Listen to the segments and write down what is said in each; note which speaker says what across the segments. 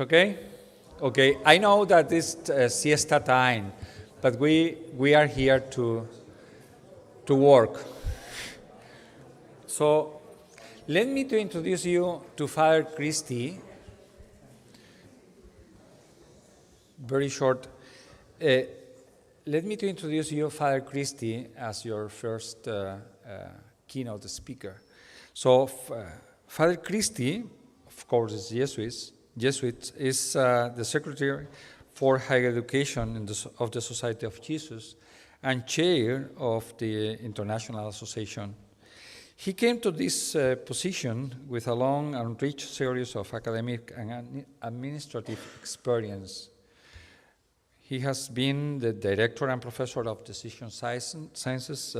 Speaker 1: okay? Okay, I know that it's siesta time, but we are here to work. So let me to introduce you to Father Christie. Very short. Let me to introduce you Father Christie as your first keynote speaker. So Father Christie, of course, is Jesuit, is the Secretary for Higher Education of the Society of Jesus and chair of the International Association. He came to this position with a long and rich series of academic and administrative experience. He has been the director and professor of decision sciences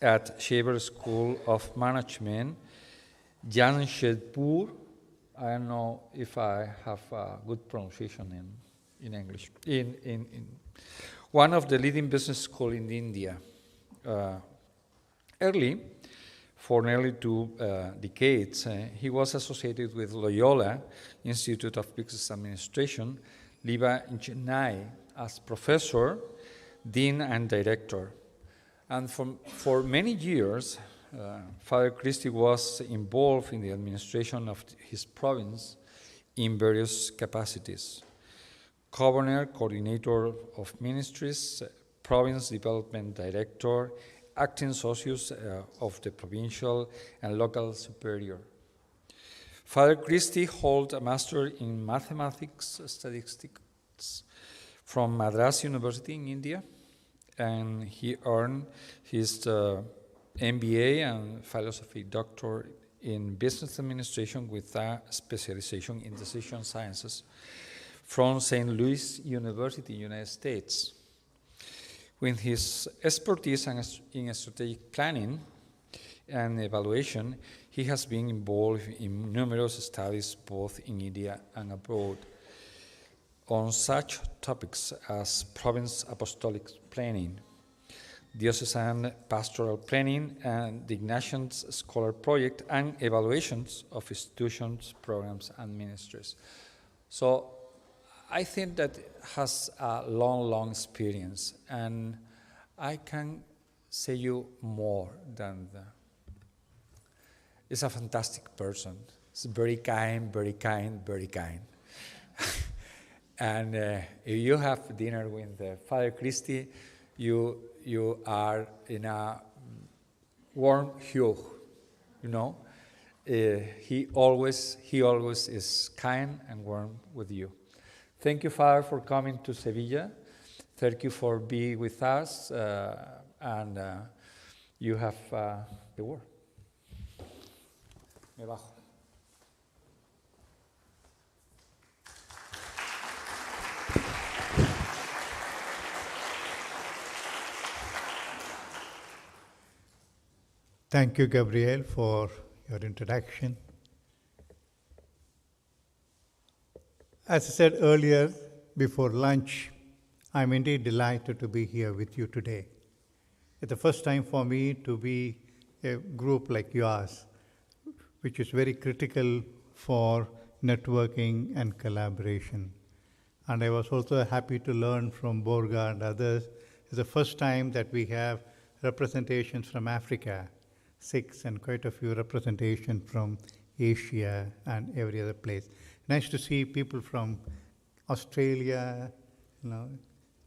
Speaker 1: at Shaver School of Management, Jamshedpur. I don't know if I have a good pronunciation in English. In one of the leading business schools in India. For nearly 2 decades, he was associated with Loyola Institute of Business Administration, LIBA in Chennai, as professor, dean, and director. And for many years, Father Christie was involved in the administration of his province in various capacities. Governor, coordinator of ministries, province development director, acting socius of the provincial and local superior. Father Christie holds a master in mathematics statistics from Madras University in India, and he earned his MBA and philosophy doctor in business administration with a specialization in decision sciences from St. Louis University, United States. With his expertise in strategic planning and evaluation, he has been involved in numerous studies both in India and abroad on such topics as province apostolic planning, diocesan pastoral planning, and the Ignatian Scholar Project, and evaluations of institutions, programs, and ministries. So I think that has a long experience, and I can say you more than that. He's a fantastic person. He's very kind. And if you have dinner with Father Christie, you are in a warm hug, you know. He always is kind and warm with you. Thank you, Father, for coming to Sevilla. Thank you for being with us, and you have the word. Me bajo.
Speaker 2: Thank you, Gabriel, for your introduction. As I said earlier, before lunch, I'm indeed delighted to be here with you today. It's the first time for me to be a group like yours, which is very critical for networking and collaboration. And I was also happy to learn from Borja and others. It's the first time that we have representations from Africa, 6, and quite a few representations from Asia and every other place. Nice to see people from Australia,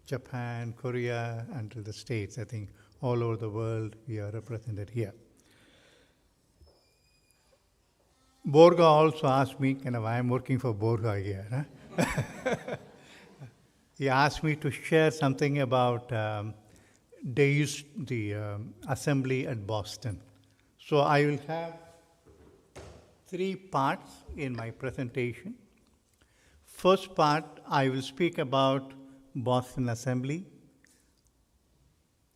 Speaker 2: Japan, Korea, and to the States. I think all over the world we are represented here. Borja also asked me, I'm working for Borja here. Huh? He asked me to share something about the assembly at Boston. So I will have 3 parts in my presentation. First part, I will speak about Boston Assembly,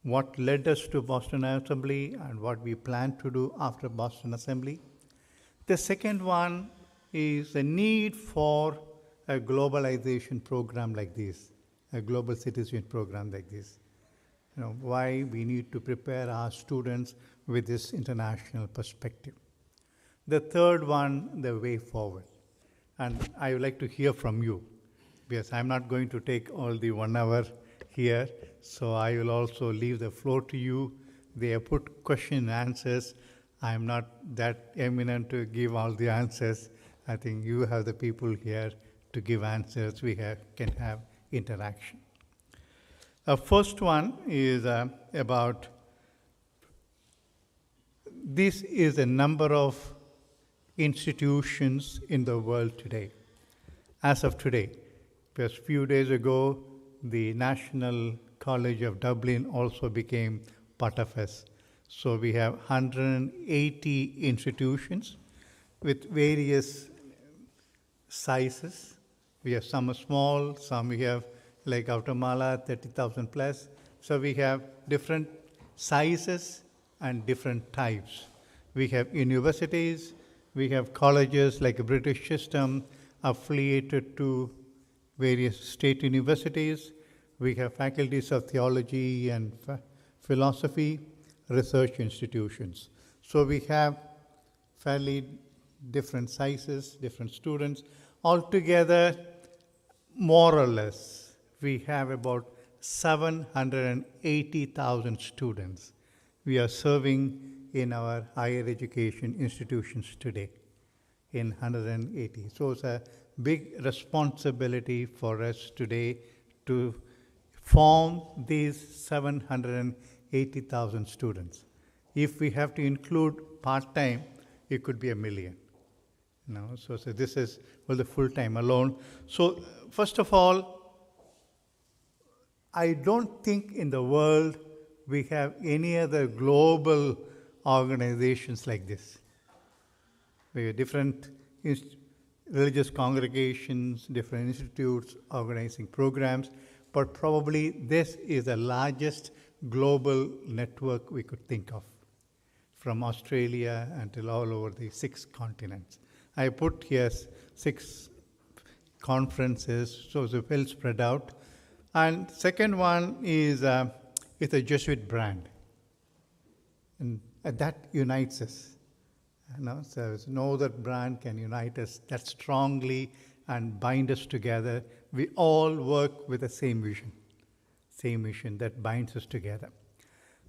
Speaker 2: what led us to Boston Assembly, and what we plan to do after Boston Assembly. The second one is the need for a globalization program like this, a global citizen program like this. Why we need to prepare our students with this international perspective. The third one, the way forward. And I would like to hear from you, because I'm not going to take all the 1 hour here, so I will also leave the floor to you. They have put question and answers. I'm not that eminent to give all the answers. I think you have the people here to give answers. We can have interaction. First one is about, this is a number of institutions in the world today. As of today, just a few days ago, the National College of Dublin also became part of us. So we have 180 institutions with various sizes. We have some small, some we have like Guatemala, 30,000 plus. So we have different sizes and different types. We have universities, we have colleges like a British system affiliated to various state universities. We have faculties of theology and philosophy, research institutions. So we have fairly different sizes, different students. Altogether, more or less, we have about 780,000 students we are serving in our higher education institutions today, in 180. So it's a big responsibility for us today to form these 780,000 students. If we have to include part-time, it could be 1 million. So this is the full-time alone. So first of all, I don't think in the world we have any other global organizations like this. We have different religious congregations, different institutes organizing programs, but probably this is the largest global network we could think of, from Australia until all over the 6 continents. I put here 6 conferences, so it's well spread out. And second one is it's a Jesuit brand, and that unites us. So there's no other brand can unite us that strongly and bind us together. We all work with the same vision that binds us together.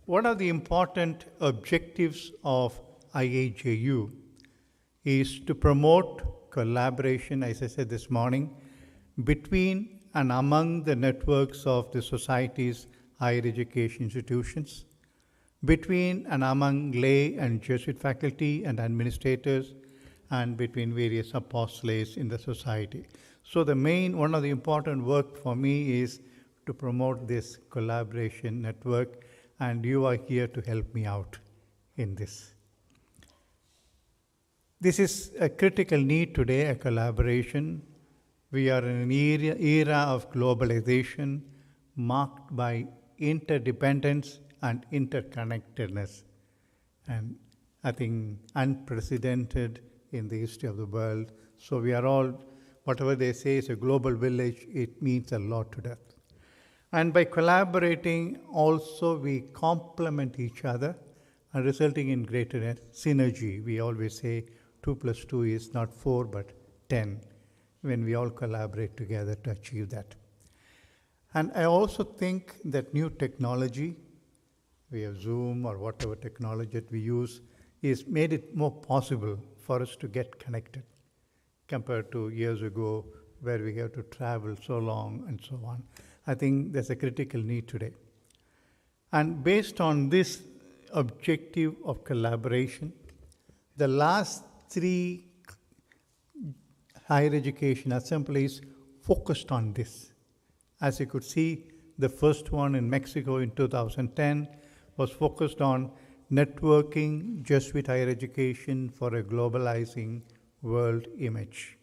Speaker 2: One of the important objectives of IAJU is to promote collaboration, as I said this morning, between and among the networks of the society's higher education institutions, between and among lay and Jesuit faculty and administrators, and between various apostolates in the society. So one of the important work for me is to promote this collaboration network, and you are here to help me out in this. This is a critical need today, a collaboration. We are in an era of globalization marked by interdependence and interconnectedness, and I think unprecedented in the history of the world. So we are all, whatever they say is a global village, it means a lot to us. And by collaborating, also we complement each other, and resulting in greater synergy. We always say 2 plus 2 is not 4 but 10, when we all collaborate together to achieve that. And I also think that new technology, we have Zoom or whatever technology that we use, is made it more possible for us to get connected compared to years ago where we have to travel so long and so on. I think there's a critical need today. And based on this objective of collaboration, the last 3 higher education assemblies focused on this. As you could see, the first one in Mexico in 2010 was focused on networking Jesuit higher education for a globalizing world image.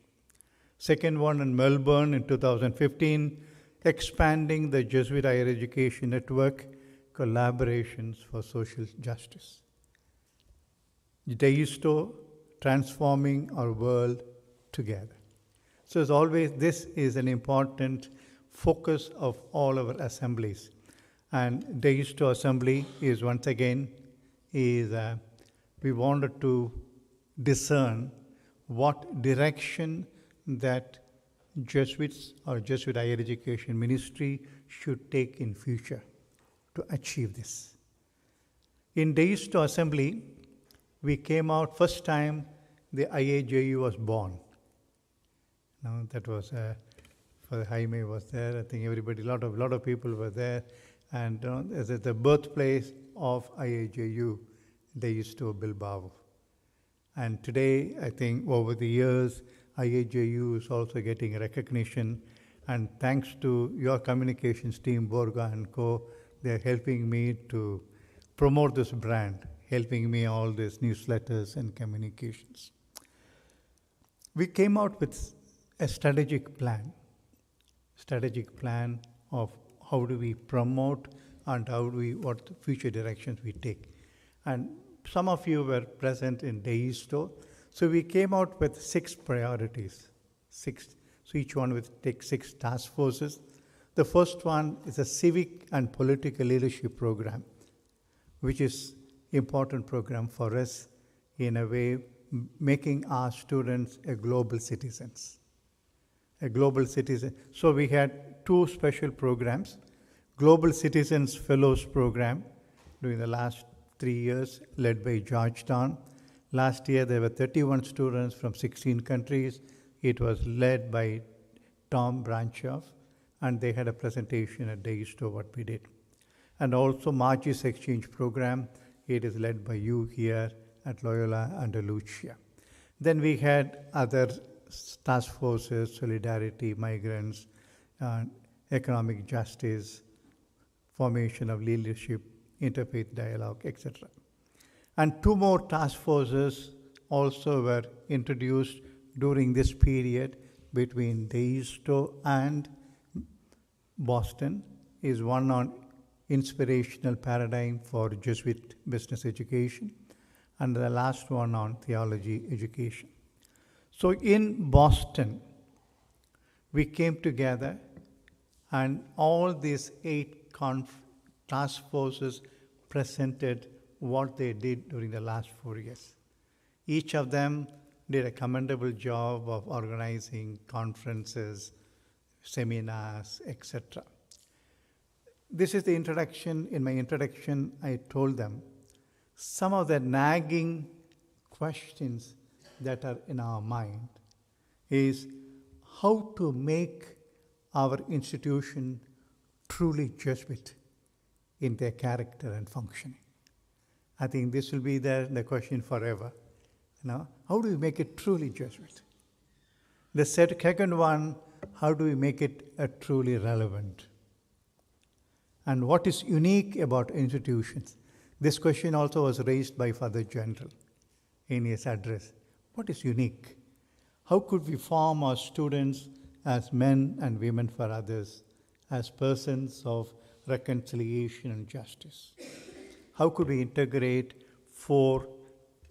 Speaker 2: Second one in Melbourne in 2015, expanding the Jesuit higher education network, collaborations for social justice. Deisto, transforming our world together. So as always, this is an important focus of all our assemblies. And Deisto Assembly is once again, we wanted to discern what direction that Jesuits or Jesuit Higher Education Ministry should take in future to achieve this. In Deisto Assembly, we came out first time the IAJU was born. Now that was for Jaime was there. I think everybody, a lot of people were there, and as the birthplace of IAJU, Deisto Bilbao. And today, I think over the years, IAJU is also getting recognition, and thanks to your communications team, Borja and co, they're helping me to promote this brand, helping me all these newsletters and communications. We came out with a strategic plan of how do we promote and what future directions we take. And some of you were present in Deisto. So we came out with 6 priorities, 6. So each one will take 6 task forces. The first one is a civic and political leadership program, which is important program for us in a way, making our students a global citizens. So we had 2 special programs. Global Citizens Fellows Program during the last 3 years, led by Georgetown. Last year, there were 31 students from 16 countries. It was led by Tom Branchoff, and they had a presentation at Deisto what we did. And also Margie's Exchange Program. It is led by you here at Loyola, Andalucía. Then we had other task forces, solidarity, migrants, economic justice, formation of leadership, interfaith dialogue, etc. And 2 more task forces also were introduced during this period between Deisto and Boston. Is one on inspirational paradigm for Jesuit business education, and the last one on theology education. So in Boston, we came together, and all these 8 task forces presented what they did during the last 4 years. Each of them did a commendable job of organizing conferences, seminars, etc. This is the introduction. In my introduction, I told them some of the nagging questions that are in our mind is how to make our institution truly Jesuit in their character and functioning. I think this will be the question forever. Now, how do we make it truly Jesuit? The second one, how do we make it truly relevant? And what is unique about institutions? This question also was raised by Father Gentil in his address. What is unique? How could we form our students as men and women for others, as persons of reconciliation and justice? How could we integrate 4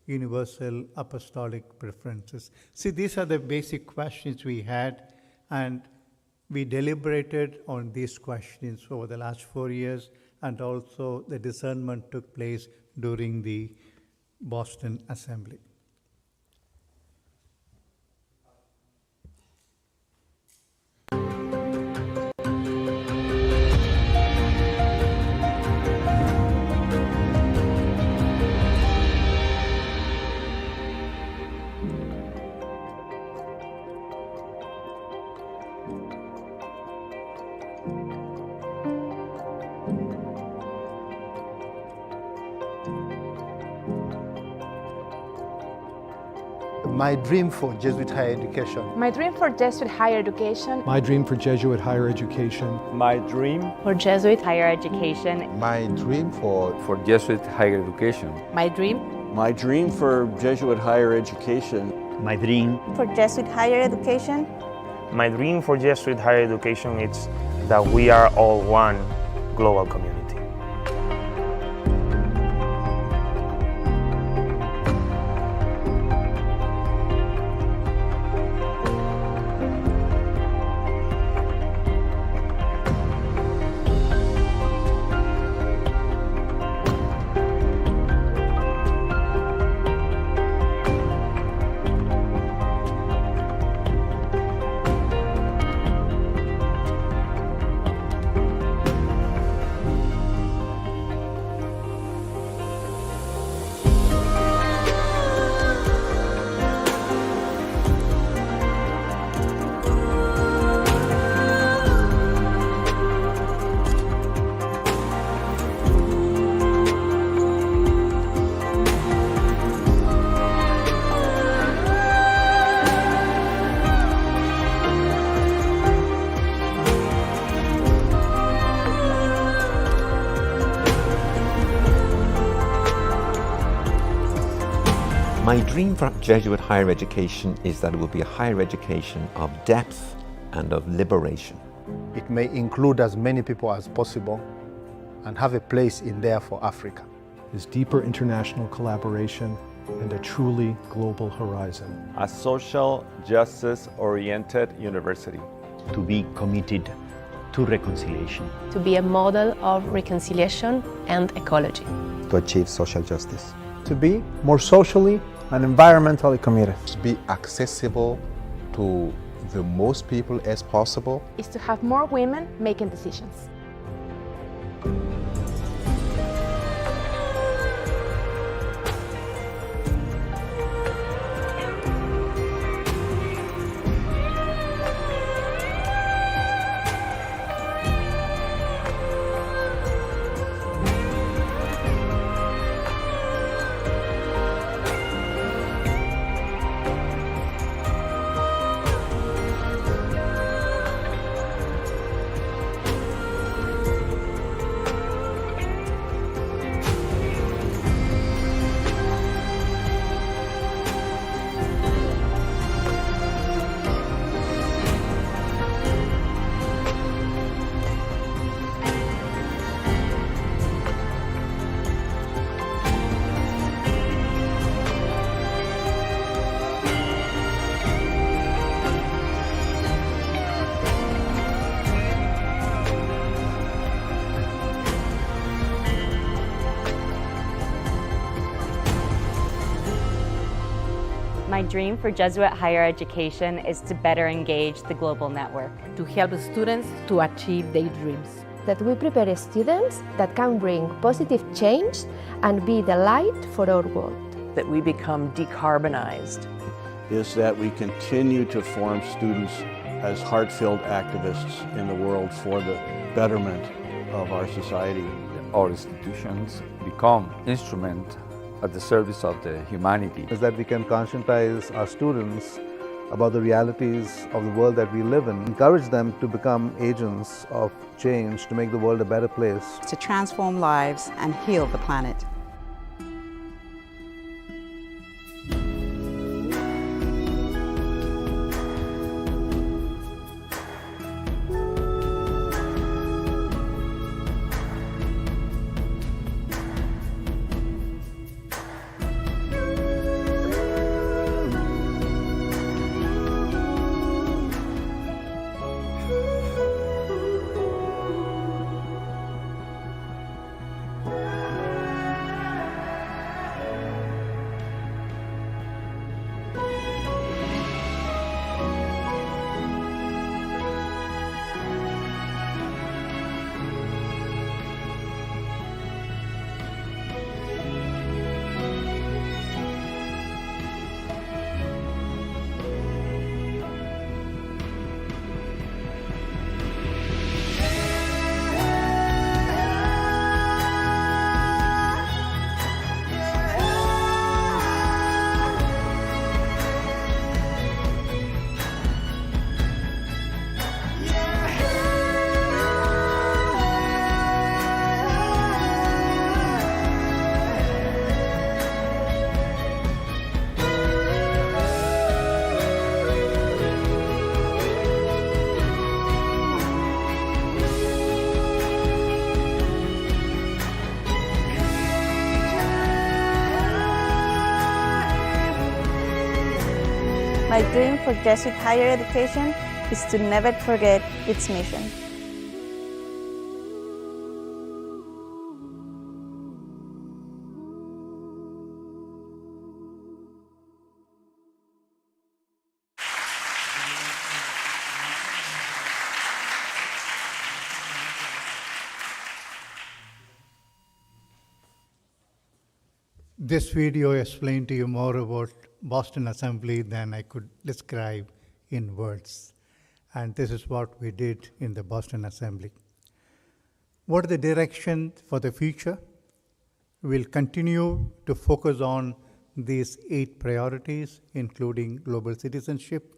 Speaker 2: universal apostolic preferences? See, these are the basic questions we had, and we deliberated on these questions over the last 4 years, and also the discernment took place during the Boston Assembly.
Speaker 3: My dream for Jesuit Higher Education.
Speaker 4: My dream for Jesuit Higher Education.
Speaker 5: My dream for Jesuit Higher Education.
Speaker 6: My dream
Speaker 4: For Jesuit Higher Education.
Speaker 3: My dream for
Speaker 1: Jesuit Higher Education.
Speaker 4: My dream
Speaker 6: My dream for Jesuit Higher Education.
Speaker 7: My dream
Speaker 8: For Jesuit Higher Education.
Speaker 9: My dream for Jesuit Higher Education is that we are all one global community.
Speaker 7: My dream for Jesuit higher education is that it will be a higher education of depth and of liberation.
Speaker 3: It may include as many people as possible and have a place in there for Africa.
Speaker 5: Is deeper international collaboration and a truly global horizon.
Speaker 6: A social justice-oriented university.
Speaker 10: To be committed to reconciliation.
Speaker 11: To be a model of reconciliation and ecology.
Speaker 12: To achieve social justice.
Speaker 13: To be more socially and environmentally committed.
Speaker 14: To be accessible to the most people as possible.
Speaker 4: Is to have more women making decisions. My dream for Jesuit higher education is to better engage the global network.
Speaker 11: To help students to achieve their dreams.
Speaker 15: That we prepare students that can bring positive change and be the light for our world.
Speaker 16: That we become decarbonized.
Speaker 6: Is that we continue to form students as heart-filled activists in the world for the betterment of our society.
Speaker 1: Our institutions become instruments at the service of the humanity.
Speaker 12: Is that we can conscientize our students about the realities of the world that we live in, encourage them to become agents of change to make the world a better place.
Speaker 17: To transform lives and heal the planet.
Speaker 8: My dream for Jesuit higher education is to never forget its mission.
Speaker 2: This video explained to you more about Boston Assembly than I could describe in words. And this is what we did in the Boston Assembly. What are the directions for the future? We'll continue to focus on these 8 priorities, including global citizenship.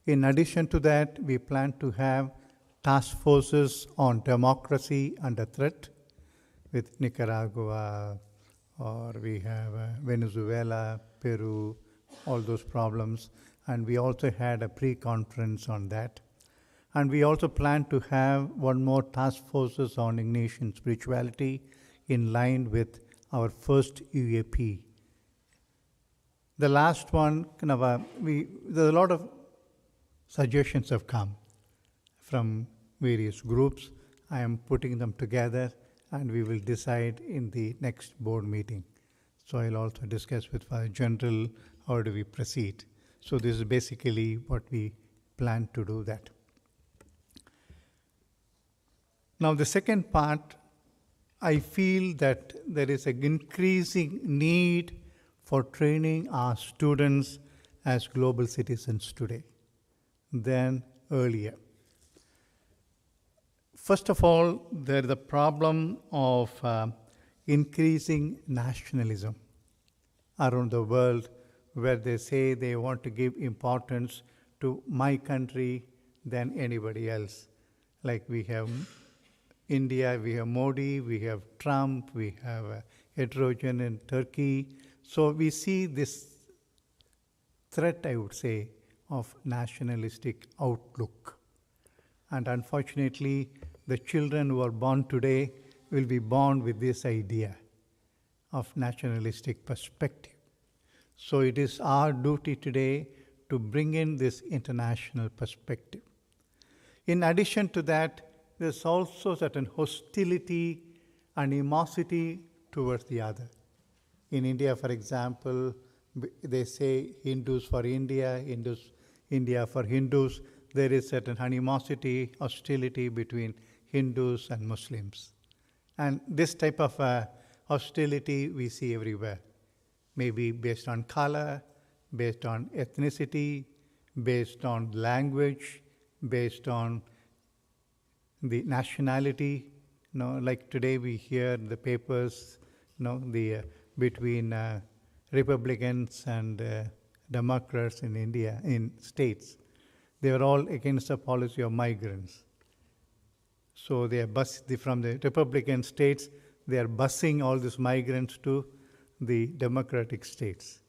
Speaker 2: In addition to that, we plan to have task forces on democracy under threat with Nicaragua, or we have Venezuela, Peru, all those problems. And we also had a pre-conference on that. And we also plan to have one more task forces on Ignatian spirituality in line with our first UAP. The last one, there's a lot of suggestions have come from various groups. I am putting them together and we will decide in the next board meeting. So I'll also discuss with Father Gentil how do we proceed. So this is basically what we plan to do that. Now the second part, I feel that there is an increasing need for training our students as global citizens today than earlier. First of all, there is a problem of increasing nationalism around the world, where they say they want to give importance to my country than anybody else. Like we have India, we have Modi, we have Trump, we have Erdogan in Turkey. So we see this threat, I would say, of nationalistic outlook. And unfortunately, the children who are born today will be born with this idea of nationalistic perspective. So it is our duty today to bring in this international perspective. In addition to that, there's also certain hostility, animosity towards the other. In India, for example, they say Hindus for India, India for Hindus. There is certain animosity, hostility between Hindus and Muslims. And this type of hostility we see everywhere, maybe based on color, based on ethnicity, based on language, based on the nationality. Like today we hear the papers, between Republicans and Democrats in India, in states. They are all against the policy of migrants. So they are from the Republican states, they are busing all these migrants to the Democratic states.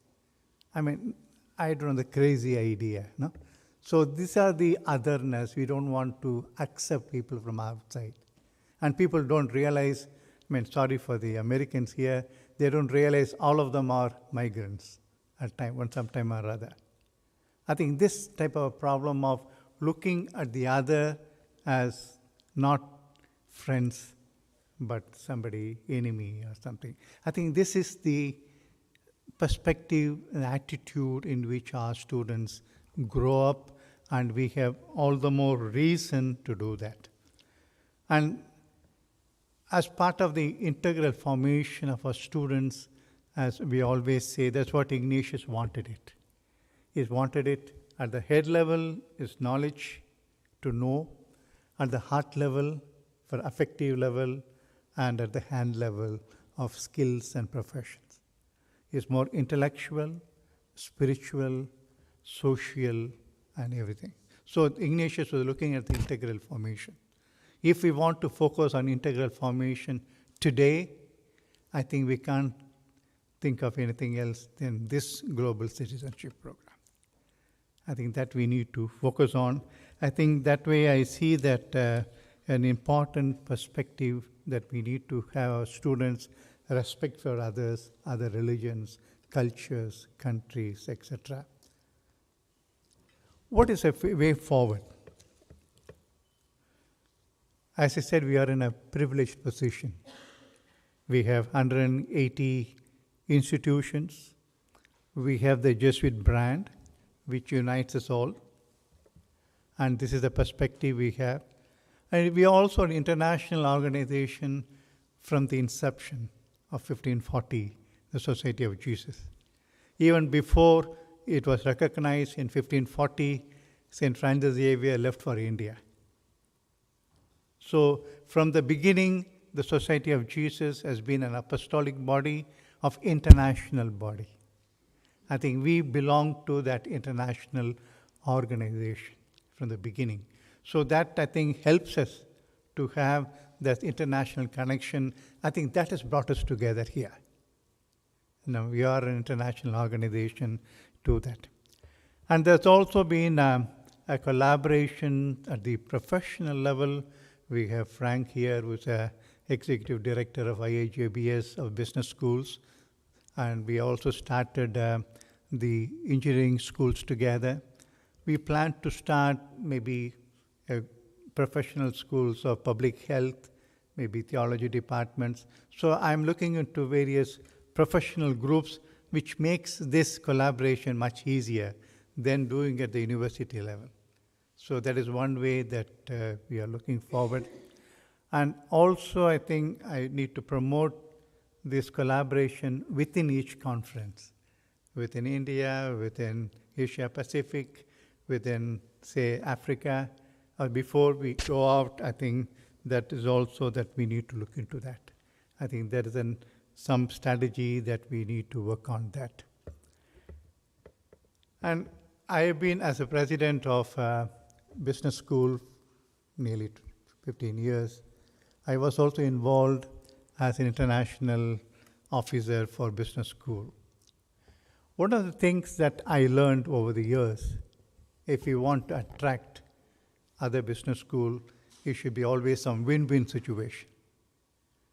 Speaker 2: I mean, I don't know, the crazy idea, no? So these are the otherness. We don't want to accept people from outside. And people don't realize, sorry for the Americans here, they don't realize all of them are migrants at some time or other. I think this type of problem of looking at the other as not friends, but somebody, enemy or something. I think this is the perspective and attitude in which our students grow up, and we have all the more reason to do that. And as part of the integral formation of our students, as we always say, that's what Ignatius wanted it. He wanted it at the head level is knowledge, to know, at the heart level for affective level, and at the hand level of skills and professions. It's more intellectual, spiritual, social, and everything. So Ignatius was looking at the integral formation. If we want to focus on integral formation today, I think we can't think of anything else than this global citizenship program. I think that we need to focus on. I think that way I see that an important perspective that we need to have our students respect for others, other religions, cultures, countries, etc. What is a way forward? As I said, we are in a privileged position. We have 180 institutions. We have the Jesuit brand, which unites us all. And this is the perspective we have. And we are also an international organization from the inception of 1540, the Society of Jesus. Even before it was recognized in 1540, St. Francis Xavier left for India. So from the beginning, the Society of Jesus has been an apostolic body of international body. I think we belong to that international organization from the beginning. So that, I think, helps us to have that international connection. I think that has brought us together here. We are an international organization to that. And there's also been a collaboration at the professional level. We have Frank here, who's a executive director of IAJBS of business schools. And we also started the engineering schools together. We plan to start maybe professional schools of public health, maybe theology departments. So I'm looking into various professional groups, which makes this collaboration much easier than doing at the university level. So that is one way that we are looking forward. And also, I think I need to promote this collaboration within each conference, within India, within Asia Pacific, within, say, Africa. Before we go out, I think that is also that we need to look into that. I think there is some strategy that we need to work on that. And I have been, as a president of a business school, nearly 15 years. I was also involved as an international officer for business school. One of the things that I learned over the years, if you want to attract other business school, it should be always some win-win situation.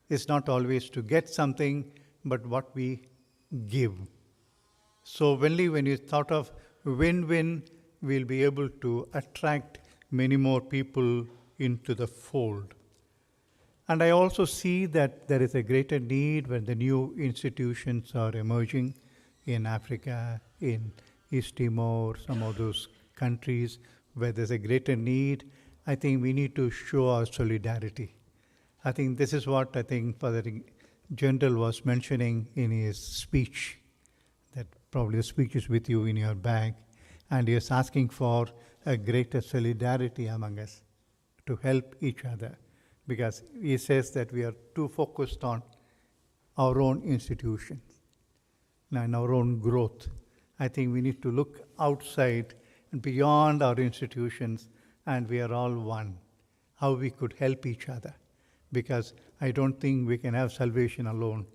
Speaker 2: It's not always to get something, but what we give. So only when you thought of win-win, we'll be able to attract many more people into the fold. And I also see that there is a greater need when the new institutions are emerging in Africa, in East Timor, some of those countries where there's a greater need. I think we need to show our solidarity. I think this is what I think Father Gentil was mentioning in his speech, that probably the speech is with you in your bag, and he is asking for a greater solidarity among us to help each other, because he says that we are too focused on our own institutions and our own growth. I think we need to look outside and beyond our institutions, and we are all one, how we could help each other. Because I don't think we can have salvation alone.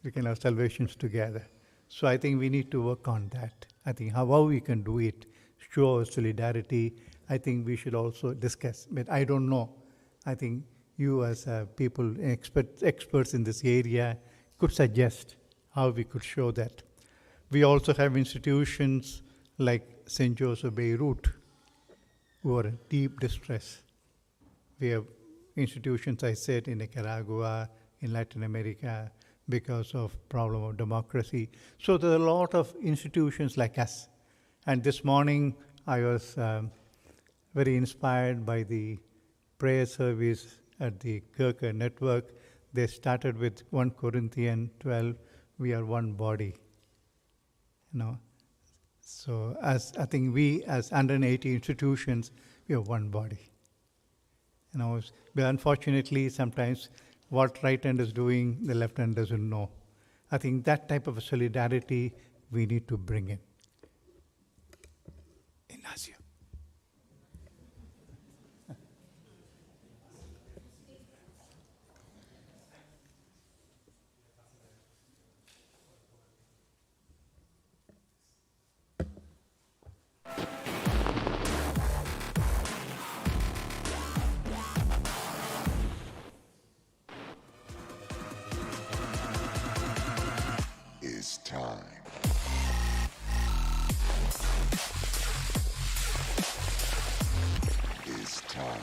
Speaker 2: We can have salvations together. So I think we need to work on that. I think how we can do it, show our solidarity, I think we should also discuss. But I don't know. I think you as people, experts in this area, could suggest how we could show that. We also have institutions like St. Joseph Beirut, who are in deep distress. We have institutions, I said, in Nicaragua, in Latin America, because of problem of democracy. So there are a lot of institutions like us. And this morning, I was very inspired by the prayer service at the Kirker Network. They started with 1 Corinthians 12, we are one body. So as I think we, as 180 institutions, we are one body. But unfortunately, sometimes what right hand is doing, the left hand doesn't know. I think that type of solidarity we need to bring in. Ignacio.
Speaker 18: It's time. It's time.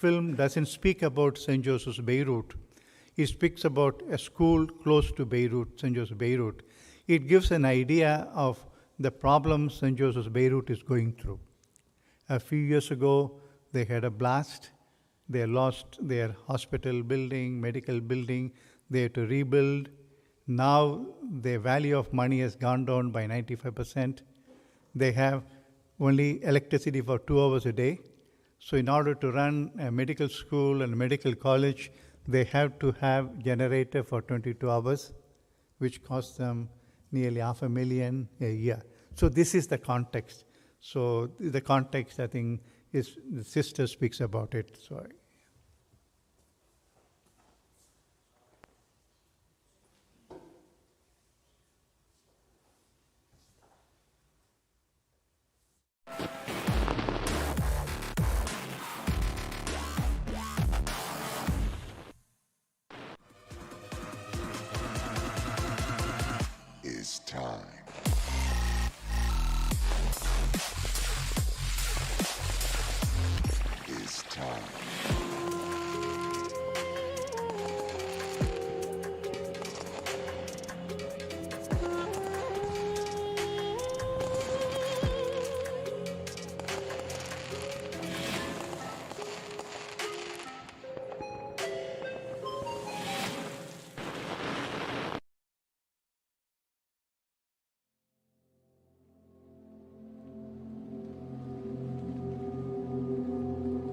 Speaker 2: film doesn't speak about St. Joseph's Beirut. It speaks about a school close to Beirut, St. Joseph's Beirut. It gives an idea of the problems St. Joseph's Beirut is going through. A few years ago, they had a blast. They lost their hospital building, medical building. They had to rebuild. Now the value of money has gone down by 95%. They have only electricity for 2 hours a day. So in order to run a medical school and a medical college, they have to have generator for 22 hours, which costs them nearly $500,000 a year. So this is the context. So the context, I think, is the sister speaks about it. So
Speaker 18: is time. Is time.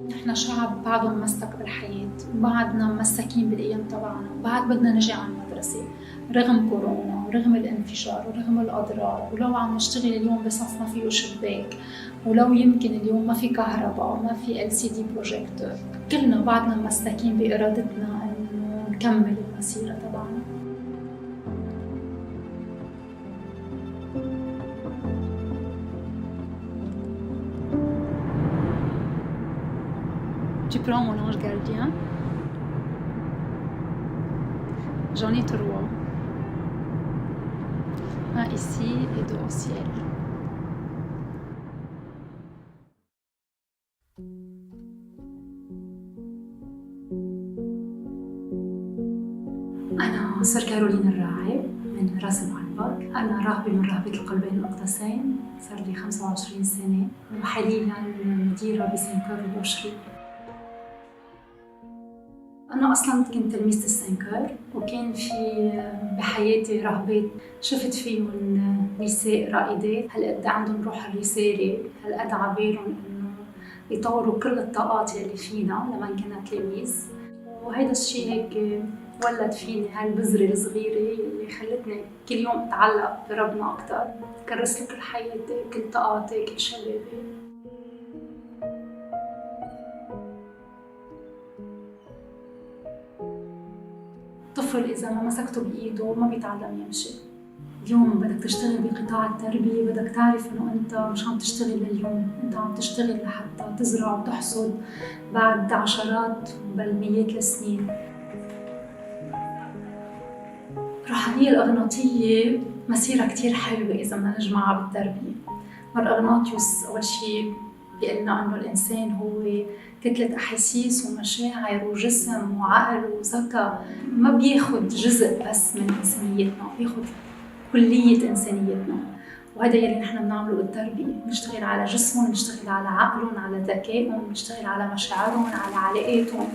Speaker 19: نحن شعب بعده ممسك بالحياة وبعدنا ممسكين بالأيام تبعنا وبعد بدنا نجي على المدرسة رغم كورونا ورغم الانفجار ورغم الأضرار ولو عم نشتغل اليوم بصف ما فيه شباك ولو يمكن اليوم ما في كهرباء ما في LCD بروجيكتور كلنا بعدنا ممسكين بإرادتنا إنه نكمل المسيرة تبعنا. Tu prends mon ange gardien. J'en ai 3. Un ici et 2 au ciel. أنا سر كارولين الراعي من راس المعبر. أنا راهبة من راهبة القلبين الأقدسين. صار لي 25 سنة وحالياً مديرة بسنكر وبوشري. أنا أصلاً كنت تلميذة السنكر وكان في بحياتي راهبات شفت فيهم نساء رائدات هالقد عندهم روح الرسالة هالقد عبالهم إنه يطوروا كل الطاقات اللي فينا لما كنا تلاميذ وهيدا الشيء هيك ولد فيني هالبذرة الصغيرة اللي خلتني كل يوم أتعلق بربنا أكتر كرس له كل حياتي كل طاقاتي كل شبابي. طفل إذا ما مسكته بإيده ما بيتعلم يمشي. اليوم بدك تشتغل بقطاع التربية بدك تعرف إنه أنت مش عم تشتغل لليوم، أنت عم تشتغل لحتى تزرع وتحصد بعد عشرات بل مئات السنين. الروحانية الأغناطية مسيرة كتير حلوة إذا بدنا نجمعها بالتربية. والأغناطيوس أول شيء بيقلنا إنه الإنسان هو كتلة أحاسيس ومشاعر وجسم وعقل وذكاء، ما بياخد جزء بس من إنسانيتنا، بياخد كلية إنسانيتنا، وهذا يلي نحن بنعمله بالتربية، بنشتغل على جسمهم، بنشتغل على عقلهم، على ذكائهم، بنشتغل على مشاعرهم، على علاقاتهم.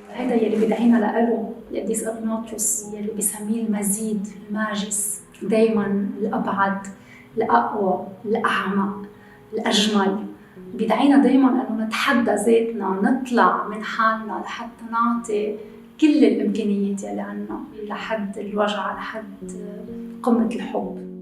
Speaker 19: هذا يلي بدعينا لقاله القديس أغناطيوس يلي بيسميه المزيد، الماجس، دايماً الأبعد، الأقوى، الأعمق، الأجمل. بدعينا دايماً أنه نتحدى ذاتنا، نطلع من حالنا لحتى نعطي كل الإمكانيات يلي عنا لحد الوجع، لحد قمة الحب.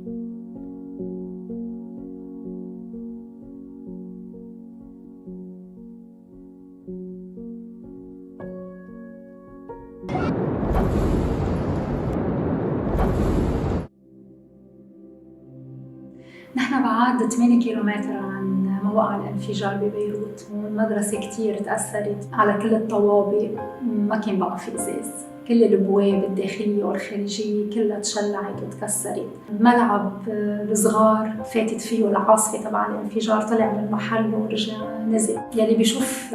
Speaker 19: نحن بعاد 8 كيلومتر عن لما وقع الانفجار ببيروت، والمدرسة كتير تأثرت على كل الطوابق، ما كان بقى في إزاز، كل الابواب الداخليه والخارجيه كلها تشلعت وتكسرت. الملعب الصغار فاتت فيه العاصفه تبع الانفجار، طلع من محله ورجع نزل. يلي بيشوف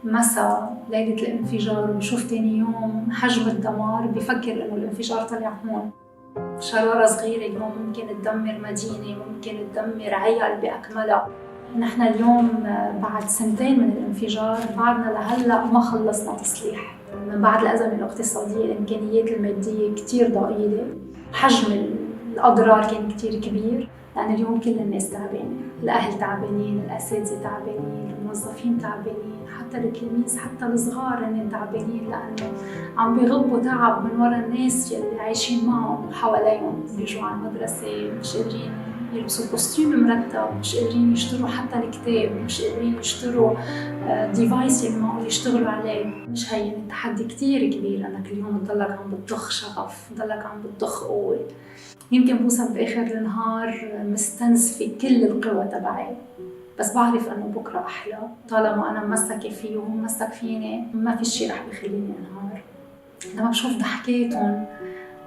Speaker 19: مسا ليله الانفجار وبيشوف تاني يوم حجم الدمار بيفكر انه الانفجار طلع هون. شراره صغيره اليوم ممكن تدمر مدينه، ممكن تدمر عيال باكملها. نحن اليوم بعد سنتين من الانفجار بعدنا لهلا ما خلصنا تصليح. من بعد الأزمة الاقتصادية الإمكانيات المادية كتير ضئيلة، حجم الأضرار كان كتير كبير، لأن اليوم كل الناس تعبانة، الأهل تعبانين، الأساتذة تعبانين، الموظفين تعبانين، حتى التلاميذ، حتى الصغار هن تعبانين، لأنه عم بيغبوا تعب من وراء الناس اللي عايشين معهم وحواليهم. بيجوا على المدرسة مش قادرين يلبسوا كوستيم مرتب، مش قادرين يشتروا حتى الكتاب، مش قادرين يشتروا ديفايس اللي معقول يشتغلوا عليه. مش هين التحدي كتير كبير انك اليوم تضلك عم بتضخ شغف، تضلك عم بتضخ قوة. يمكن بوصل باخر النهار مستنزفة كل القوى تبعي، بس بعرف انه بكره احلى طالما انا ممسكة فيه وهو ممسك فيني. ما في شيء رح بخليني انهار. لما بشوف ضحكاتهم،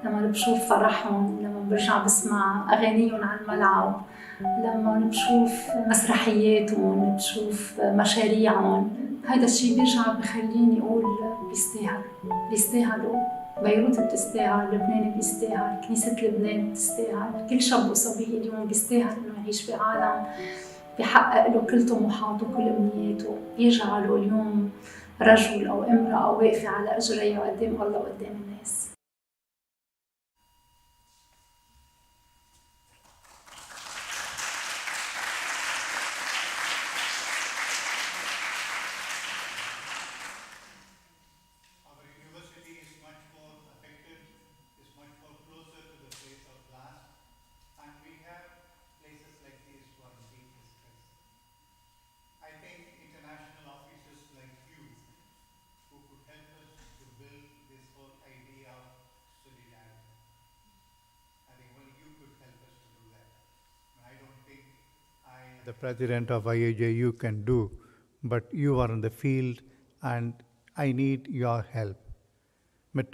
Speaker 19: لما بشوف فرحهم، لما برجع بسمع أغانيهم على الملعب، لما بشوف مسرحياتهم، بشوف مشاريعهم، هذا الشيء بيرجع بخليني أقول بيستاهلوا. بيروت بتستاهل، لبنان بيستاهل، كنيسة لبنان بتستاهل، كل شاب وصبية اليوم بيستاهل إنه يعيش بعالم بيحقق له كل طموحاته وكل أمنياته، بيجعله اليوم رجل أو امرأة واقفة على أجريها قدام الله وقدام الناس.
Speaker 2: The president of IAJU can do, but you are in the field and I need your help. But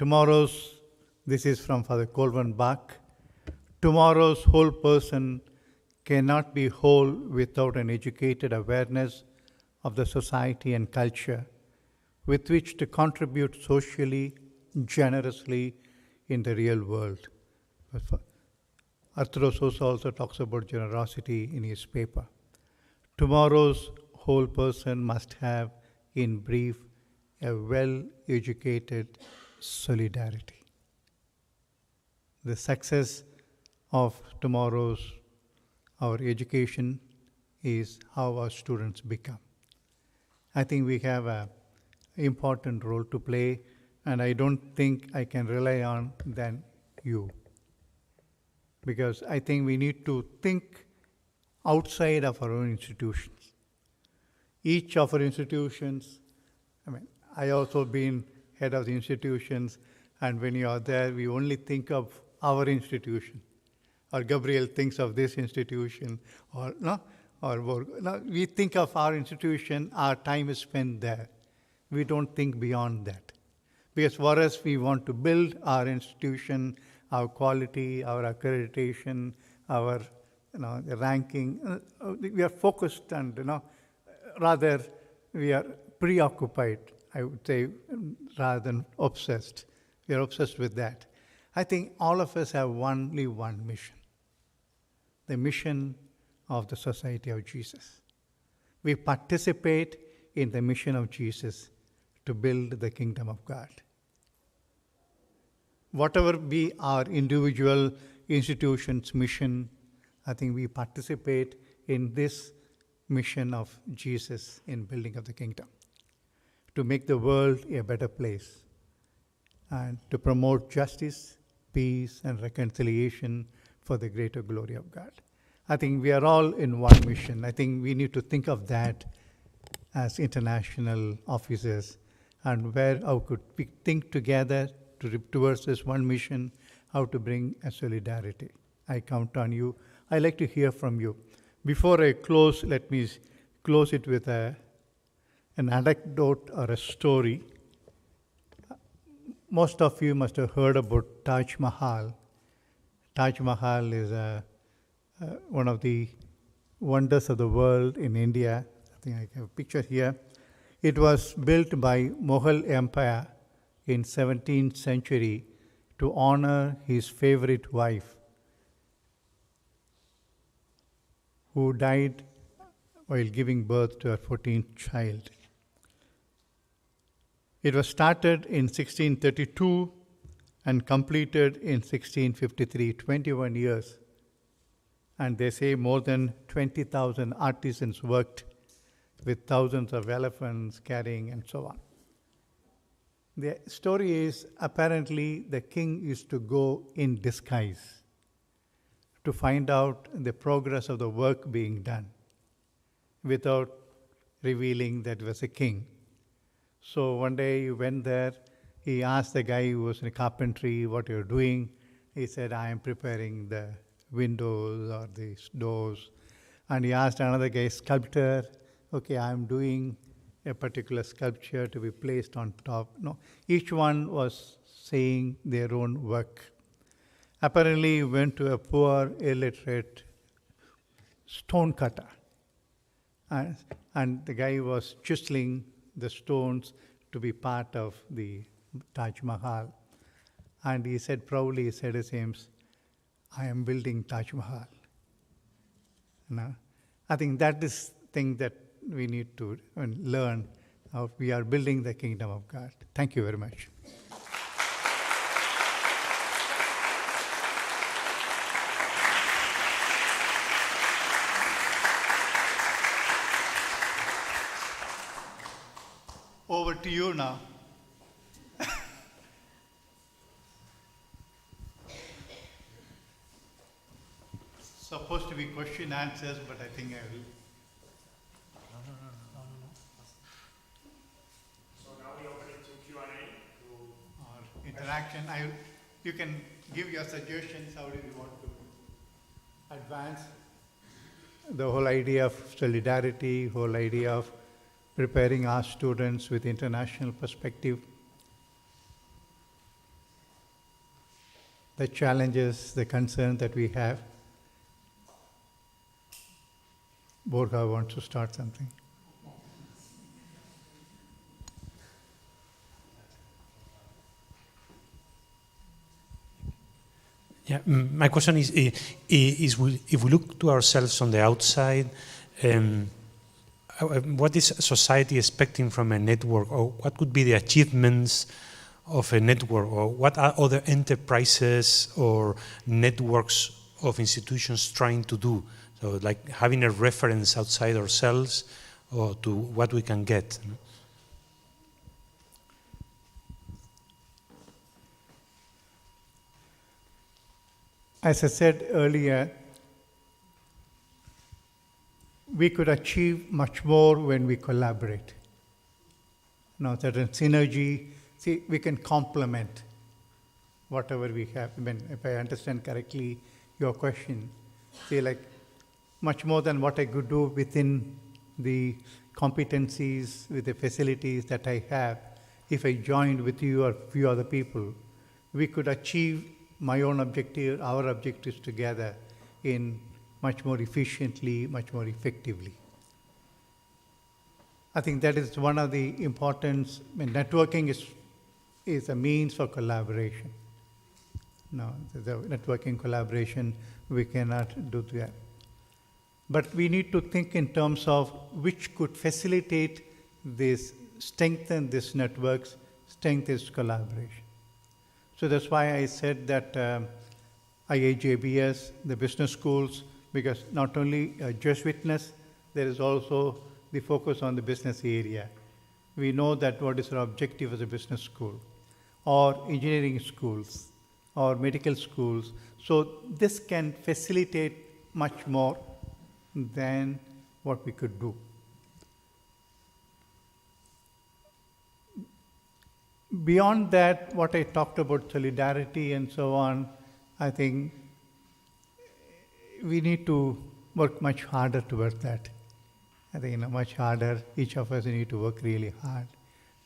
Speaker 2: this is from Father Colvin Bach, tomorrow's whole person cannot be whole without an educated awareness of the society and culture with which to contribute socially, generously in the real world. Arthros also talks about generosity in his paper. Tomorrow's whole person must have, in brief, a well-educated solidarity. The success of our education is how our students become. I think we have an important role to play, and I don't think I can rely on than you. Because I think we need to think outside of our own institutions. Each of our institutions, I also been head of the institutions, and when you are there, we only think of our institution. Or Gabriel thinks of this institution, we think of our institution, our time is spent there. We don't think beyond that. Because for us, we want to build our institution, our quality, our accreditation, our the ranking. We are focused and rather we are preoccupied, I would say, rather than obsessed. We are obsessed with that. I think all of us have only one mission, the mission of the Society of Jesus. We participate in the mission of Jesus to build the kingdom of God. Whatever be our individual institution's mission, I think we participate in this mission of Jesus in building of the kingdom, to make the world a better place and to promote justice, peace, and reconciliation for the greater glory of God. I think we are all in one mission. I think we need to think of that as international officers, and how could we think together towards this one mission, how to bring a solidarity. I count on you. I'd like to hear from you. Before I close, let me close it with an anecdote or a story. Most of you must have heard about Taj Mahal. Taj Mahal is one of the wonders of the world in India. I think I have a picture here. It was built by Mughal Empire in 17th century to honor his favorite wife, who died while giving birth to her 14th child. It was started in 1632 and completed in 1653, 21 years. And they say more than 20,000 artisans worked with thousands of elephants carrying and so on. The story is apparently the king used to go in disguise to find out the progress of the work being done without revealing that he was a king. So one day he went there, he asked the guy who was in carpentry, what you're doing. He said, I am preparing the windows or the doors. And he asked another guy, sculptor, okay, I'm doing a particular sculpture to be placed on top. No, each one was saying their own work. Apparently he went to a poor, illiterate stone cutter. And the guy was chiseling the stones to be part of the Taj Mahal. And he said, proudly, he said to him, I am building Taj Mahal. No? I think that is the thing that we need to learn. How we are building the kingdom of God. Thank you very much. Over to you now. Supposed to be question answers, but I think I will. No.
Speaker 9: So now we open it to Q&A.
Speaker 2: Or interaction. You can give your suggestions. How do you want to advance the whole idea of solidarity, whole idea of preparing our students with international perspective, the challenges, the concerns that we have. Borja wants to start something.
Speaker 20: Yeah, my question is if we look to ourselves on the outside, what is society expecting from a network, or what could be the achievements of a network, or what are other enterprises or networks of institutions trying to do? So like having a reference outside ourselves or to what we can get.
Speaker 2: As I said earlier, we could achieve much more when we collaborate. Now, certain synergy, see, we can complement whatever we have. I mean, if I understand correctly your question, see, like much more than what I could do within the competencies, with the facilities that I have, if I joined with you or a few other people, we could achieve my own objective, our objectives together in much more efficiently, much more effectively. I think that is one of the importance. I mean, networking is a means for collaboration. No, the networking collaboration, we cannot do that. But we need to think in terms of which could facilitate this, strengthen these networks, strengthen this collaboration. So that's why I said that IAJBS, the business schools, because not only Jesuitness, there is also the focus on the business area. We know that what is our objective as a business school, or engineering schools, or medical schools. So this can facilitate much more than what we could do. Beyond that, what I talked about solidarity and so on, I think we need to work much harder towards that. I think much harder. Each of us need to work really hard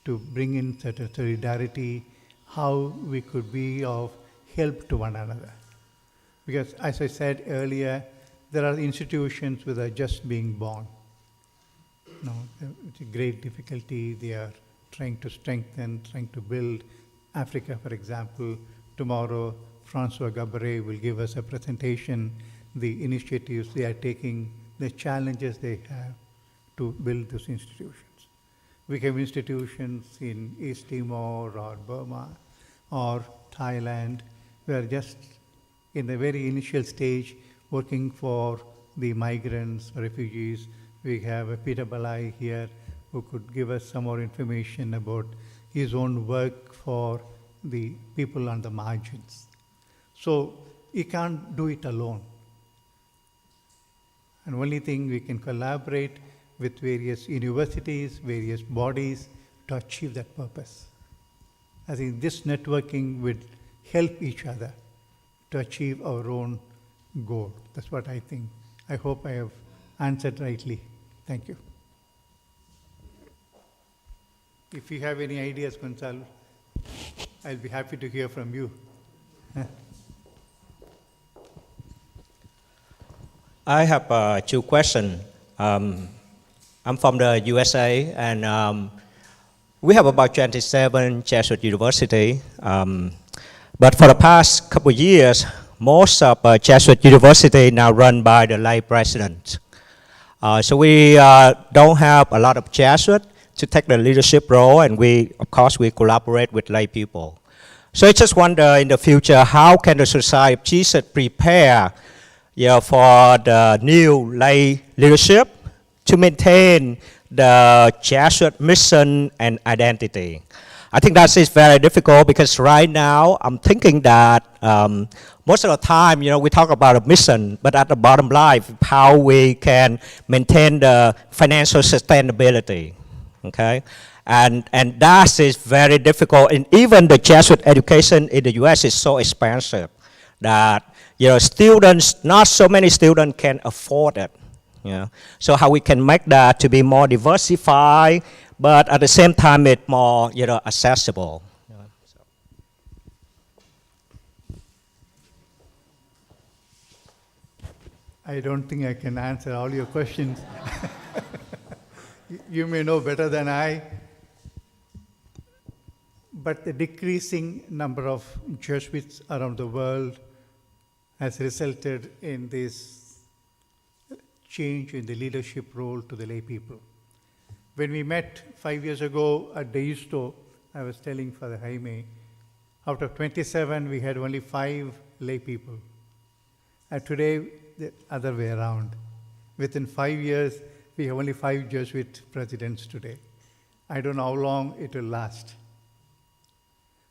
Speaker 2: to bring in certain solidarity, how we could be of help to one another. Because as I said earlier, there are institutions that are just being born. It's a great difficulty. They are trying to strengthen, trying to build. Africa, for example, tomorrow, François Gaboret will give us a presentation, the initiatives they are taking, the challenges they have to build those institutions. We have institutions in East Timor or Burma or Thailand. We are just in the very initial stage working for the migrants, refugees. We have Peter Balai here who could give us some more information about his own work for the people on the margins. So you can't do it alone. And only thing we can collaborate with various universities, various bodies to achieve that purpose. I think this networking would help each other to achieve our own goal. That's what I think. I hope I have answered rightly. Thank you. If you have any ideas, Gonzalo, I'll be happy to hear from you.
Speaker 21: I have two questions. I'm from the USA, and we have about 27 Jesuit university. But for the past couple of years, most of Jesuit university now run by the lay president. So we don't have a lot of Jesuit to take the leadership role, and of course, we collaborate with lay people. So I just wonder in the future, how can the Society of Jesus prepare for the new lay leadership to maintain the Jesuit mission and identity? I think that is very difficult because right now I'm thinking that most of the time, we talk about a mission, but at the bottom line, how we can maintain the financial sustainability, okay? And that is very difficult. And even the Jesuit education in the US is so expensive that, students, not so many students can afford it. So how we can make that to be more diversified, but at the same time it's more accessible.
Speaker 2: I don't think I can answer all your questions. You may know better than I, but the decreasing number of Jesuits around the world has resulted in this change in the leadership role to the lay people. When we met 5 years ago at the ISTO, I was telling Father Jaime, out of 27, we had only 5 lay people. And today, the other way around. Within 5 years, we have only 5 Jesuit presidents today. I don't know how long it will last.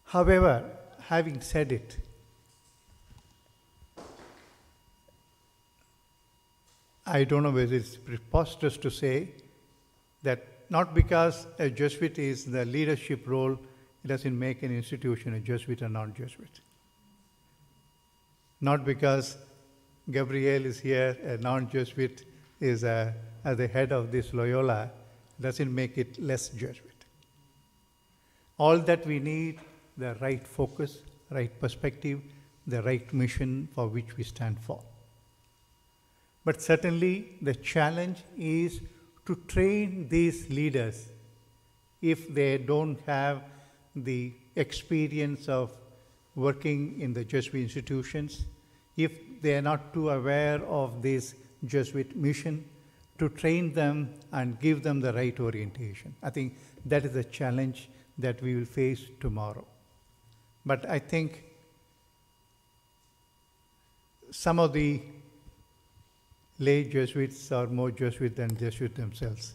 Speaker 2: However, having said it, I don't know whether it's preposterous to say that not because a Jesuit is the leadership role, it doesn't make an institution a Jesuit or non-Jesuit. Not because Gabriel is here, a non-Jesuit is at the head of this Loyola, doesn't make it less Jesuit. All that we need, the right focus, right perspective, the right mission for which we stand for. But certainly the challenge is to train these leaders if they don't have the experience of working in the Jesuit institutions, if they are not too aware of this Jesuit mission, to train them and give them the right orientation. I think that is a challenge that we will face tomorrow. But I think some of the lay Jesuits are more Jesuit than Jesuit themselves.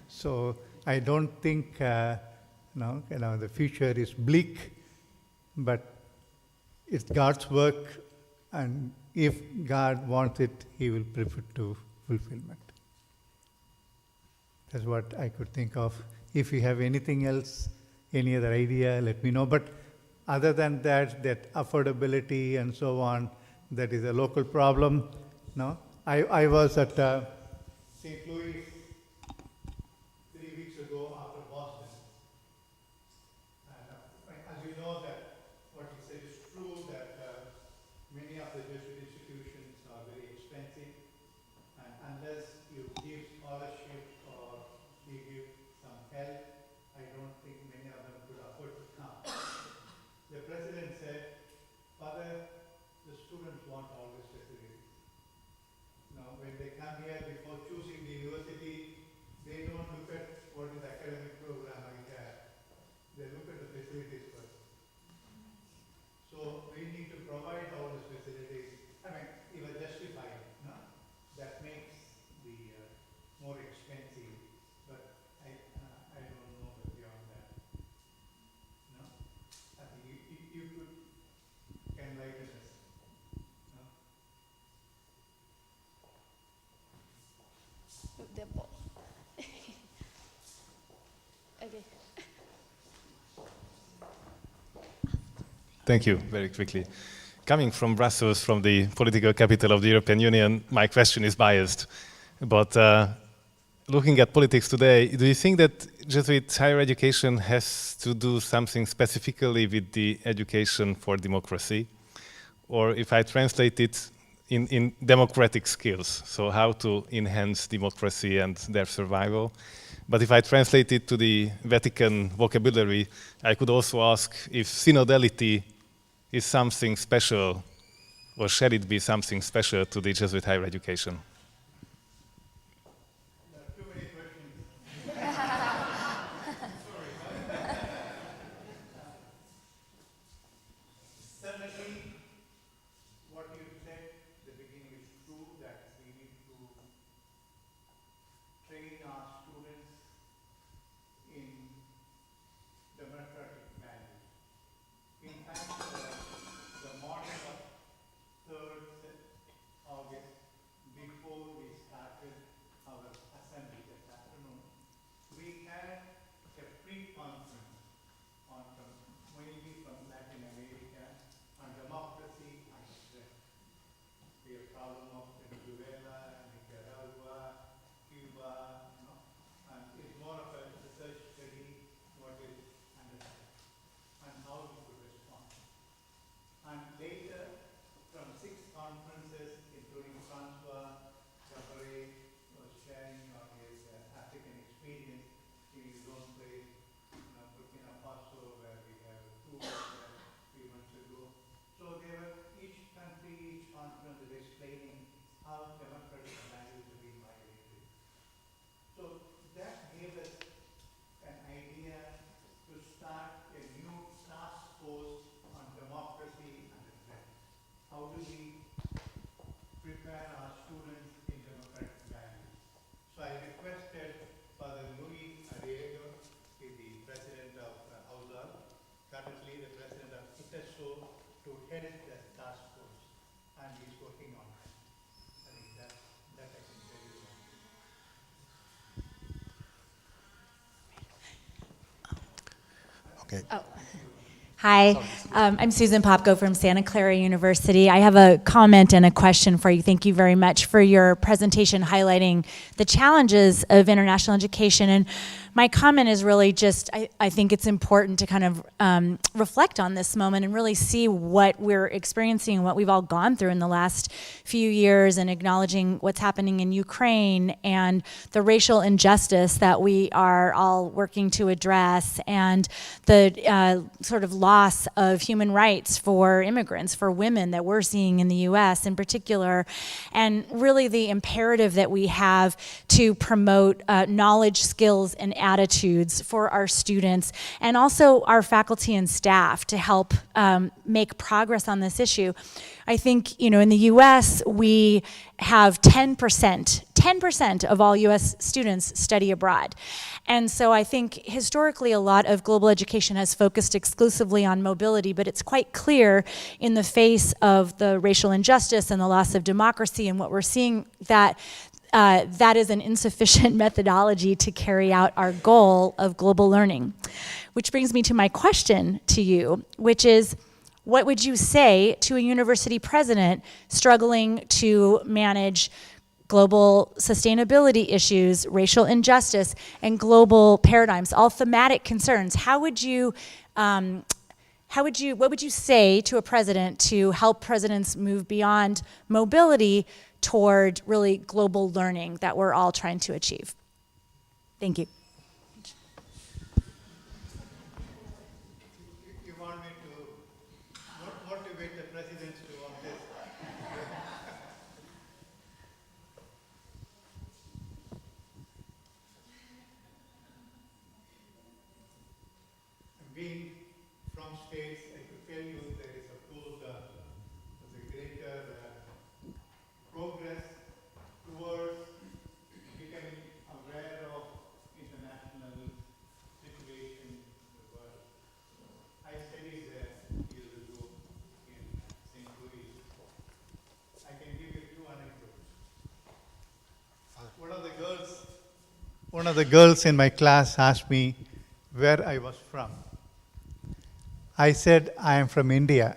Speaker 2: So I don't think the future is bleak, but it's God's work, and if God wants it, He will bring it to fulfillment. That's what I could think of. If you have anything else, any other idea, let me know. But other than that affordability and so on, that is a local problem. No, I was at St. Louis 3 weeks ago after Boston. And as you know that what you said is true, that many of the Jesuit institutions are very expensive, and unless you give scholarship or you give some help, I don't think many of them could afford to come. The president said, Father, the students want all these facilities. Now, when they come here before choosing the university, they don't look at what is the academic program I have. They look at the facilities first. So we need to provide all these facilities. I mean, even justify it, no? That makes the more expensive, but I don't know beyond that. No? I think you could enlighten us. No?
Speaker 7: Okay.
Speaker 22: Thank you, very quickly. Coming from Brussels, from the political capital of the European Union, my question is biased. But looking at politics today, do you think that Jesuit higher education has to do something specifically with the education for democracy? Or if I translate it in democratic skills, so how to enhance democracy and their survival. But if I translate it to the Vatican vocabulary, I could also ask if synodality is something special, or shall it be something special to the Jesuit higher education?
Speaker 23: Okay.
Speaker 24: Oh. Hi, I'm Susan Popko from Santa Clara University. I have a comment and a question for you. Thank you very much for your presentation highlighting the challenges of international education. And my comment is really just, I think it's important to kind of reflect on this moment and really see what we're experiencing and what we've all gone through in the last few years, and acknowledging what's happening in Ukraine and the racial injustice that we are all working to address, and the sort of loss of human rights for immigrants, for women that we're seeing in the US in particular, and really the imperative that we have to promote knowledge, skills, and attitudes for our students, and also our faculty and staff to help make progress on this issue. I think, you know, in the US, we have 10% of all US students study abroad. And so I think historically a lot of global education has focused exclusively on mobility, but it's quite clear in the face of the racial injustice and the loss of democracy and what we're seeing that that is an insufficient methodology to carry out our goal of global learning. Which brings me to my question to you, which is, what would you say to a university president struggling to manage global sustainability issues, racial injustice, and global paradigms, all thematic concerns? What would you say to a president to help presidents move beyond mobility toward really global learning that we're all trying to achieve? Thank you.
Speaker 2: You want me to motivate the presidents to want this? Being from states, I could tell you there is a greater progress towards becoming aware of international situation in the world. I studied there years ago in St. Louis. I can give you 2 anecdotes. One of the girls in my class asked me where I was from. I said, I am from India.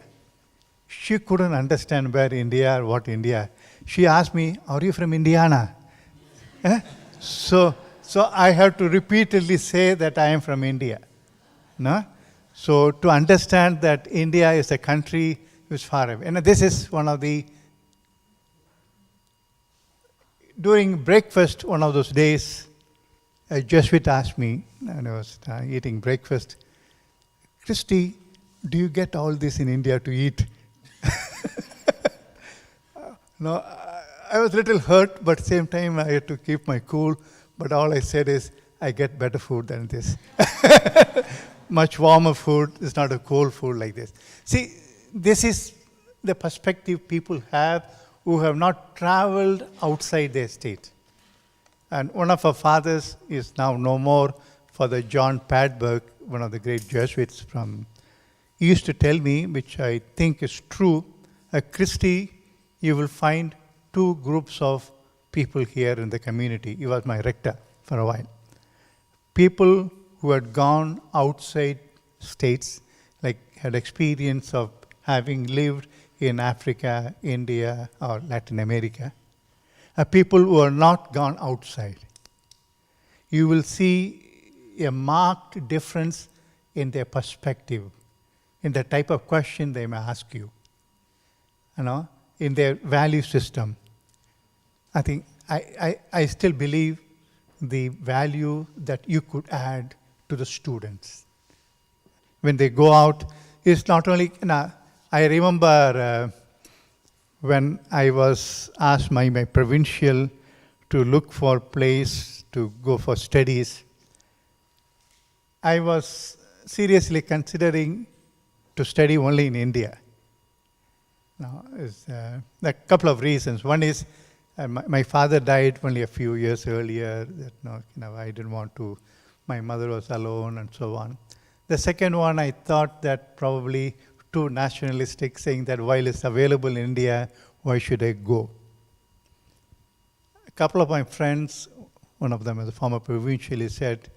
Speaker 2: She couldn't understand where India or what India. She asked me, are you from Indiana? So I have to repeatedly say that I am from India. No? So to understand that India is a country which is far away. And this is one of the, during breakfast, one of those days, a Jesuit asked me, and I was eating breakfast, Christie, do you get all this in India to eat? No, I was a little hurt, but at the same time I had to keep my cool. But all I said is, I get better food than this. Much warmer food. It's not a cold food like this. See, this is the perspective people have who have not traveled outside their state. And one of our fathers is now no more, Father John Padberg, one of the great Jesuits from, he used to tell me, which I think is true, at Christie, you will find 2 groups of people here in the community. He was my rector for a while. People who had gone outside states, like had experience of having lived in Africa, India, or Latin America. People who are not gone outside. You will see a marked difference in their perspective, in the type of question they may ask you, in their value system. I think I still believe the value that you could add to the students. When they go out, it's not only, I remember when I was asked my provincial to look for a place to go for studies, I was seriously considering to study only in India. Now, there are a couple of reasons. One is my father died only a few years earlier. That I didn't want to. My mother was alone and so on. The second one, I thought that probably too nationalistic, saying that while it's available in India, why should I go? A couple of my friends, one of them is a former provincial, he said,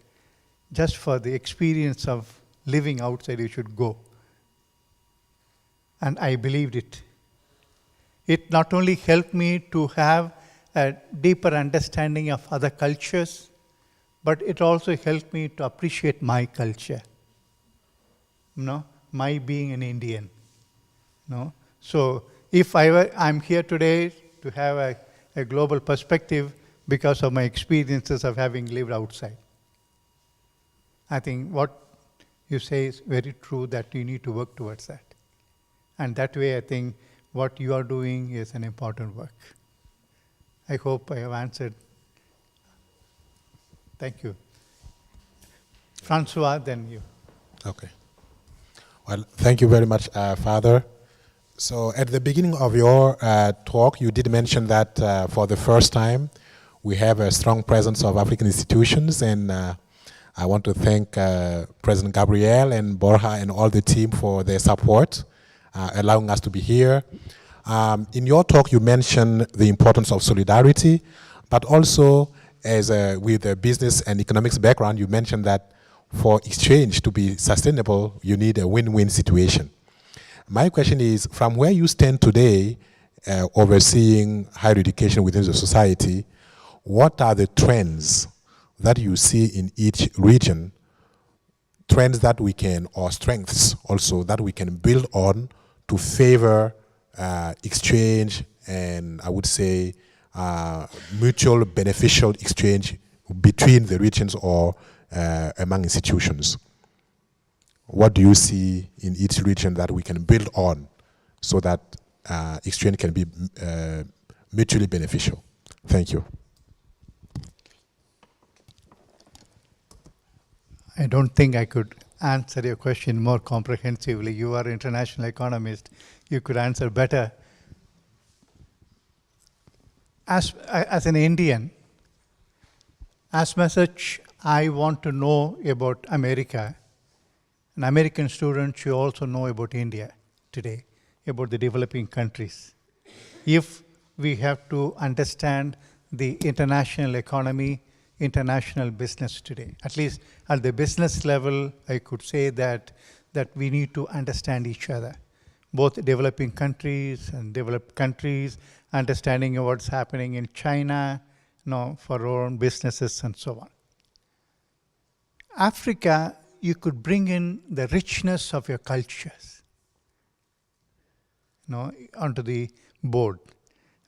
Speaker 2: just for the experience of living outside, you should go. And I believed it. It not only helped me to have a deeper understanding of other cultures, but it also helped me to appreciate my culture. My being an Indian. So if I'm here today to have a global perspective because of my experiences of having lived outside. I think what you say is very true, that you need to work towards that. And that way, I think what you are doing is an important work. I hope I have answered. Thank you. Francois, then you.
Speaker 3: Okay. Well, thank you very much, Father. So at the beginning of your talk, you did mention that for the first time, we have a strong presence of African institutions, and I want to thank President Gabriel and Borja and all the team for their support, allowing us to be here. In your talk, you mentioned the importance of solidarity, but also with a business and economics background, you mentioned that for exchange to be sustainable, you need a win-win situation. My question is, from where you stand today, overseeing higher education within the society, what are the trends that you see in each region, trends that we can, or strengths also, that we can build on to favor exchange and, I would say, mutual beneficial exchange between the regions or among institutions? What do you see in each region that we can build on so that exchange can be mutually beneficial? Thank you.
Speaker 2: I don't think I could answer your question more comprehensively. You are an international economist. You could answer better. As an Indian, as much as I want to know about America, an American student should also know about India today, about the developing countries. If we have to understand the international economy, international business today, at least at the business level, I could say that we need to understand each other, both developing countries and developed countries, understanding what's happening in China, for our own businesses and so on. Africa, you could bring in the richness of your cultures, onto the board.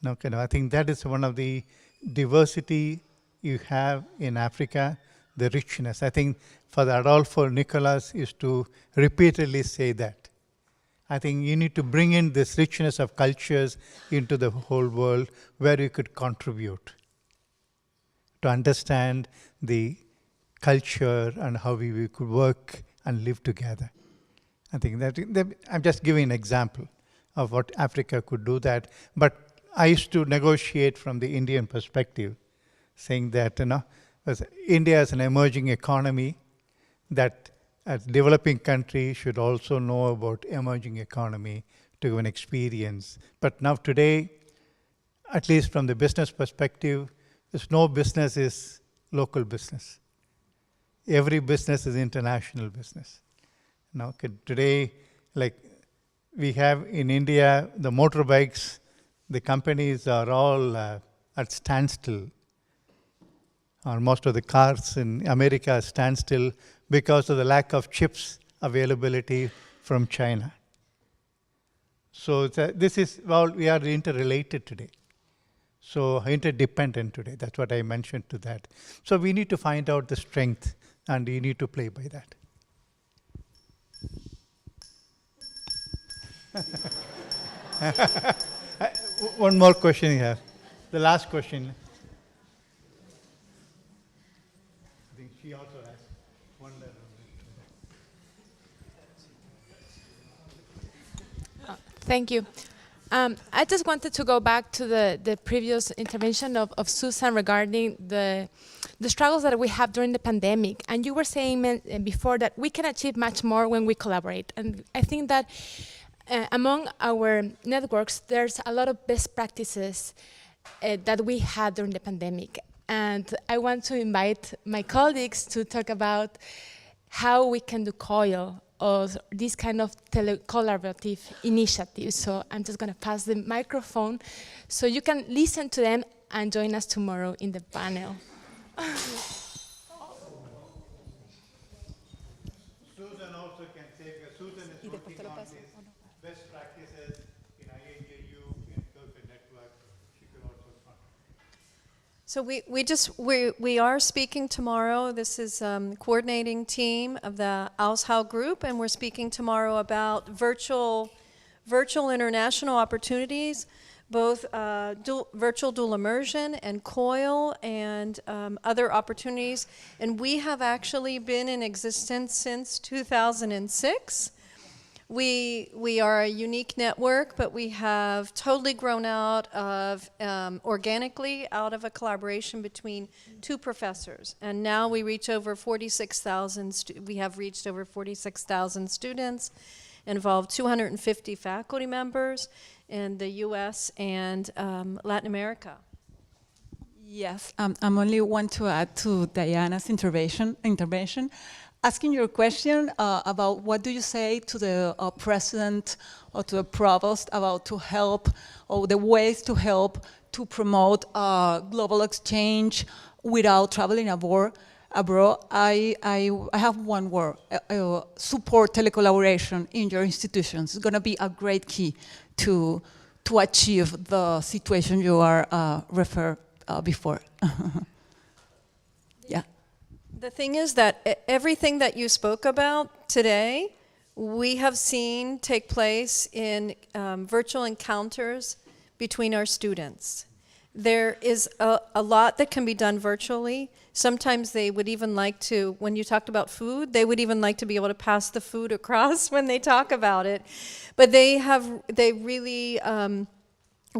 Speaker 2: I think that is one of the diversity you have in Africa, the richness. I think Father Adolfo Nicolas used to repeatedly say that. I think you need to bring in this richness of cultures into the whole world where you could contribute to understand the culture and how we could work and live together. I think that I'm just giving an example of what Africa could do that. But I used to negotiate from the Indian perspective, saying that India is an emerging economy, that a developing country should also know about emerging economy to have an experience. But now today, at least from the business perspective, there's no business is local business. Every business is international business. Today, like we have in India, the motorbikes, the companies are all at standstill. Or most of the cars in America stand still because of the lack of chips availability from China. So we are interrelated today. So interdependent today. That's what I mentioned to that. So we need to find out the strength, and we need to play by that. One more question here. The last question. I think she also has one letter.
Speaker 7: Thank you. I just wanted to go back to the previous intervention of Susan regarding the struggles that we have during the pandemic. And you were saying before that we can achieve much more when we collaborate. And I think that among our networks, there's a lot of best practices that we had during the pandemic. And I want to invite my colleagues to talk about how we can do COIL or this kind of collaborative initiatives. So I'm just going to pass the microphone so you can listen to them and join us tomorrow in the panel.
Speaker 2: Susan also can take Susan is working on these best practices in IAJU and Gulf Network. She could also fund.
Speaker 5: So we are speaking tomorrow. This is coordinating team of the Aushau group, and we're speaking tomorrow about virtual international opportunities, both virtual dual immersion and COIL and other opportunities. And we have actually been in existence since 2006. We are a unique network, but we have totally grown out of, organically, out of a collaboration between two professors. And now we reach over 46,000, we have reached over 46,000 students, involved 250 faculty members in the US and Latin America.
Speaker 10: Yes, I'm only want to add to Diana's intervention. asking your question about what do you say to the president or to the provost about to help, or the ways to help to promote global exchange without traveling abroad. I have one word, support telecollaboration in your institutions. It's going to be a great key to achieve the situation you are referred before. Yeah.
Speaker 5: The thing is that everything that you spoke about today, we have seen take place in virtual encounters between our students. There is a lot that can be done virtually. Sometimes they would even like to, when you talked about food, they would even like to be able to pass the food across when they talk about it. But they really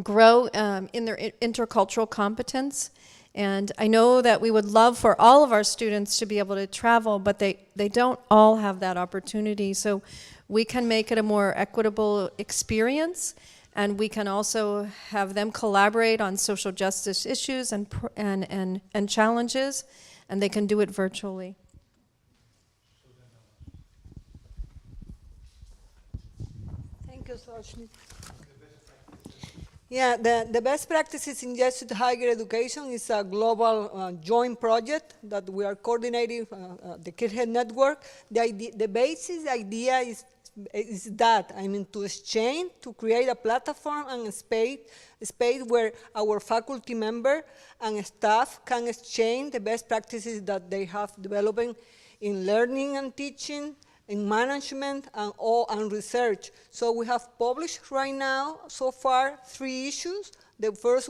Speaker 5: grow in their intercultural competence. And I know that we would love for all of our students to be able to travel, but they don't all have that opportunity. So we can make it a more equitable experience, and we can also have them collaborate on social justice issues and challenges, and they can do it virtually.
Speaker 13: Thank you, Soshni. Yeah, the best practices in Jesuit Higher Education is a global joint project that we are coordinating, the Kidhead Network. The basic idea is that, to exchange, to create a platform and a space where our faculty member and staff can exchange the best practices that they have developing in learning and teaching, in management, and research. So we have published right now, so far, 3 issues. The first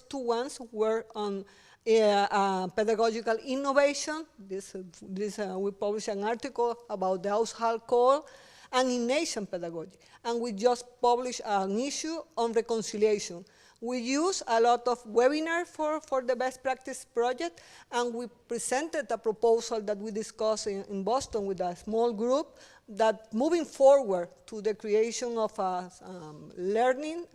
Speaker 13: 2 ones were on pedagogical innovation. We published an article about the household call, and in nation pedagogy. And we just published an issue on reconciliation. We use a lot of webinars for the best practice project, and we presented a proposal that we discussed in Boston with a small group that moving forward to the creation of a learning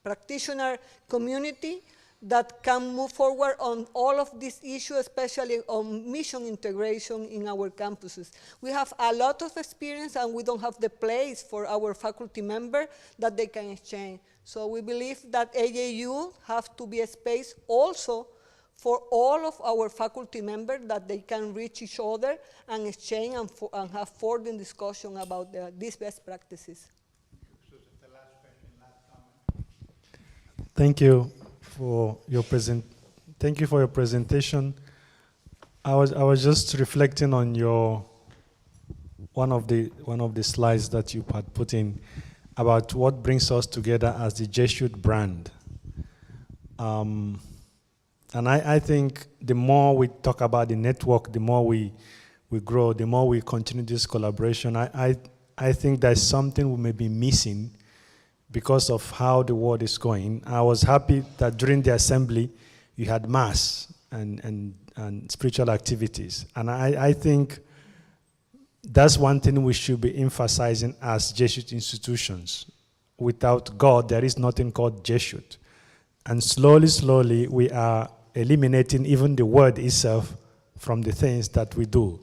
Speaker 13: practitioner community that can move forward on all of these issues, especially on mission integration in our campuses. We have a lot of experience, and we don't have the place for our faculty member that they can exchange. So we believe that AJU have to be a space also for all of our faculty members, that they can reach each other and exchange and have further discussion about these best practices.
Speaker 14: Thank you for your presentation. I was just reflecting on one of the slides that you had put in about what brings us together as the Jesuit brand. And I think the more we talk about the network, the more we grow, the more we continue this collaboration. I think there's something we may be missing because of how the world is going. I was happy that during the assembly, you had mass and spiritual activities. And I think that's one thing we should be emphasizing as Jesuit institutions. Without God, there is nothing called Jesuit. And slowly, we are eliminating even the word itself from the things that we do.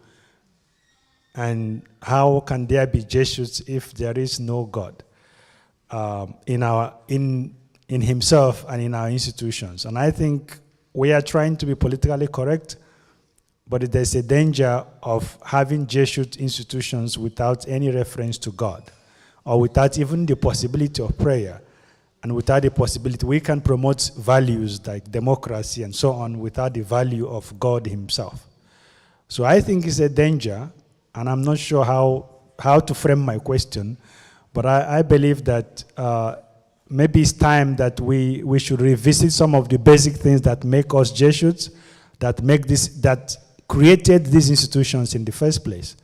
Speaker 14: And how can there be Jesuits if there is no God in himself and in our institutions? And I think we are trying to be politically correct, but there's a danger of having Jesuit institutions without any reference to God, or without even the possibility of prayer, and without the possibility, we can promote values like democracy and so on without the value of God himself. So I think it's a danger, and I'm not sure how to frame my question, but I believe that maybe it's time that we should revisit some of the basic things that make us Jesuits, that created these institutions in the first place.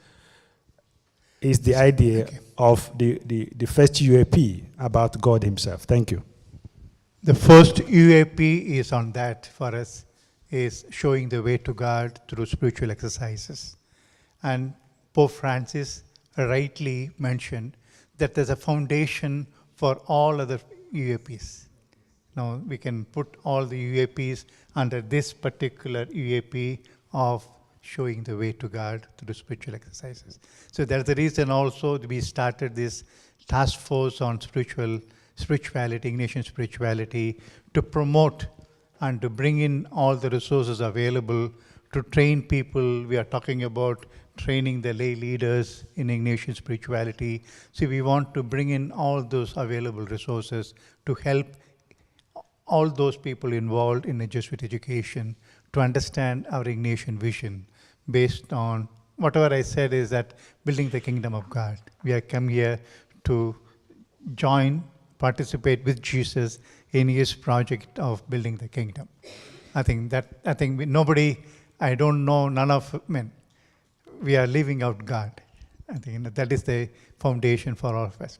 Speaker 14: Is the idea of the first UAP about God himself. Thank you.
Speaker 2: The first UAP is on that for us, is showing the way to God through spiritual exercises. And Pope Francis rightly mentioned that there's a foundation for all other UAPs. Now we can put all the UAPs under this particular UAP of showing the way to God through spiritual exercises. So that's the reason also we started this task force on spirituality, Ignatian spirituality, to promote and to bring in all the resources available to train people. We are talking about training the lay leaders in Ignatian spirituality. So we want to bring in all those available resources to help all those people involved in the Jesuit education to understand our Ignatian vision based on whatever I said is that building the kingdom of God. We have come here to join, participate with Jesus in his project of building the kingdom. I think nobody, I don't know, none of men, we are living out God. I think that is the foundation for all of us.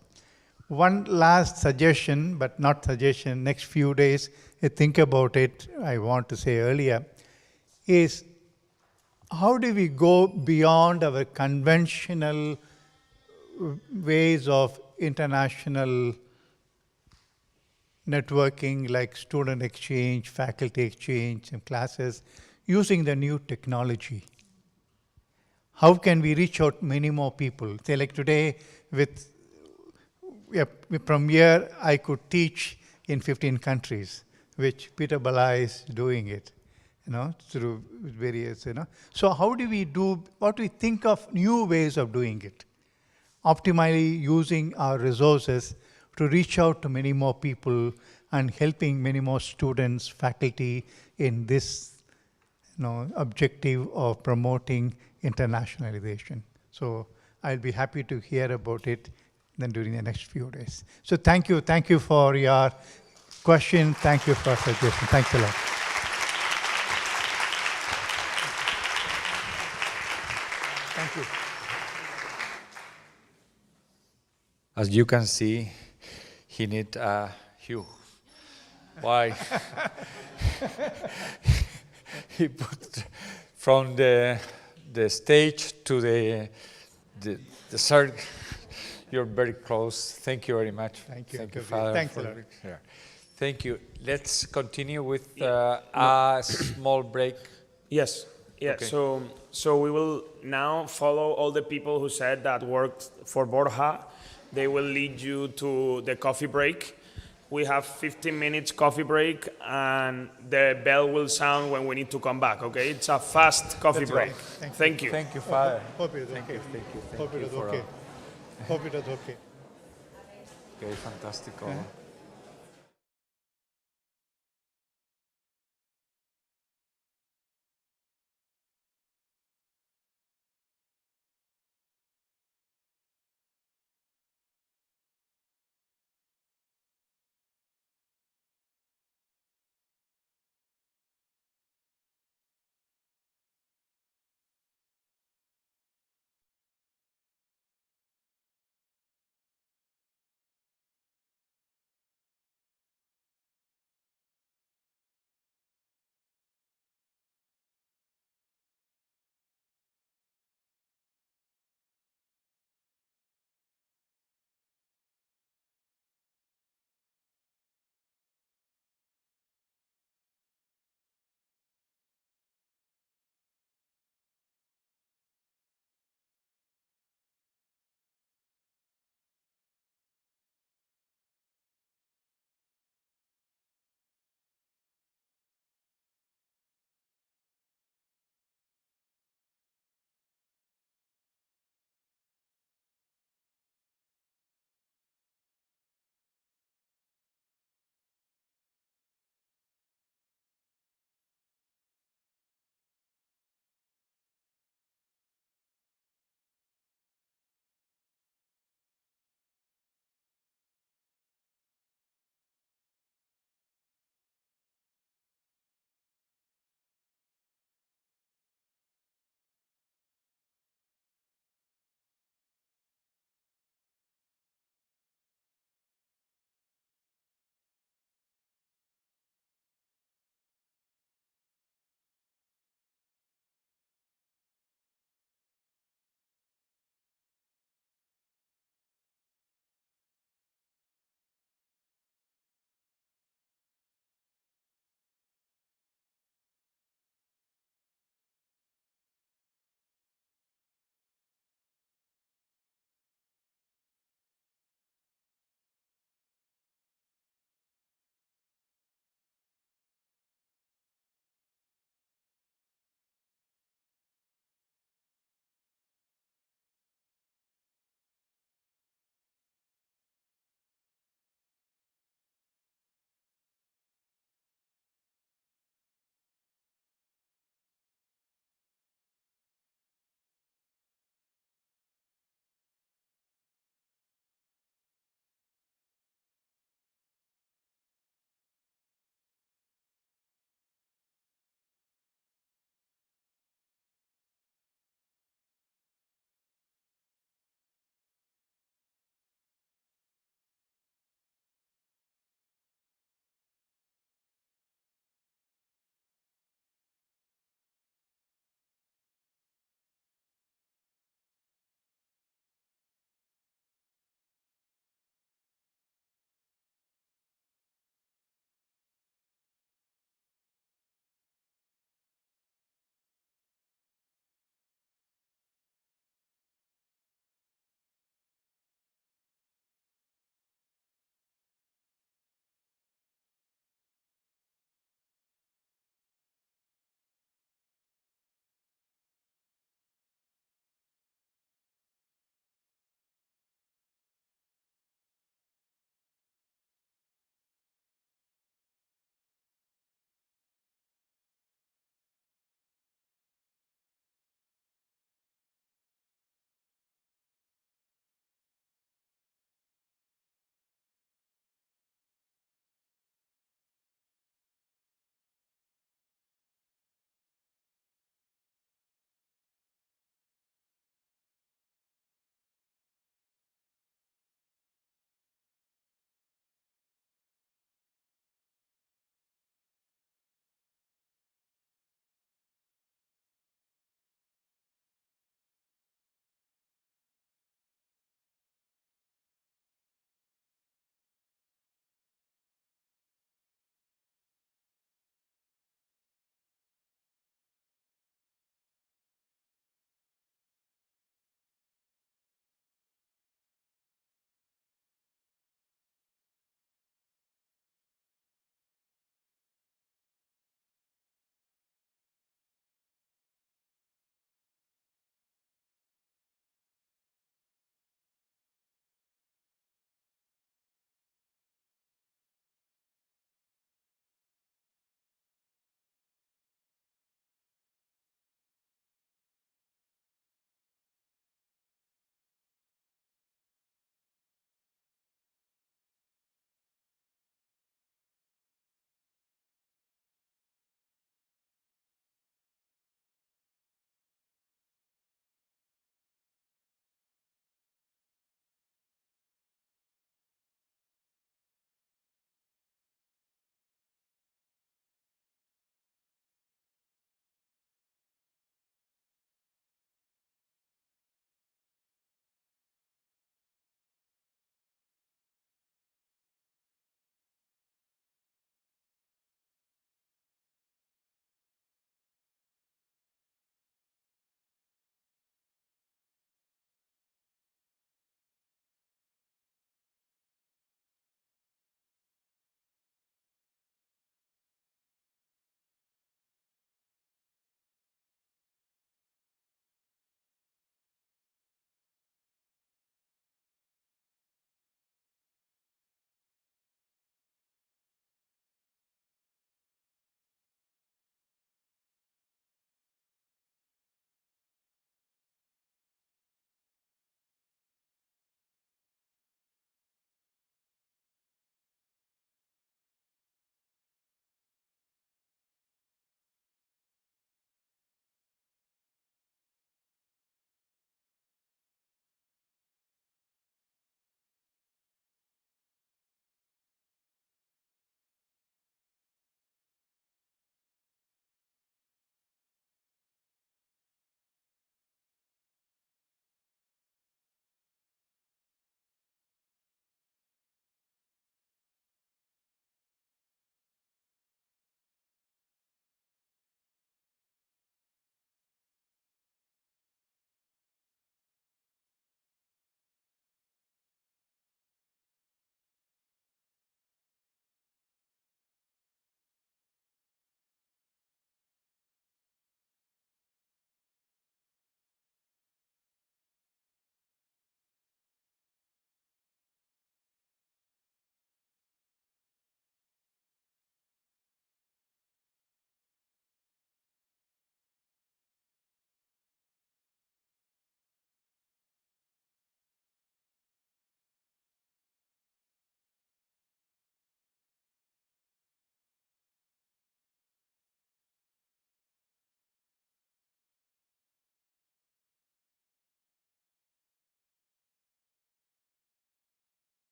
Speaker 2: One last suggestion, but not suggestion, next few days, think about it, I want to say earlier, is how do we go beyond our conventional ways of international networking, like student exchange, faculty exchange, and classes, using the new technology? How can we reach out many more people? Say like today, from here, I could teach in 15 countries, which Peter Balai is doing it, through various, So how do we think of new ways of doing it? Optimally using our resources to reach out to many more people and helping many more students, faculty in this objective of promoting internationalization. So I'll be happy to hear about it then during the next few days. So thank you for your question, thank you for suggestion. Thanks a lot. Thank you.
Speaker 1: As you can see, he need Hugh. Why? He put from the stage to the circle. You're very close. Thank you very much.
Speaker 2: Thank you.
Speaker 1: Thank you, Father.
Speaker 2: Thanks a lot.
Speaker 1: Thank you. Let's continue with a small break.
Speaker 9: Yes. Yeah.
Speaker 1: Okay.
Speaker 9: So we will now follow all the people who said that worked for Borja. They will lead you to the coffee break. We have 15 minutes coffee break, and the bell will sound when we need to come back, okay? It's a fast coffee break. Thank you.
Speaker 1: Thank you, Father.
Speaker 2: Hope it is okay. Hope it is okay. Hope it is okay.
Speaker 1: Okay, fantastico.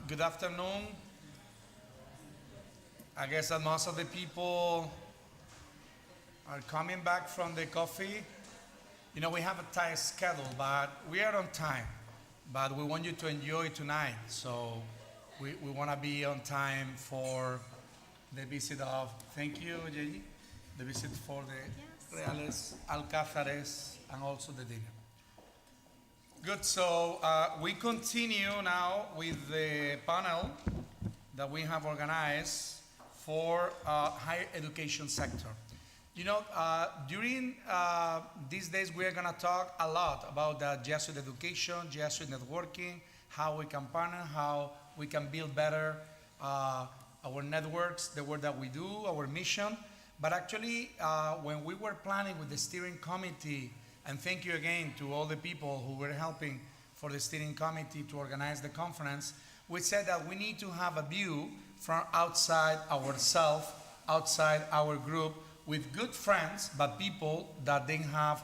Speaker 4: Good afternoon. I guess that most of the people are coming back from the coffee. You know, we have a tight schedule, but we are on time. But we want you to enjoy tonight. So we want to be on time for the visit of, thank you, Gigi, the visit for the Reales, Alcázares, and also the dinner. Good, so we continue now with the panel that we have organized for higher education sector. You know, during these days we are going to talk a lot about the Jesuit education, Jesuit networking, how we can partner, how we can build better our networks, the work that we do, our mission. But actually, when we were planning with the steering committee, and thank you again to all the people who were helping for the steering committee to organize the conference, we said that we need to have a view from outside ourselves, outside our group, with good friends, but people that then have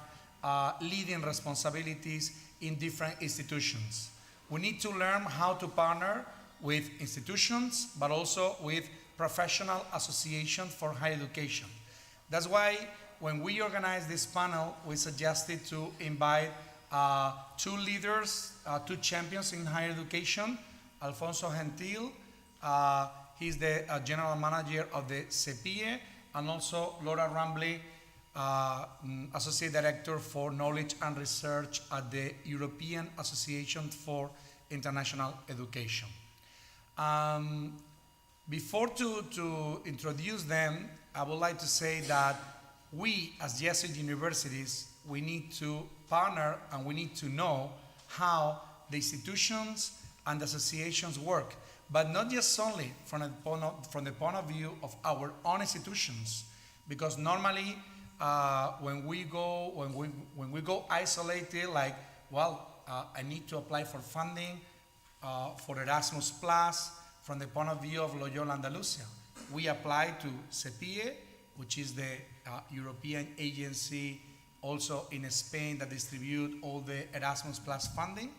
Speaker 4: leading responsibilities in different institutions. We need to learn how to partner with institutions, but also with professional associations for higher education. That's why when we organized this panel, we suggested to invite two leaders, two champions in higher education, Alfonso Gentil, he's the general manager of the Sepie, and also Laura Rumbley, associate director for knowledge and research at the European Association for International Education. Before to introduce them, I would like to say that we, as Jesuit universities, we need to partner and we need to know how the institutions and associations work, but not just only from the point of view of our own institutions, because normally when we go isolated, like, well, I need to apply for funding for Erasmus Plus from the point of view of Loyola Andalucía. We apply to Sepie, which is the European agency also in Spain that distribute all the Erasmus Plus funding.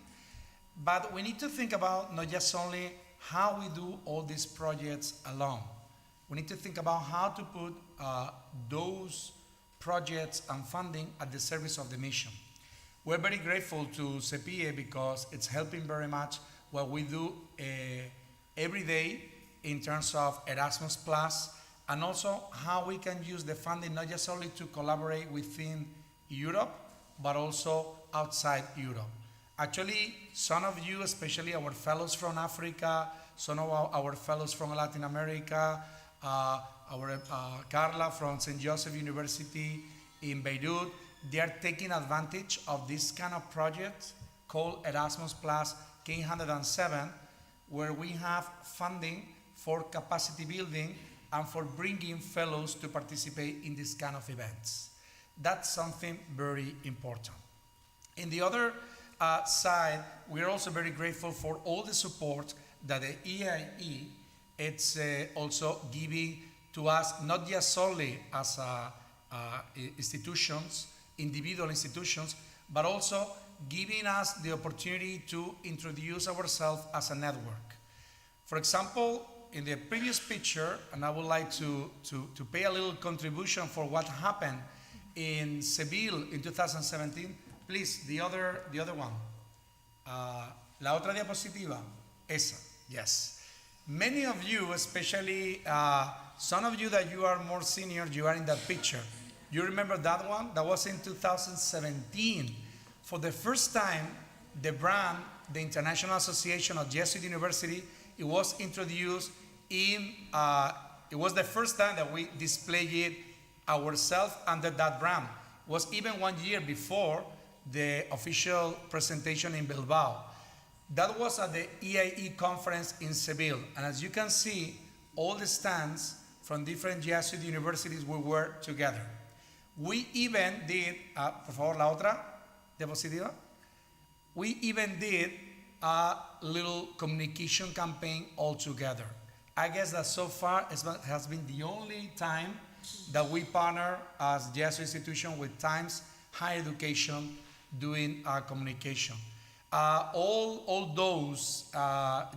Speaker 4: But we need to think about not just only how we do all these projects alone. We need to think about how to put those projects and funding at the service of the mission. We're very grateful to Sepie because it's helping very much what we do every day in terms of Erasmus Plus, and also how we can use the funding not just only to collaborate within Europe, but also outside Europe. Actually, some of you, especially our fellows from Africa, some of our fellows from Latin America, Carla from St. Joseph University in Beirut, they are taking advantage of this kind of project called Erasmus Plus K107, where we have funding for capacity building and for bringing fellows to participate in this kind of events. That's something very important. In the other side, we are also very grateful for all the support that the EAIE it's also giving to us, not just solely as institutions, individual institutions, but also giving us the opportunity to introduce ourselves as a network. For example, in the previous picture, and I would like to pay a little contribution for what happened in Seville in 2017. Please, the other one. La otra diapositiva. Esa, yes. Many of you, especially some of you that you are more senior, you are in that picture. You remember that one? That was in 2017. For the first time, the brand, the International Association of Jesuit University, it was introduced in, it was the first time that we displayed it ourselves under that brand. It was even 1 year before the official presentation in Bilbao. That was at the EAIE conference in Seville. And as you can see, all the stands from different Jesuit universities we were together. We even did, por favor, la otra diapositiva. We even did a little communication campaign all together. I guess that so far it has been the only time that we partner as Jesuit institution with Times Higher Education doing our communication. All those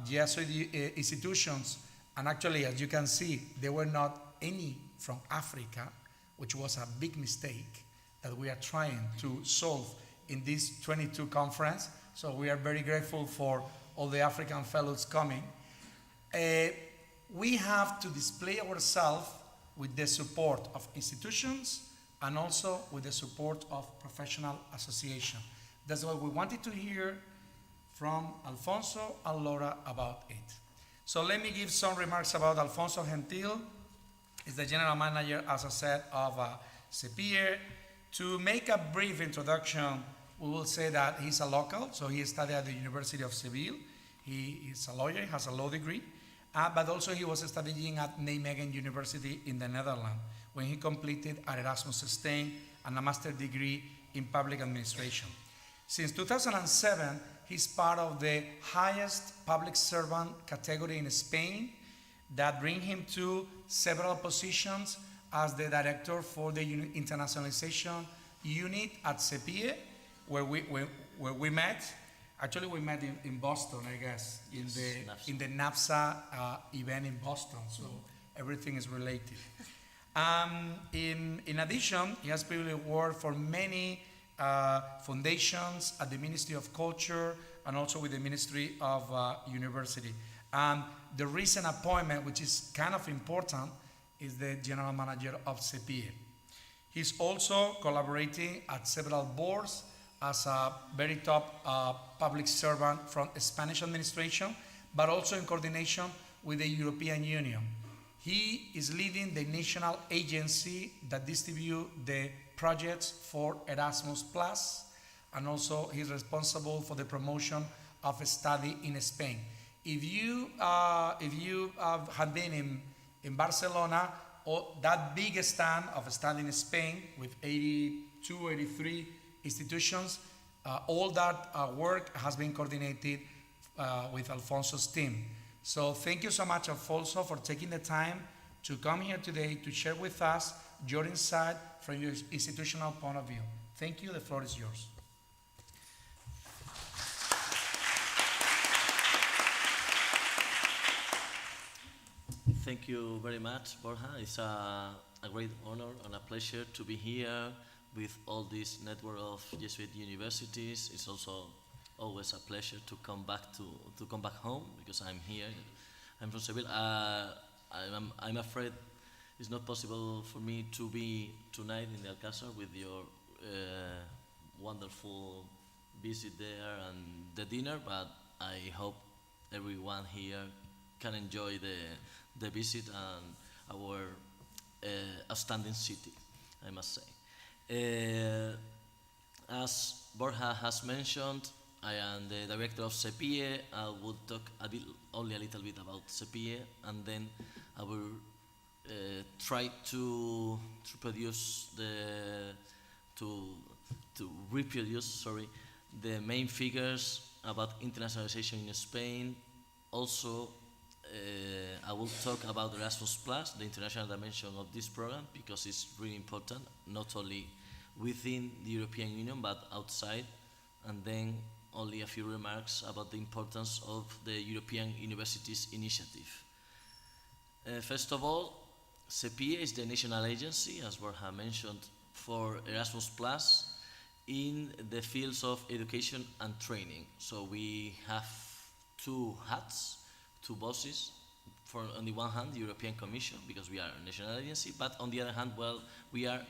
Speaker 4: Jesuit institutions, and actually, as you can see, there were not any from Africa, which was a big mistake that we are trying to solve in this 22 conference. So we are very grateful for all the African fellows coming. We have to display ourselves with the support of institutions and also with the support of professional association. That's what we wanted to hear from Alfonso and Laura about it. So let me give some remarks about Alfonso Gentil. He's the general manager, as I said, of Sepie. To make a brief introduction, we will say that he's a local, so he studied at the University of Seville. He is a lawyer, he has a law degree, but also he was studying at Nijmegen University in the Netherlands when he completed an Erasmus Sustain and a master's degree in public administration. Since 2007, he's part of the highest public servant category in Spain that bring him to several positions as the director for the internationalization unit at Sepie, where we met. Actually, we met in Boston, I guess, in the NAFSA event in Boston, so everything is related. In addition, he has previously worked for many foundations at the Ministry of Culture and also with the Ministry of University. The recent appointment, which is kind of important, is the general manager of Sepie. He's also collaborating at several boards as a very top public servant from Spanish administration, but also in coordination with the European Union. He is leading the national agency that distributes the projects for Erasmus+, and also he's responsible for the promotion of a study in Spain. If you have been in Barcelona, that big stand of a study in Spain with 82, 83 institutions, all that work has been coordinated with Alfonso's team. So thank you so much, Alfonso, for taking the time to come here today to share with us your insight from your institutional point of view. Thank you. The floor is yours.
Speaker 11: Thank you very much, Borja. It's a great honor and a pleasure to be here with all this network of Jesuit universities. It's also always a pleasure to come back home because I'm here. I'm from Seville. I'm afraid it's not possible for me to be tonight in the Alcázar with your wonderful visit there and the dinner, but I hope everyone here can enjoy the visit and our outstanding city, I must say. As Borja has mentioned, I am the director of Sepie. I will talk only a little bit about Sepie, and then I will try to reproduce the main figures about internationalization in Spain. Also, I will talk about Erasmus+, the international dimension of this program, because it's really important, not only within the European Union, but outside. And then only a few remarks about the importance of the European Universities Initiative. First of all, Sepie is the national agency, as Borja mentioned, for Erasmus+ in the fields of education and training. So we have two hats, two bosses. On the one hand, the European Commission, because we are a national agency, but on the other hand, well, we are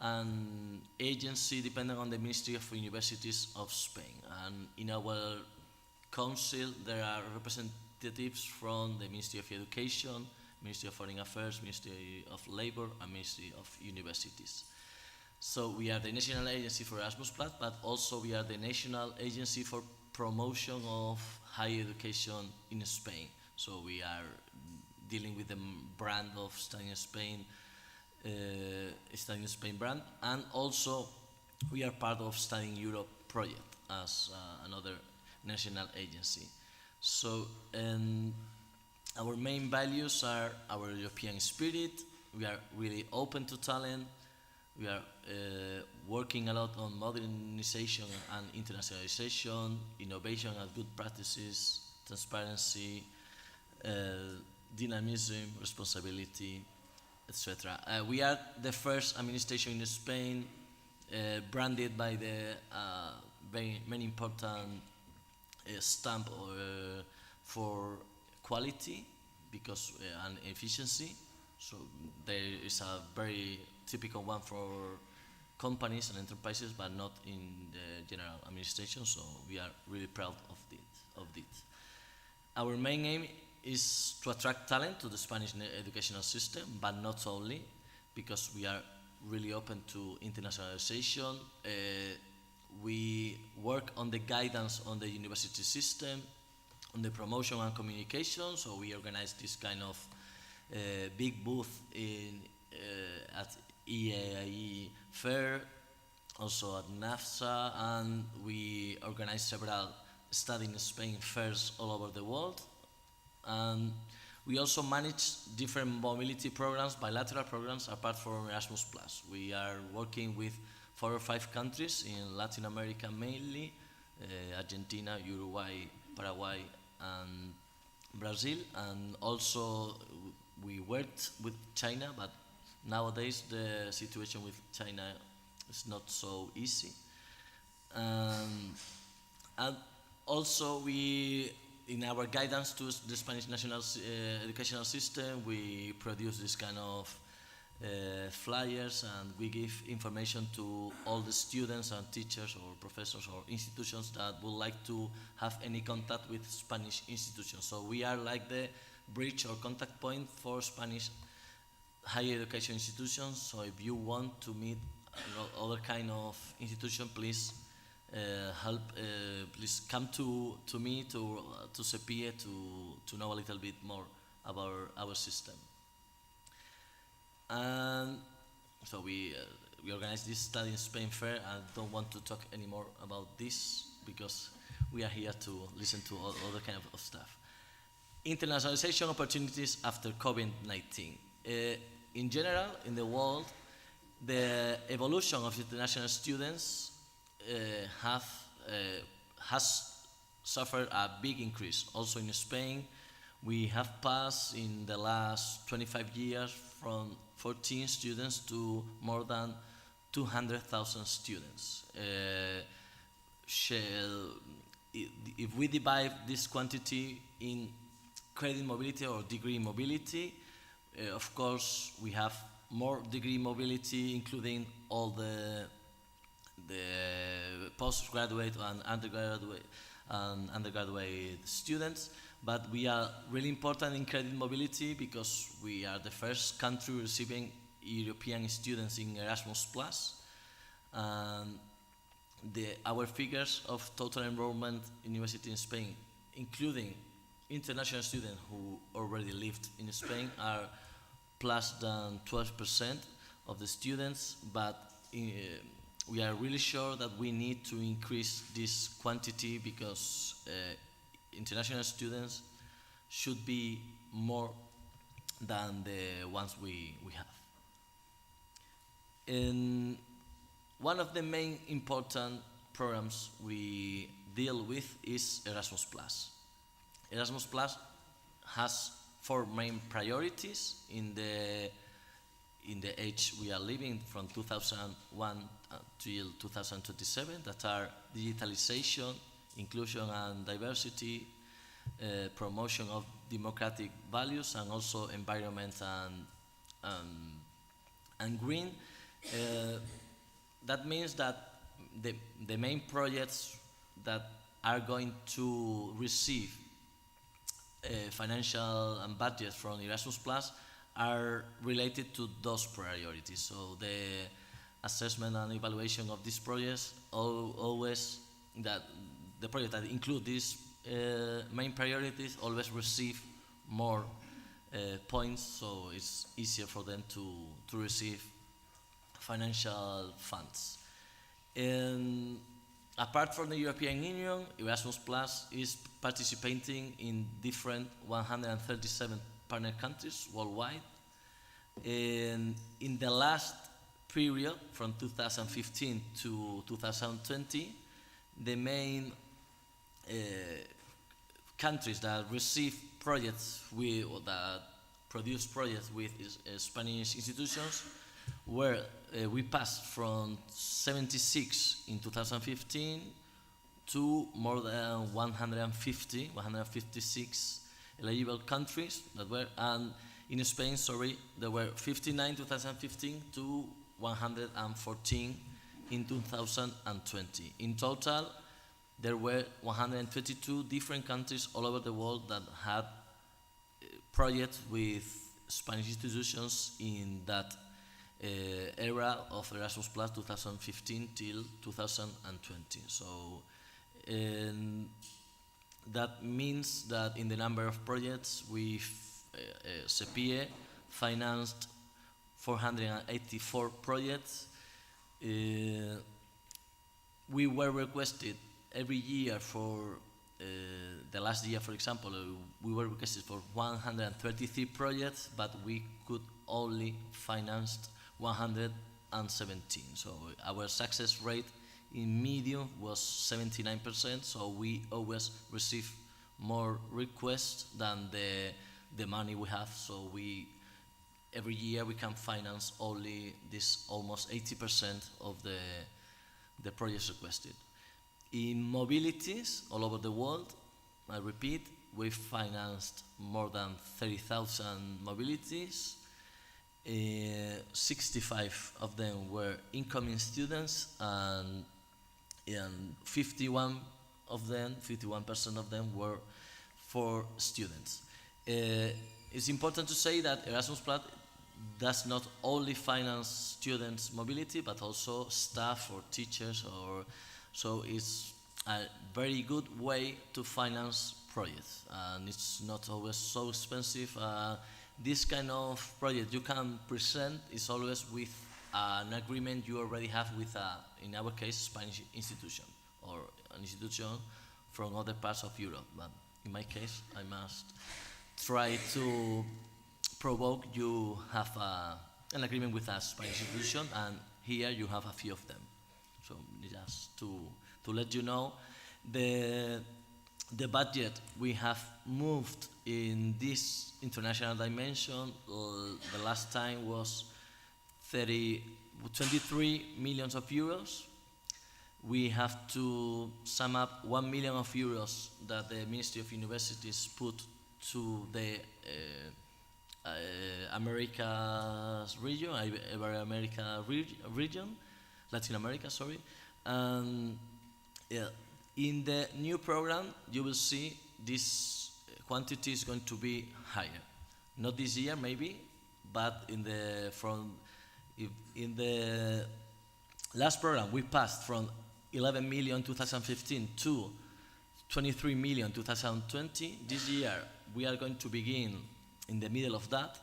Speaker 11: an agency dependent on the Ministry of Universities of Spain. And in our council, there are representatives from the Ministry of Education, Ministry of Foreign Affairs, Ministry of Labor, and Ministry of Universities. So we are the national agency for Erasmus+, but also we are the national agency for promotion of higher education in Spain. So we are dealing with the brand of Studying in Spain brand, and also we are part of Studying Europe project as another national agency. So our main values are our European spirit. We are really open to talent. We are working a lot on modernization and internationalization, innovation and good practices, transparency, dynamism, responsibility, etc. We are the first administration in Spain branded by the very many important stamp for quality because and efficiency. So there is a very typical one for companies and enterprises, but not in the general administration. So we are really proud of it. Our main aim is to attract talent to the Spanish educational system, but not only, because we are really open to internationalization. We work on the guidance on the university system, on the promotion and communication. So we organize this kind of big booth at EAIE fair, also at NAFSA, and we organize several study in Spain fairs all over the world. And we also manage different mobility programs, bilateral programs, apart from Erasmus+. We are working with 4 or 5 countries in Latin America mainly, Argentina, Uruguay, Paraguay, and Brazil. And also we worked with China, but nowadays the situation with China is not so easy. And also we, in our guidance to the Spanish national educational system, we produce this kind of flyers, and we give information to all the students and teachers or professors or institutions that would like to have any contact with Spanish institutions. So we are like the bridge or contact point for Spanish higher education institutions. So if you want to meet other kind of institution, please please come to me, to Sepie, to know a little bit more about our system. And so we organize this study in Spain fair. I don't want to talk anymore about this because we are here to listen to all other kind of stuff. Internationalization opportunities after COVID-19. In general, in the world, the evolution of international students has suffered a big increase. Also in Spain, we have passed in the last 25 years from 14 students to more than 200,000 students. If we divide this quantity in credit mobility or degree mobility, of course we have more degree mobility, including all the postgraduate and undergraduate students, but we are really important in credit mobility because we are the first country receiving European students in Erasmus+. And our figures of total enrollment in university in Spain, including international students who already lived in Spain, are plus than 12% of the students, but we are really sure that we need to increase this quantity because international students should be more than the ones we have. And one of the main important programs we deal with is Erasmus+. Erasmus+ has 4 main priorities in the age we are living from 2001 till 2027, that are digitalization, inclusion and diversity, promotion of democratic values, and also environment and green. That means that the main projects that are going to receive financial and budget from Erasmus+ are related to those priorities. So the assessment and evaluation of these projects always, that the projects that include these main priorities always receive more points, so it's easier for them to receive financial funds. And apart from the European Union, Erasmus+ is participating in different 137 partner countries worldwide. And in the last period from 2015 to 2020, the main countries that receive projects with, or that produce projects with Spanish institutions were, we passed from 76 in 2015 to more than 156 eligible countries that were, and in Spain, sorry, there were 59 in 2015 to 114 in 2020. In total, there were 122 different countries all over the world that had projects with Spanish institutions in that era of Erasmus Plus 2015 till 2020. So that means that in the number of projects, Sepie financed 484 projects. We were requested every year for the last year, for example, we were requested for 133 projects, but we could only finance 117. So our success rate in medium was 79%, so we always receive more requests than the money we have. So every year we can finance only this almost 80% of the projects requested. In mobilities all over the world, I repeat, we financed more than 30,000 mobilities. 65 of them were incoming students, and 51% of them were for students. It's important to say that Erasmus Plus does not only finance students' mobility, but also staff or teachers, so it's a very good way to finance projects, and it's not always so expensive. This kind of project you can present is always with an agreement you already have with, in our case, Spanish institution or an institution from other parts of Europe. But in my case, I must try to provoke you have an agreement with a Spanish institution, and here you have a few of them. So just to let you know, the budget we have moved in this international dimension. The last time was 23 million euros. We have to sum up 1 million euros that the Ministry of Universities put to the Americas region, Ibero-America region, Latin America, sorry. Yeah, in the new program, you will see this quantity is going to be higher. Not this year, maybe, but in the last program, we passed from 11 million 2015 to 23 million 2020. This year, we are going to begin in the middle of that,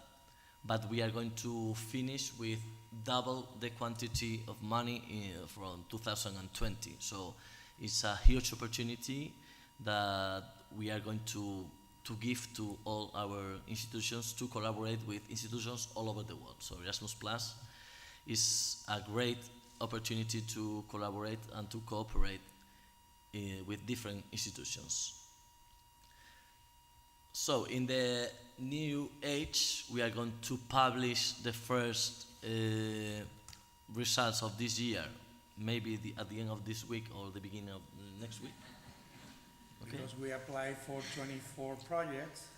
Speaker 11: but we are going to finish with double the quantity of money from 2020. So it's a huge opportunity that we are going to give to all our institutions to collaborate with institutions all over the world. So Erasmus Plus is a great opportunity to collaborate and to cooperate with different institutions. So in the new age, we are going to publish the first results of this year, maybe at the end of this week or the beginning of next week. Okay.
Speaker 4: Because we applied for 24 projects,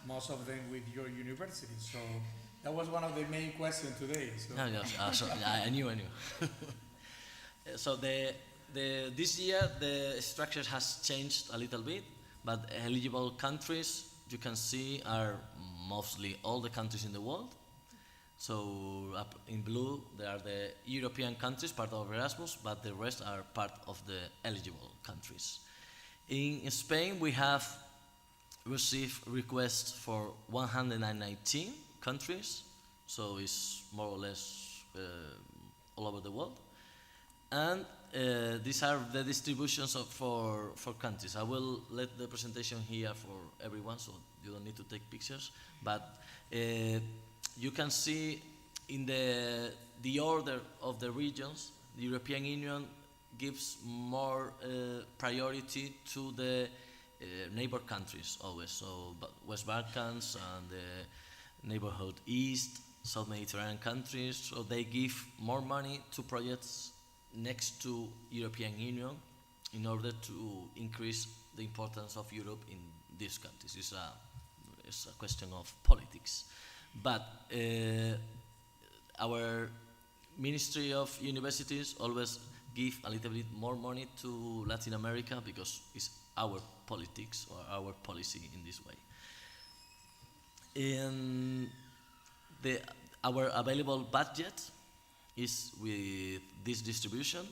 Speaker 4: most of them with your university. So that was one of the main questions today. So.
Speaker 11: No, yes, I knew. So this year the structure has changed a little bit, but eligible countries you can see are mostly all the countries in the world. So up in blue there are the European countries, part of Erasmus, but the rest are part of the eligible countries. In Spain we have received requests for 119 countries, so it's more or less all over the world. And these are the distributions for countries. I will let the presentation here for everyone, so you don't need to take pictures. But you can see in the order of the regions, the European Union gives more priority to the neighbor countries always. So West Balkans and the neighborhood East, South Mediterranean countries. So they give more money to projects next to European Union in order to increase the importance of Europe in these countries. It's a question of politics. But our Ministry of Universities always give a little bit more money to Latin America because it's our politics or our policy in this way. Our available budget is with this distribution.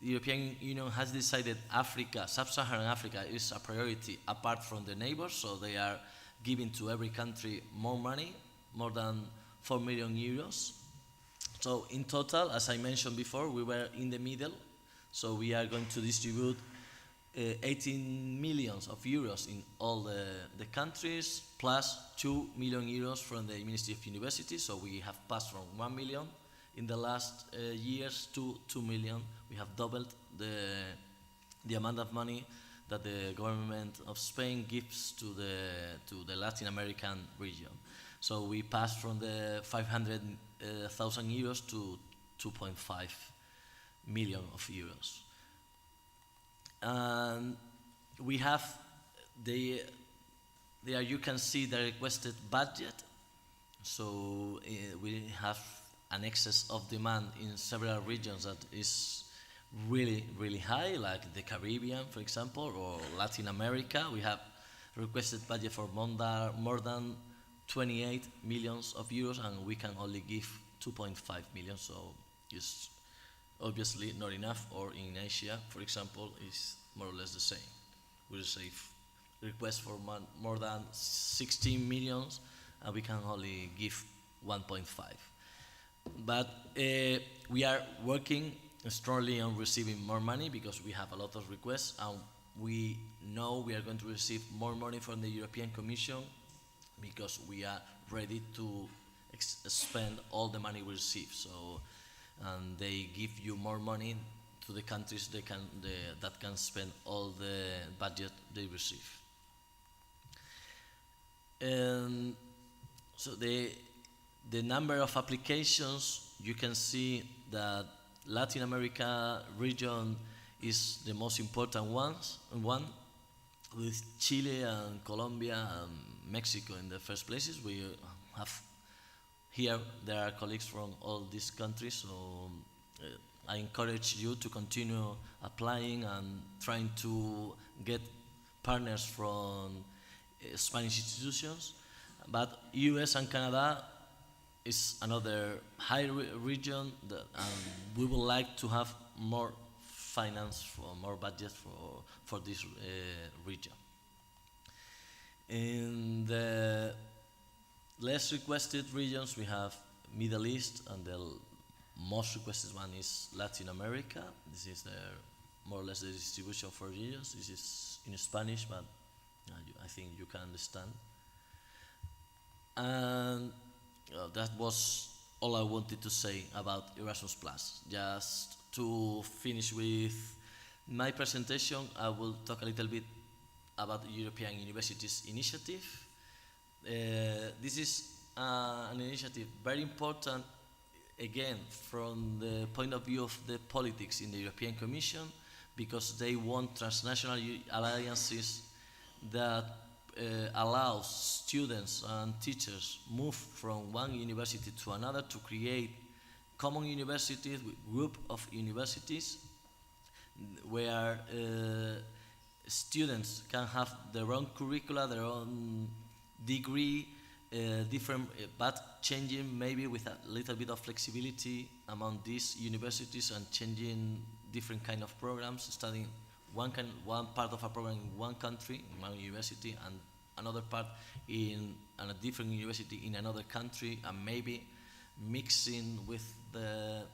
Speaker 11: The European Union has decided Africa, Sub-Saharan Africa, is a priority apart from the neighbors, so they are giving to every country more money, more than 4 million euros. So in total, as I mentioned before, we were in the middle, so we are going to distribute 18 million of euros in all the countries, plus 2 million euros from the Ministry of University, so we have passed from 1 million in the last years to 2 million. We have doubled the amount of money that the government of Spain gives to the Latin American region. So we passed from the 500,000 euros to 2.5 million of euros. And we have there you can see the requested budget. So we have an excess of demand in several regions that is really, really high, like the Caribbean, for example, or Latin America. We have requested budget for more than 28 millions of euros, and we can only give 2.5 million, so it's obviously not enough. Or in Asia, for example, is more or less the same. We receive requests for more than 16 millions, and we can only give 1.5. But we are working strongly on receiving more money because we have a lot of requests, and we know we are going to receive more money from the European Commission because we are ready to spend all the money we receive. So, and they give you more money to the countries that can spend all the budget they receive. And so the number of applications, you can see that Latin America region is the most important one, with Chile and Colombia and Mexico in the first places. We have here, there are colleagues from all these countries, so I encourage you to continue applying and trying to get partners from Spanish institutions. But US and Canada is another high region, and we would like to have more finance, for more budget for this region. In the less requested regions, we have Middle East, and the most requested one is Latin America. This is more or less the distribution for regions. This is in Spanish, but I think you can understand. And that was all I wanted to say about Erasmus+. Just to finish with my presentation, I will talk a little bit about the European Universities Initiative. This is an initiative very important, again, from the point of view of the politics in the European Commission, because they want transnational alliances that allows students and teachers move from one university to another to create common universities, with group of universities where students can have their own curricula, their own degree, different, but changing maybe with a little bit of flexibility among these universities and changing different kind of programs, studying one part of a program in one country, in one university, and another part in a different university in another country, and maybe mixing with the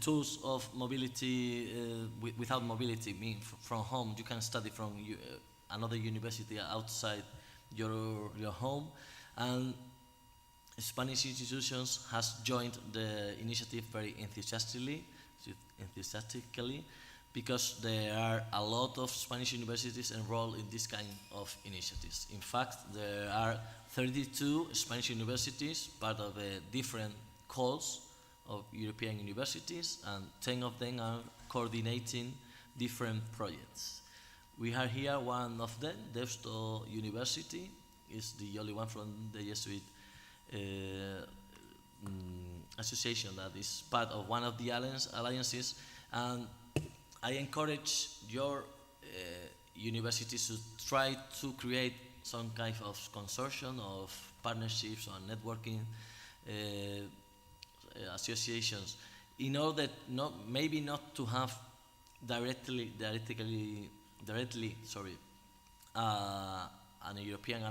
Speaker 11: tools of mobility, without mobility, meaning from home. You can study from another university outside your home. And Spanish institutions has joined the initiative very enthusiastically, because there are a lot of Spanish universities enrolled in this kind of initiatives. In fact, there are 32 Spanish universities, part of different calls of European universities, and 10 of them are coordinating different projects. We have here one of them, Deusto University, is the only one from the Jesuit association that is part of one of the alliances, and I encourage your universities to try to create some kind of consortium of partnerships or networking associations, in order maybe not to have directly an European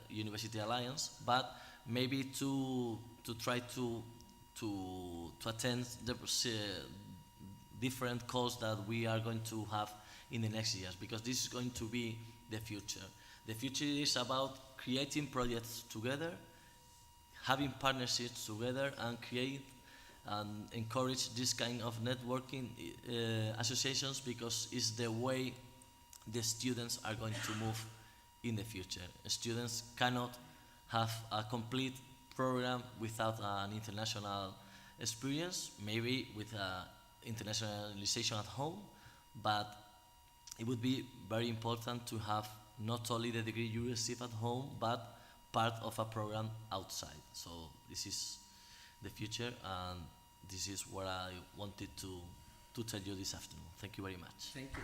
Speaker 11: university alliance, but maybe to try to attend the different calls that we are going to have in the next years, because this is going to be the future. The future is about creating projects together, having partnerships together, and create and encourage this kind of networking associations, because it's the way the students are going to move in the future. Students cannot have a complete program without an international experience, maybe with internationalization at home, but it would be very important to have not only the degree you receive at home, but part of a program outside. So this is the future, and this is what I wanted to tell you this afternoon. Thank you very much.
Speaker 4: Thank you.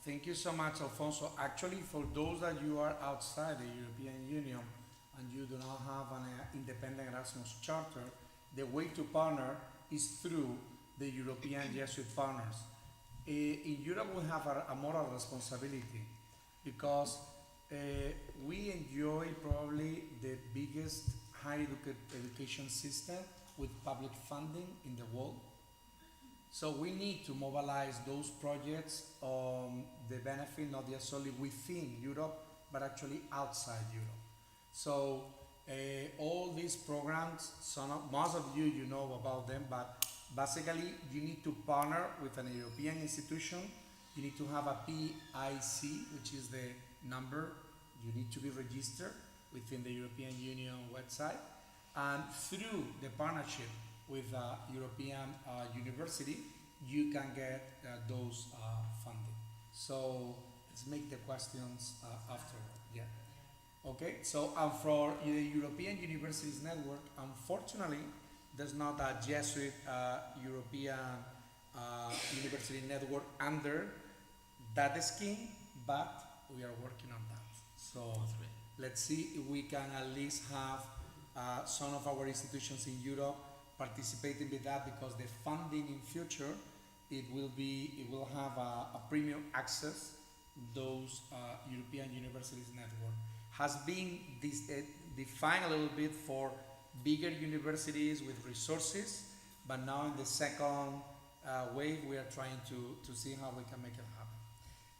Speaker 4: Thank you so much, Alfonso. Actually, for those that you are outside the European Union and you do not have an independent Erasmus charter, the way to partner is through the European Jesuit partners. In Europe, we have a moral responsibility, because we enjoy probably the biggest higher education system with public funding in the world. So we need to mobilize those projects on the benefit not just only within Europe, but actually outside Europe. So all these programs, most of you know about them, but basically you need to partner with an European institution. You need to have a PIC, which is the number. You need to be registered within the European Union website. And through the partnership with a European university, you can get those funding. So let's make the questions afterward. Yeah. Okay, so for the European Universities Network, unfortunately, there's not a Jesuit European University Network under that scheme, but we are working on that. So let's see if we can at least have some of our institutions in Europe participating with that, because the funding in future, it will have a premium access. Those European Universities Network has been defined a little bit for bigger universities with resources, but now in the second wave, we are trying to see how we can make it happen.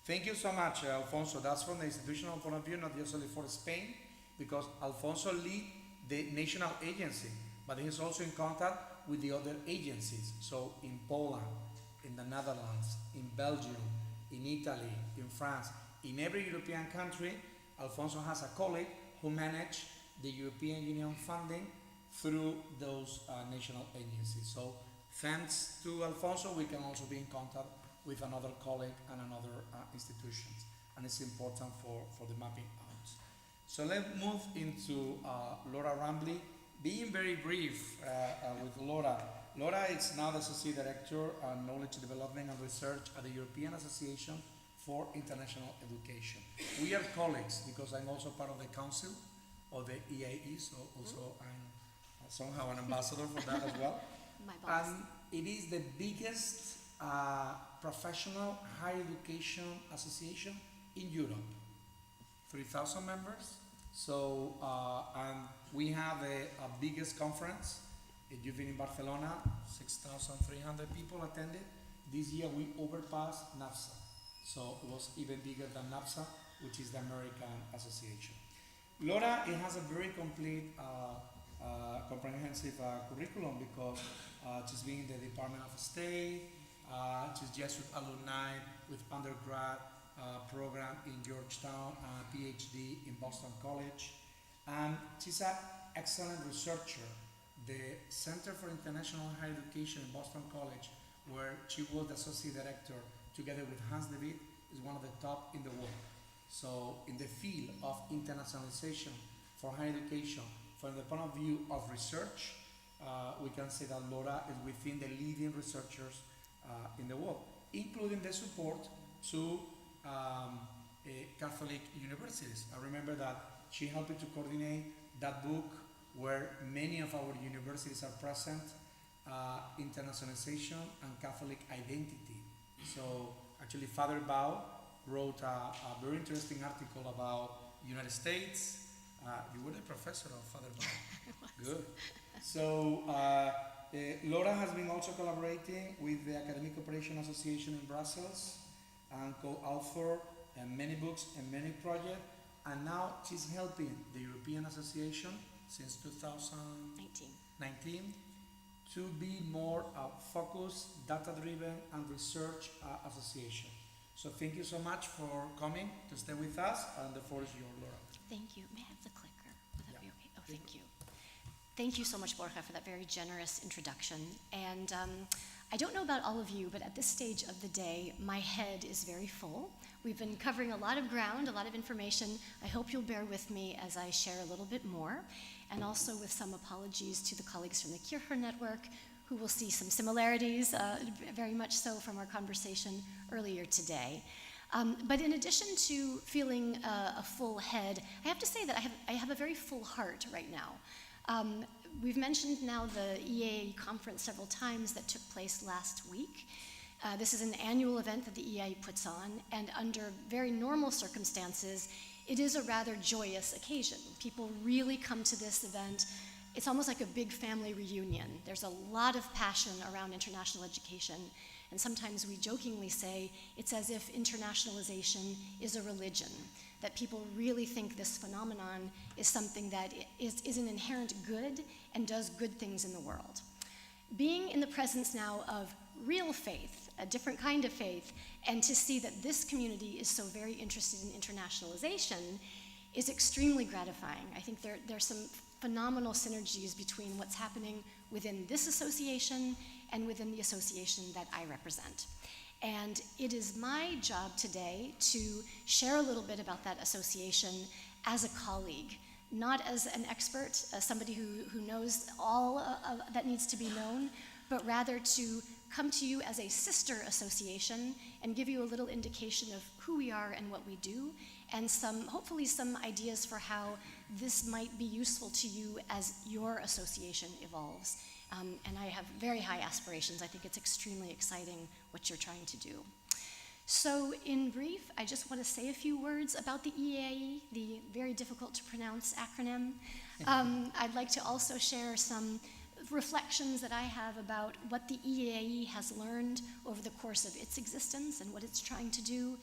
Speaker 4: Thank you so much, Alfonso. That's from the institutional point of view, not just only for Spain, because Alfonso leads the national agency, but he's also in contact with the other agencies. So in Poland, in the Netherlands, in Belgium, in Italy, in France, in every European country, Alfonso has a colleague who manages the European Union funding through those national agencies. So thanks to Alfonso, we can also be in contact with another colleague and another institutions. And it's important for the mapping out. So let's move into Laura Rumbley. Being very brief with Laura. Laura is now the Associate Director of Knowledge Development and Research at the European Association for International Education. We are colleagues because I'm also part of the council of the EAIE, so also I'm somehow an ambassador for that as well.
Speaker 6: My boss.
Speaker 4: And it is the biggest professional higher education association in Europe. 3,000 members. So, and we have a biggest conference You've been in Barcelona, 6,300 people attended. This year we overpassed NAFSA, so it was even bigger than NAFSA, which is the American Association. Laura, it has a very complete, comprehensive curriculum because she's been in the Department of State, she's Jesuit alumni with undergrad program in Georgetown, PhD in Boston College, and she's an excellent researcher. The Center for International Higher Education in Boston College, where she was the associate director together with Hans David, is one of the top in the world. So in the field of internationalization for higher education, from the point of view of research, we can say that Laura is within the leading researchers in the world, including the support to Catholic universities. I remember that she helped to coordinate that book where many of our universities are present, Internationalization and Catholic Identity. So actually Father Bao wrote a very interesting article about United States. You were the professor of Father Bao. Good. So Laura has been also collaborating with the Academic Cooperation Association in Brussels and co-author many books and many projects. And now she's helping the European Association since 2019 to be more focused, data-driven, and research association. So thank you so much for coming to stay with us, and the floor is yours, Laura.
Speaker 6: Thank you. May I have the clicker? Would that be okay? Oh, thank you. Thank you so much, Borja, for that very generous introduction. And I don't know about all of you, but at this stage of the day, my head is very full. We've been covering a lot of ground, a lot of information. I hope you'll bear with me as I share a little bit more, and also with some apologies to the colleagues from the Kircher Network, who will see some similarities, very much so from our conversation earlier today. But in addition to feeling a full head, I have to say that I have a very full heart right now. We've mentioned now the EAIE conference several times that took place last week. This is an annual event that the EAIE puts on, and under very normal circumstances, it is a rather joyous occasion. People really come to this event. It's almost like a big family reunion. There's a lot of passion around international education, and sometimes we jokingly say it's as if internationalization is a religion, that people really think this phenomenon is something that is an inherent good and does good things in the world. Being in the presence now of real faith, a different kind of faith, and to see that this community is so very interested in internationalization is extremely gratifying. I think there's some phenomenal synergies between what's happening within this association and within the association that I represent. And it is my job today to share a little bit about that association as a colleague, not as an expert, somebody who knows all that needs to be known, but rather to come to you as a sister association and give you a little indication of who we are and what we do, and hopefully some ideas for how this might be useful to you as your association evolves. And I have very high aspirations. I think it's extremely exciting what you're trying to do. So in brief, I just want to say a few words about the EAIE, the very difficult to pronounce acronym. I'd like to also share some reflections that I have about what the EAIE has learned over the course of its existence and what it's trying to do,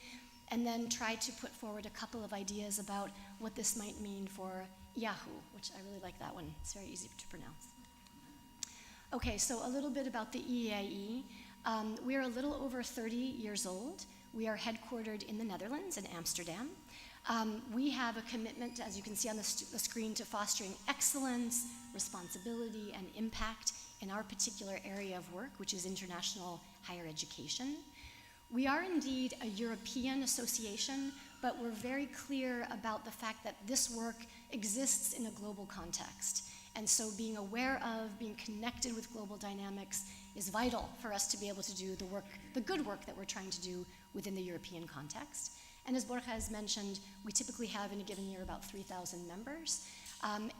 Speaker 6: and then try to put forward a couple of ideas about what this might mean for Yahoo, which I really like that one. It's very easy to pronounce. Okay, so a little bit about the EAIE. We are a little over 30 years old. We are headquartered in the Netherlands, in Amsterdam. We have a commitment, as you can see on the screen, to fostering excellence, responsibility, and impact in our particular area of work, which is international higher education. We are indeed a European association, but we're very clear about the fact that this work exists in a global context. And so being aware of, being connected with global dynamics is vital for us to be able to do the good work that we're trying to do within the European context. And as Borja has mentioned, we typically have in a given year about 3,000 members.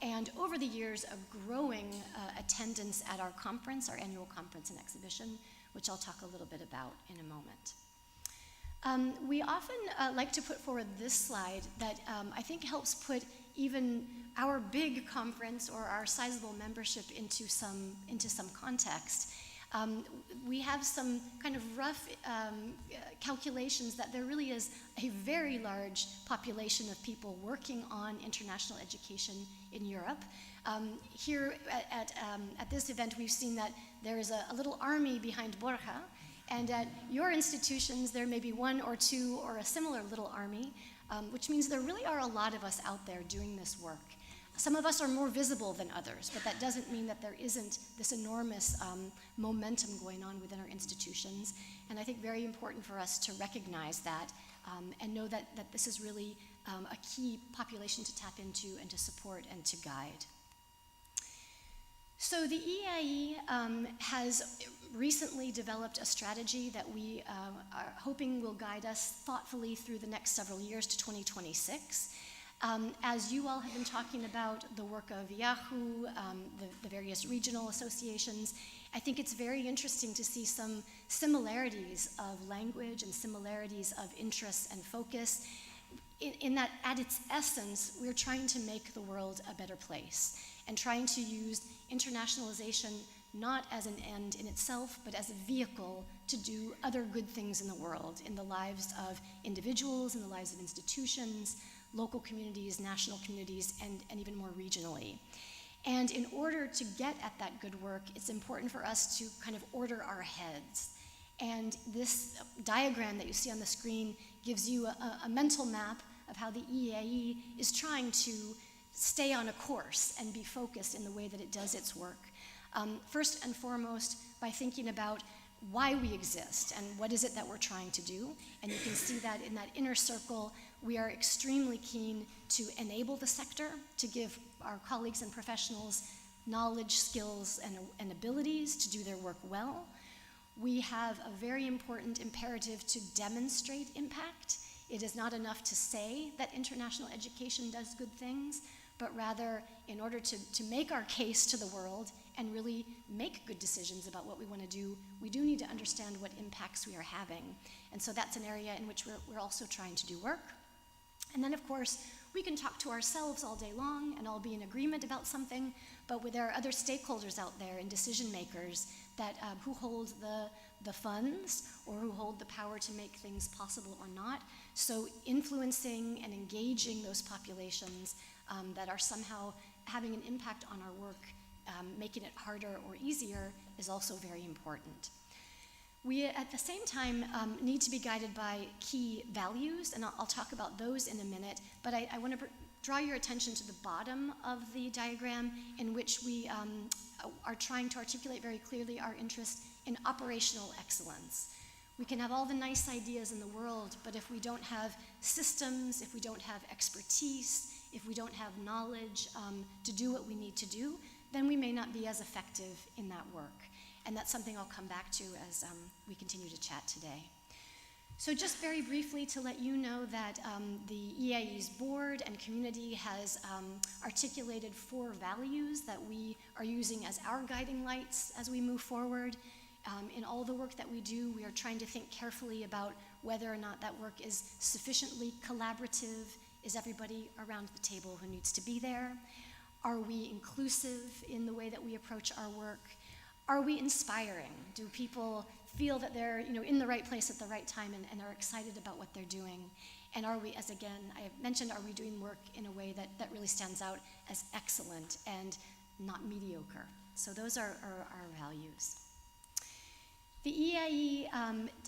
Speaker 6: And over the years, a growing attendance at our conference, our annual conference and exhibition, which I'll talk a little bit about in a moment. We often like to put forward this slide that I think helps put even our big conference or our sizable membership into some context. We have some kind of rough calculations that there really is a very large population of people working on international education in Europe. Here at this event, we've seen that there is a little army behind Borja, and at your institutions, there may be one or two or a similar little army, which means there really are a lot of us out there doing this work. Some of us are more visible than others, but that doesn't mean that there isn't this enormous momentum going on within our institutions. And I think very important for us to recognize that and know that this is really a key population to tap into and to support and to guide. So the EAIE has recently developed a strategy that we are hoping will guide us thoughtfully through the next several years to 2026. As you all have been talking about the work of IAJU, the various regional associations, I think it's very interesting to see some similarities of language and similarities of interests and focus. In that, at its essence, we're trying to make the world a better place and trying to use internationalization not as an end in itself, but as a vehicle to do other good things in the world, in the lives of individuals, in the lives of institutions, local communities, national communities, and even more regionally. And in order to get at that good work, it's important for us to kind of order our heads. And this diagram that you see on the screen gives you a mental map of how the EAIE is trying to stay on a course and be focused in the way that it does its work. First and foremost, by thinking about why we exist and what is it that we're trying to do. And you can see that in that inner circle, we are extremely keen to enable the sector, to give our colleagues and professionals knowledge, skills, and abilities to do their work well. We have a very important imperative to demonstrate impact. It is not enough to say that international education does good things, but rather, in order to make our case to the world and really make good decisions about what we want to do, we do need to understand what impacts we are having. And so that's an area in which we're also trying to do work. And then, of course, we can talk to ourselves all day long and all be in agreement about something, but there are other stakeholders out there and decision makers that who hold the funds or who hold the power to make things possible or not. So influencing and engaging those populations that are somehow having an impact on our work, making it harder or easier, is also very important. We, at the same time, need to be guided by key values, and I'll talk about those in a minute, but I want to draw your attention to the bottom of the diagram, in which we are trying to articulate very clearly our interest in operational excellence. We can have all the nice ideas in the world, but if we don't have systems, if we don't have expertise, if we don't have knowledge to do what we need to do, then we may not be as effective in that work. And that's something I'll come back to as we continue to chat today. So just very briefly to let you know that the EAIE's board and community has articulated 4 values that we are using as our guiding lights as we move forward. In all the work that we do, we are trying to think carefully about whether or not that work is sufficiently collaborative. Is everybody around the table who needs to be there? Are we inclusive in the way that we approach our work? Are we inspiring? Do people feel that they're in the right place at the right time and are excited about what they're doing? And are we, as again, I have mentioned, are we doing work in a way that really stands out as excellent and not mediocre? So those are our values. The EAIE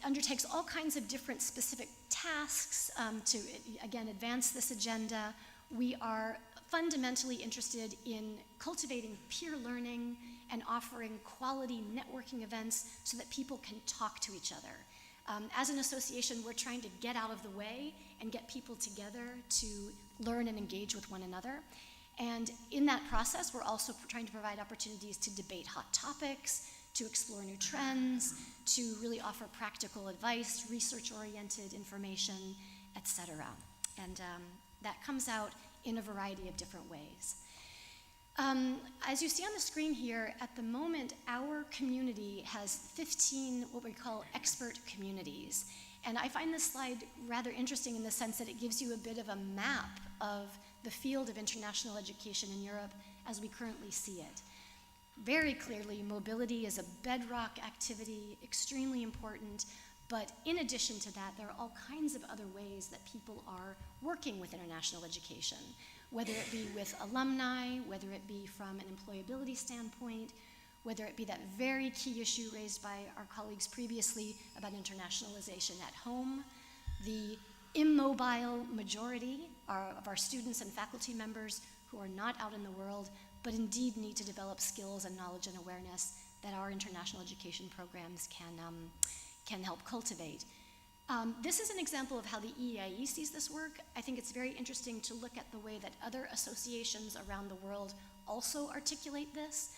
Speaker 6: undertakes all kinds of different specific tasks to, again, advance this agenda. We are fundamentally interested in cultivating peer learning and offering quality networking events so that people can talk to each other. As an association, we're trying to get out of the way and get people together to learn and engage with one another. And in that process, we're also trying to provide opportunities to debate hot topics, to explore new trends, to really offer practical advice, research-oriented information, etc. And that comes out in a variety of different ways. As you see on the screen here, at the moment, our community has 15 what we call expert communities. And I find this slide rather interesting in the sense that it gives you a bit of a map of the field of international education in Europe as we currently see it. Very clearly, mobility is a bedrock activity, extremely important, but in addition to that, there are all kinds of other ways that people are working with international education, whether it be with alumni, whether it be from an employability standpoint, whether it be that very key issue raised by our colleagues previously about internationalization at home, the immobile majority of our students and faculty members who are not out in the world, but indeed need to develop skills and knowledge and awareness that our international education programs can help cultivate. This is an example of how the EAIE sees this work. I think it's very interesting to look at the way that other associations around the world also articulate this.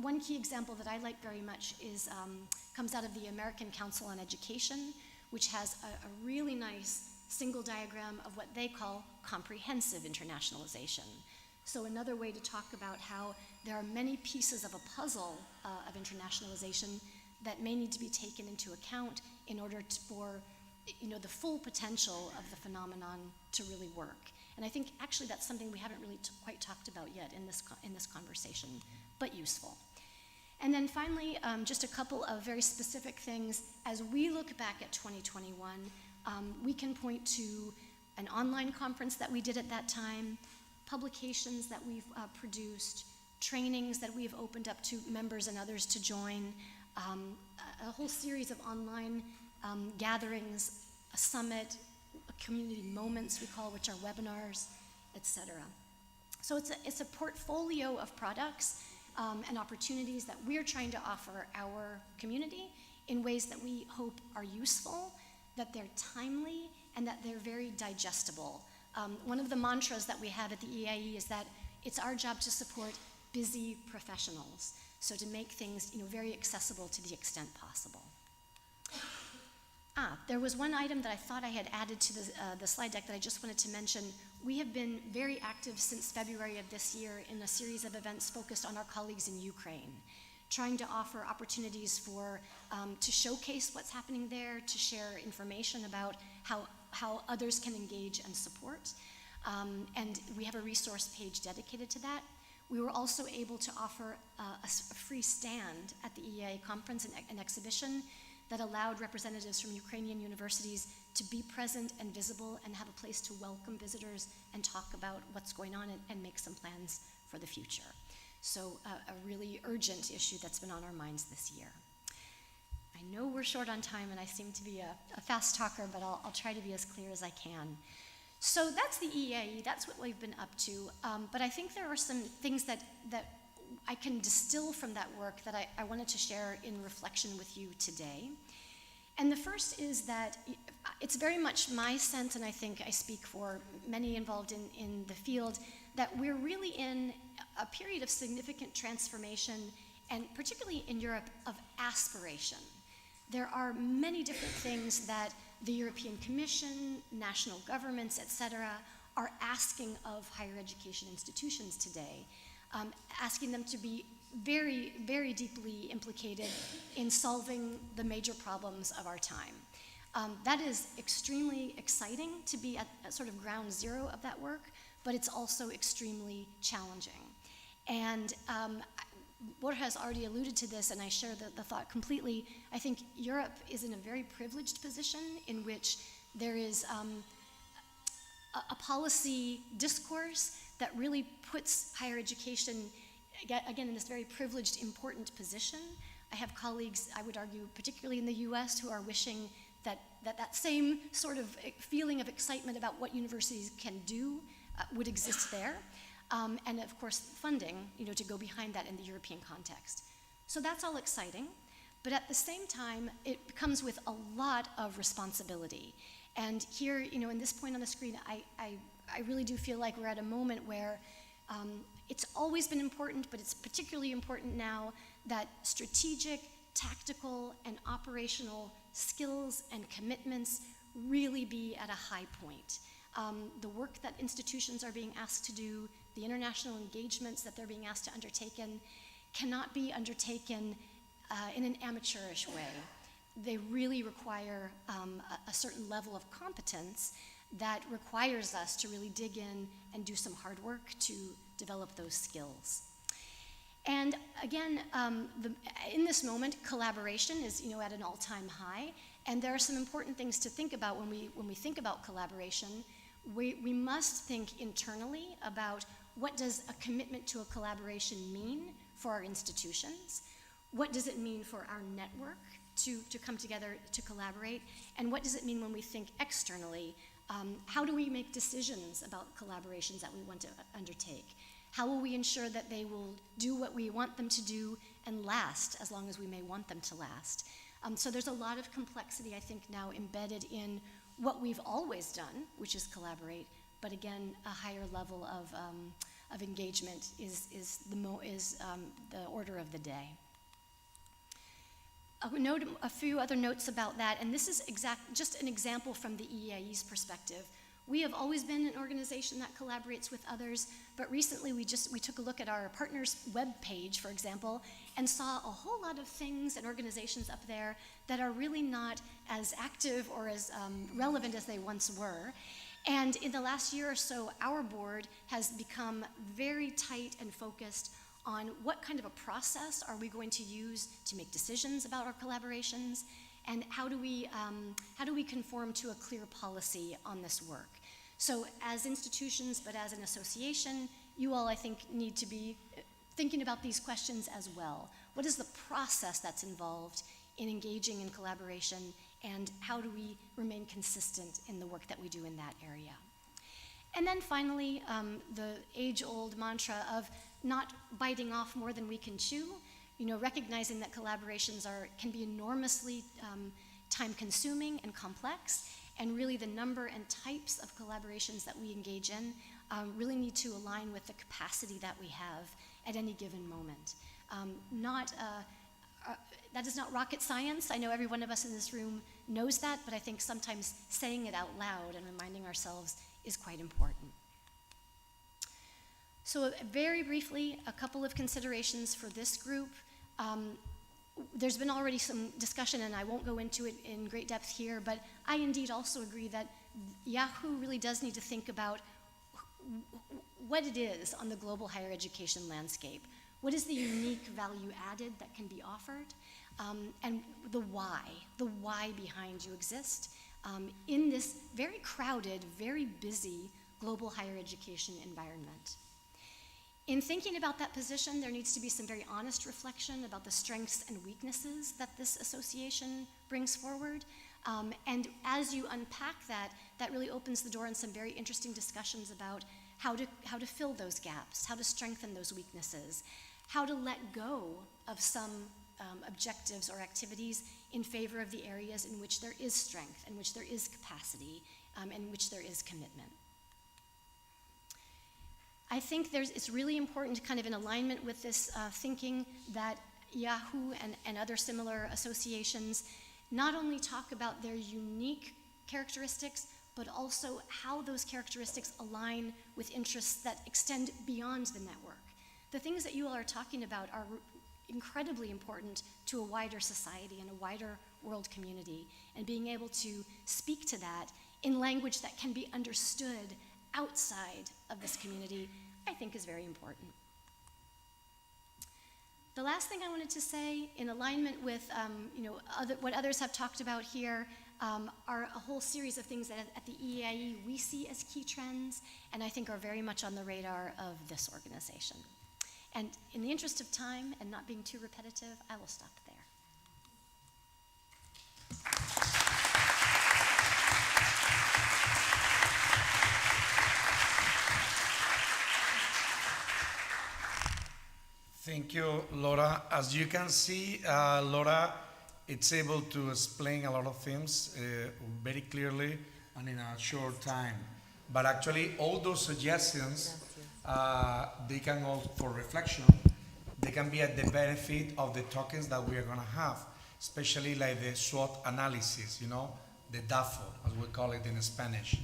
Speaker 6: One key example that I like very much comes out of the American Council on Education, which has a really nice single diagram of what they call comprehensive internationalization. So another way to talk about how there are many pieces of a puzzle of internationalization that may need to be taken into account in order for the full potential of the phenomenon to really work. And I think actually that's something we haven't really quite talked about yet in this conversation, but useful. And then finally, just a couple of very specific things. As we look back at 2021, we can point to an online conference that we did at that time, publications that we've produced, trainings that we've opened up to members and others to join, a whole series of online gatherings, a summit, community moments we call, which are webinars, etc. So it's a portfolio of products and opportunities that we're trying to offer our community in ways that we hope are useful, that they're timely, and that they're very digestible. One of the mantras that we have at the EAIE is that it's our job to support busy professionals, so to make things very accessible to the extent possible. There was one item that I thought I had added to the slide deck that I just wanted to mention. We have been very active since February of this year in a series of events focused on our colleagues in Ukraine, trying to offer opportunities to showcase what's happening there, to share information about how others can engage and support. And we have a resource page dedicated to that. We were also able to offer a free stand at the EAIE conference, an exhibition that allowed representatives from Ukrainian universities to be present and visible and have a place to welcome visitors and talk about what's going on and make some plans for the future. So a really urgent issue that's been on our minds this year. I know we're short on time and I seem to be a fast talker, but I'll try to be as clear as I can. So that's the EAIE, that's what we've been up to. But I think there are some things that I can distill from that work that I wanted to share in reflection with you today. And the first is that it's very much my sense, and I think I speak for many involved in the field, that we're really in a period of significant transformation, and particularly in Europe, of aspiration. There are many different things that the European Commission, national governments, etc., are asking of higher education institutions today, asking them to be very, very deeply implicated in solving the major problems of our time. That is extremely exciting to be at sort of ground zero of that work, but it's also extremely challenging. And Borja has already alluded to this, and I share the thought completely. I think Europe is in a very privileged position in which there is a policy discourse that really puts higher education, again, in this very privileged, important position. I have colleagues, I would argue, particularly in the US, who are wishing that same sort of feeling of excitement about what universities can do would exist there. And of course, funding, to go behind that in the European context. So that's all exciting, but at the same time, it comes with a lot of responsibility. And here, in this point on the screen, I really do feel like we're at a moment where it's always been important, but it's particularly important now that strategic, tactical, and operational skills and commitments really be at a high point. The work that institutions are being asked to do, the international engagements that they're being asked to undertake cannot be undertaken in an amateurish way. They really require a certain level of competence that requires us to really dig in and do some hard work to develop those skills. And again, in this moment, collaboration is at an all-time high, and there are some important things to think about when we think about collaboration. We must think internally about what does a commitment to a collaboration mean for our institutions, what does it mean for our network to come together to collaborate, and what does it mean when we think externally? How do we make decisions about collaborations that we want to undertake? How will we ensure that they will do what we want them to do and last as long as we may want them to last? So there's a lot of complexity, I think, now embedded in what we've always done, which is collaborate, but again, a higher level of engagement is the order of the day. I'll note a few other notes about that, and this is just an example from the EAIE's perspective. We have always been an organization that collaborates with others, but recently we took a look at our partners' web page, for example, and saw a whole lot of things and organizations up there that are really not as active or as relevant as they once were. And in the last year or so, our board has become very tight and focused on what kind of a process are we going to use to make decisions about our collaborations, and how do we conform to a clear policy on this work. So as institutions, but as an association, you all, I think, need to be thinking about these questions as well. What is the process that's involved in engaging in collaboration, and how do we remain consistent in the work that we do in that area? And then finally, the age-old mantra of not biting off more than we can chew, recognizing that collaborations can be enormously time-consuming and complex, and really the number and types of collaborations that we engage in really need to align with the capacity that we have at any given moment. That is not rocket science. I know every one of us in this room knows that, but I think sometimes saying it out loud and reminding ourselves is quite important. So very briefly, a couple of considerations for this group. There's been already some discussion, and I won't go into it in great depth here, but I indeed also agree that YAHU really does need to think about what it is on the global higher education landscape. What is the unique value added that can be offered? And the why behind you exist in this very crowded, very busy global higher education environment. In thinking about that position, there needs to be some very honest reflection about the strengths and weaknesses that this association brings forward. And as you unpack that, that really opens the door in some very interesting discussions about how to fill those gaps, how to strengthen those weaknesses, how to let go of some objectives or activities in favor of the areas in which there is strength, in which there is capacity, in which there is commitment. I think it's really important, kind of in alignment with this thinking, that YAHU and other similar associations not only talk about their unique characteristics, but also how those characteristics align with interests that extend beyond the network. The things that you all are talking about are incredibly important to a wider society and a wider world community, and being able to speak to that in language that can be understood outside of this community, I think is very important. The last thing I wanted to say, in alignment with what others have talked about here, are a whole series of things that at the EAIE we see as key trends, and I think are very much on the radar of this organization. And in the interest of time and not being too repetitive, I will stop there.
Speaker 4: Thank you, Laura. As you can see, Laura, it's able to explain a lot of things very clearly and in a short time. But actually, all those suggestions, they can go for reflection. They can be at the benefit of the tokens that we are going to have, especially like the SWOT analysis, the DAFO, as we call it in Spanish.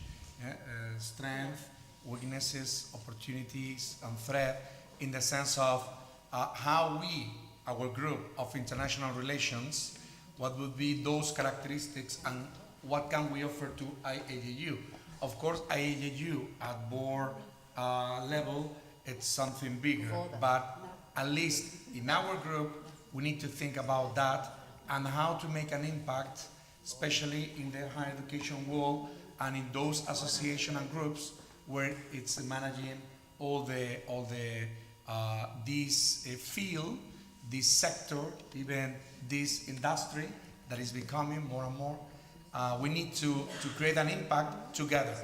Speaker 4: Strength, weaknesses, opportunities, and threat, in the sense of how we, our group of international relations, what would be those characteristics and what can we offer to IAJU? Of course, IAJU at board level, it's something bigger. But at least in our group, we need to think about that and how to make an impact, especially in the higher education world and in those associations and groups where it's managing all the this field, this sector, even this industry that is becoming more and more. We need to create an impact together,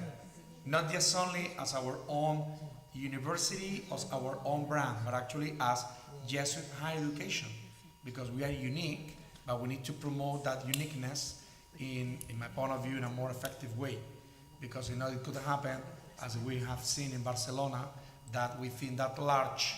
Speaker 4: not just only as our own university, as our own brand, but actually as Jesuit Higher Education, because we are unique, but we need to promote that uniqueness in my point of view, in a more effective way. Because it could happen, as we have seen in Barcelona, that within that large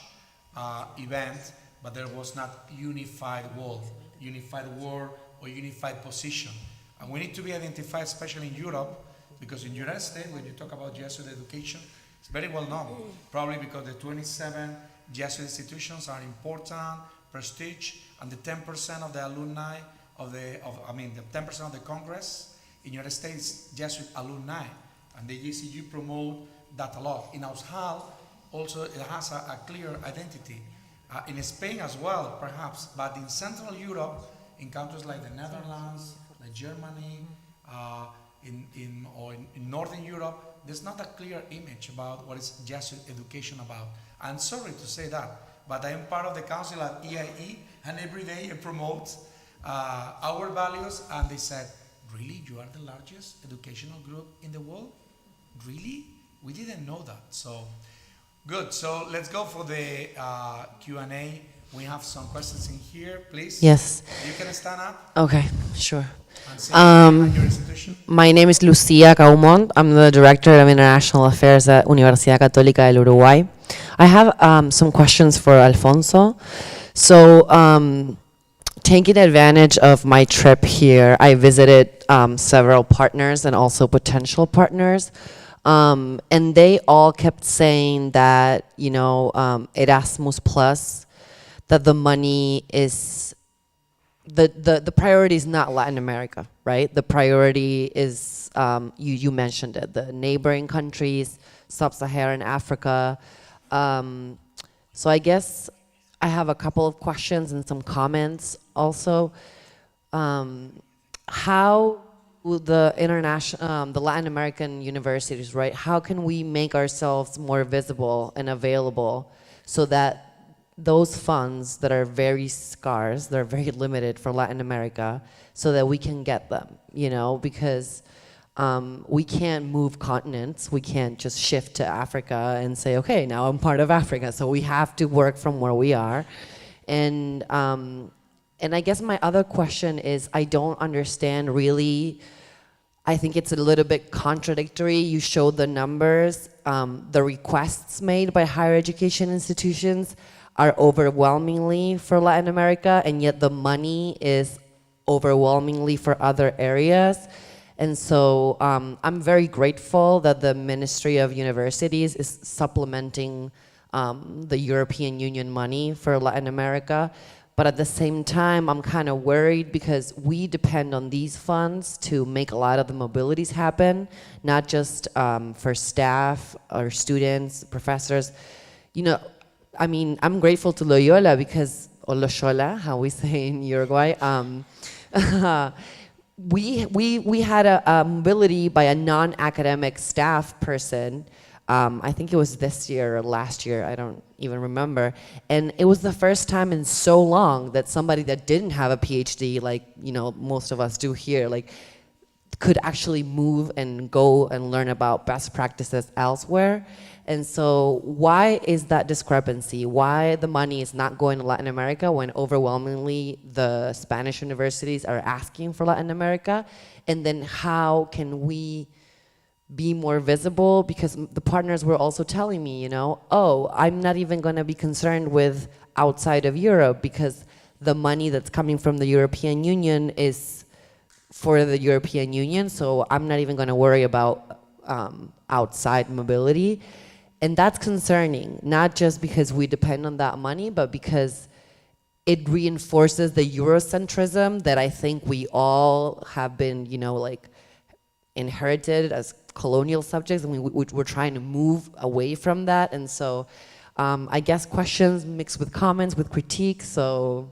Speaker 4: event, but there was not unified word or unified position. And we need to be identified, especially in Europe, because in United States, when you talk about Jesuit education, it's very well known, probably because the 27 Jesuit institutions are important, prestige, and the 10% of the alumni the 10% of the Congress in United States, Jesuit alumni, and the JCU promote that a lot. In Aushal, also it has a clear identity. In Spain as well, perhaps, but in Central Europe, in countries like the Netherlands, like Germany, in Northern Europe, there's not a clear image about what is Jesuit education about. I'm sorry to say that, but I am part of the council at EAIE, and every day I promote our values, and they said, really, you are the largest educational group in the world? Really? We didn't know that. So, good. So let's go for the Q&A. We have some questions in here, please.
Speaker 12: Yes.
Speaker 4: You can stand up.
Speaker 12: Okay, sure.
Speaker 4: And your institution.
Speaker 12: My name is Lucia Caumont. I'm the Director of International Affairs at Universidad Católica del Uruguay. I have some questions for Alfonso. So, taking advantage of my trip here, I visited several partners and also potential partners. And they all kept saying that, Erasmus Plus, that the money is, the priority is not Latin America, right? The priority is, you mentioned it, the neighboring countries, sub-Saharan Africa. So I guess I have a couple of questions and some comments also. How will the Latin American universities, right? How can we make ourselves more visible and available so that those funds that are very scarce, they're very limited for Latin America, so that we can get them, because we can't move continents. We can't just shift to Africa and say, okay, now I'm part of Africa. So we have to work from where we are. And I guess my other question is, I don't understand really, I think it's a little bit contradictory. You showed the numbers, the requests made by higher education institutions are overwhelmingly for Latin America, and yet the money is overwhelmingly for other areas. And so I'm very grateful that the Ministry of Universities is supplementing the European Union money for Latin America. But at the same time, I'm kind of worried because we depend on these funds to make a lot of the mobilities happen, not just for staff or students, professors. I'm grateful to Loyola because, or Loyola, how we say in Uruguay, we had a mobility by a non-academic staff person. I think it was this year or last year, I don't even remember. And it was the first time in so long that somebody that didn't have a PhD, like, most of us do here, like, could actually move and go and learn about best practices elsewhere. And so why is that discrepancy? Why the money is not going to Latin America when overwhelmingly the Spanish universities are asking for Latin America? And then how can we be more visible? Because the partners were also telling me, oh, I'm not even going to be concerned with outside of Europe because the money that's coming from the European Union is for the European Union, so I'm not even going to worry about outside mobility. And that's concerning, not just because we depend on that money, but because it reinforces the Eurocentrism that I think we all have been, inherited as colonial subjects, and we're trying to move away from that. And so I guess questions mixed with comments, with critique. So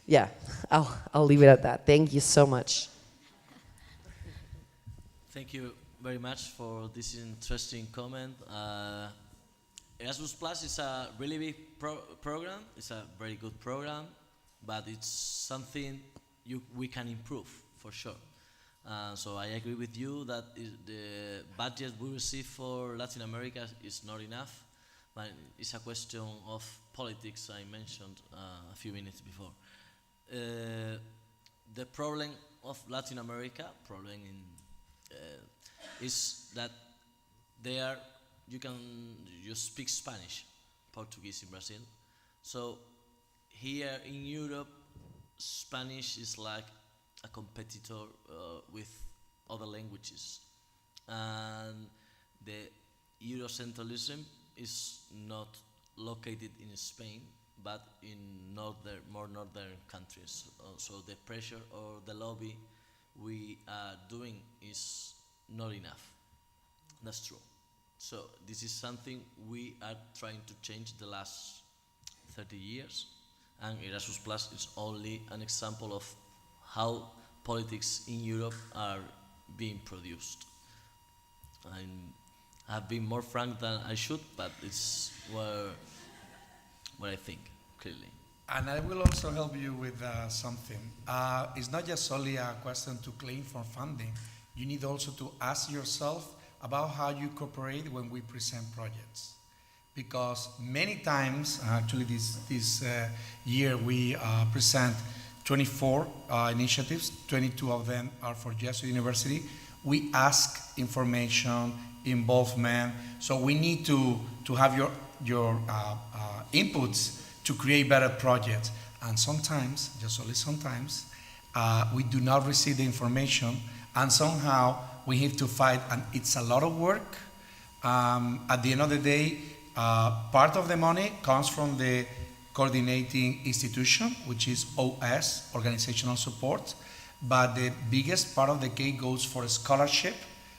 Speaker 12: yeah, I'll leave it at that. Thank you so much.
Speaker 11: Thank you very much for this interesting comment. Erasmus Plus is a really big program. It's a very good program, but it's something we can improve for sure. So I agree with you that the budget we receive for Latin America is not enough, but it's a question of politics I mentioned a few minutes before. The problem of Latin America, is that you speak Spanish, Portuguese in Brazil. So here in Europe, Spanish is like a competitor with other languages, and the Eurocentralism is not located in Spain, but in more northern countries. So the pressure or the lobby we are doing is not enough. That's true. So this is something we are trying to change the last 30 years, and Erasmus Plus is only an example of how politics in Europe are being produced. I've been more frank than I should, but it's what I think, clearly.
Speaker 4: And I will also help you with something. It's not just only a question to claim for funding. You need also to ask yourself about how you cooperate when we present projects. Because many times, actually this year we present 24 initiatives, 22 of them are for Jesuit University. We ask information, involvement, so we need to have your inputs to create better projects. And sometimes, just only sometimes, we do not receive the information, and somehow we have to fight, and it's a lot of work. At the end of the day, part of the money comes from the coordinating institution, which is OS, Organizational Support, but the biggest part of the cake goes for a scholarship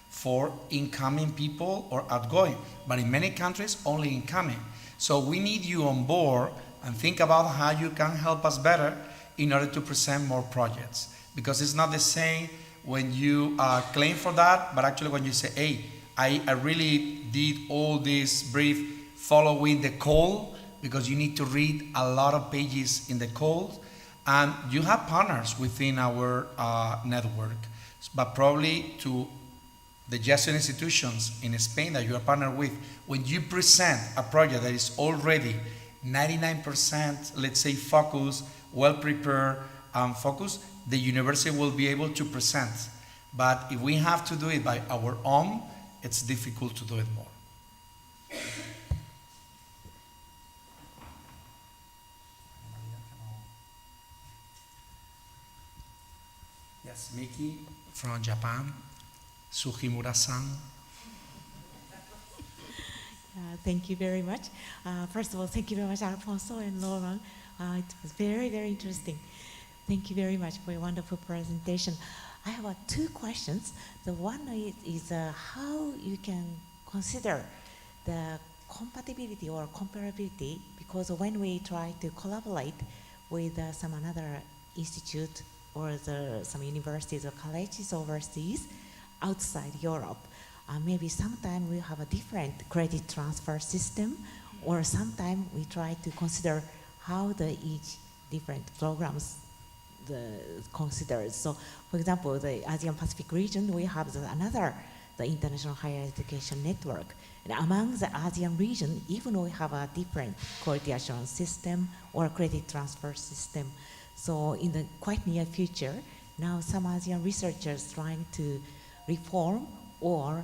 Speaker 4: for incoming people or outgoing, but in many countries, only incoming. So we need you on board and think about how you can help us better in order to present more projects. Because it's not the same when you claim for that, but actually when you say, hey, I really did all this brief following the call, because you need to read a lot of pages in the call, and you have partners within our network, but probably to the Jesuit institutions in Spain that you are partnered with, when you present a project that is already 99%, let's say, focused, well prepared, focused, the university will be able to present. But if we have to do it by our own, it's difficult to do it more. Yes, Miki from Japan, Sugimura-san.
Speaker 15: Thank you very much. First of all, thank you very much, Alfonso and Laurent. It was very, very interesting. Thank you very much for your wonderful presentation. I have 2 questions. The one is how you can consider the compatibility or comparability, because when we try to collaborate with some another institute or some universities or colleges overseas outside Europe, maybe sometimes we have a different credit transfer system, or sometimes we try to consider how each different programs considered. So, for example, the Asian Pacific region, we have the International Higher Education Network. And among the ASEAN region, even we have a different quality assurance system or a credit transfer system. So in the quite near future, now some ASEAN researchers trying to reform or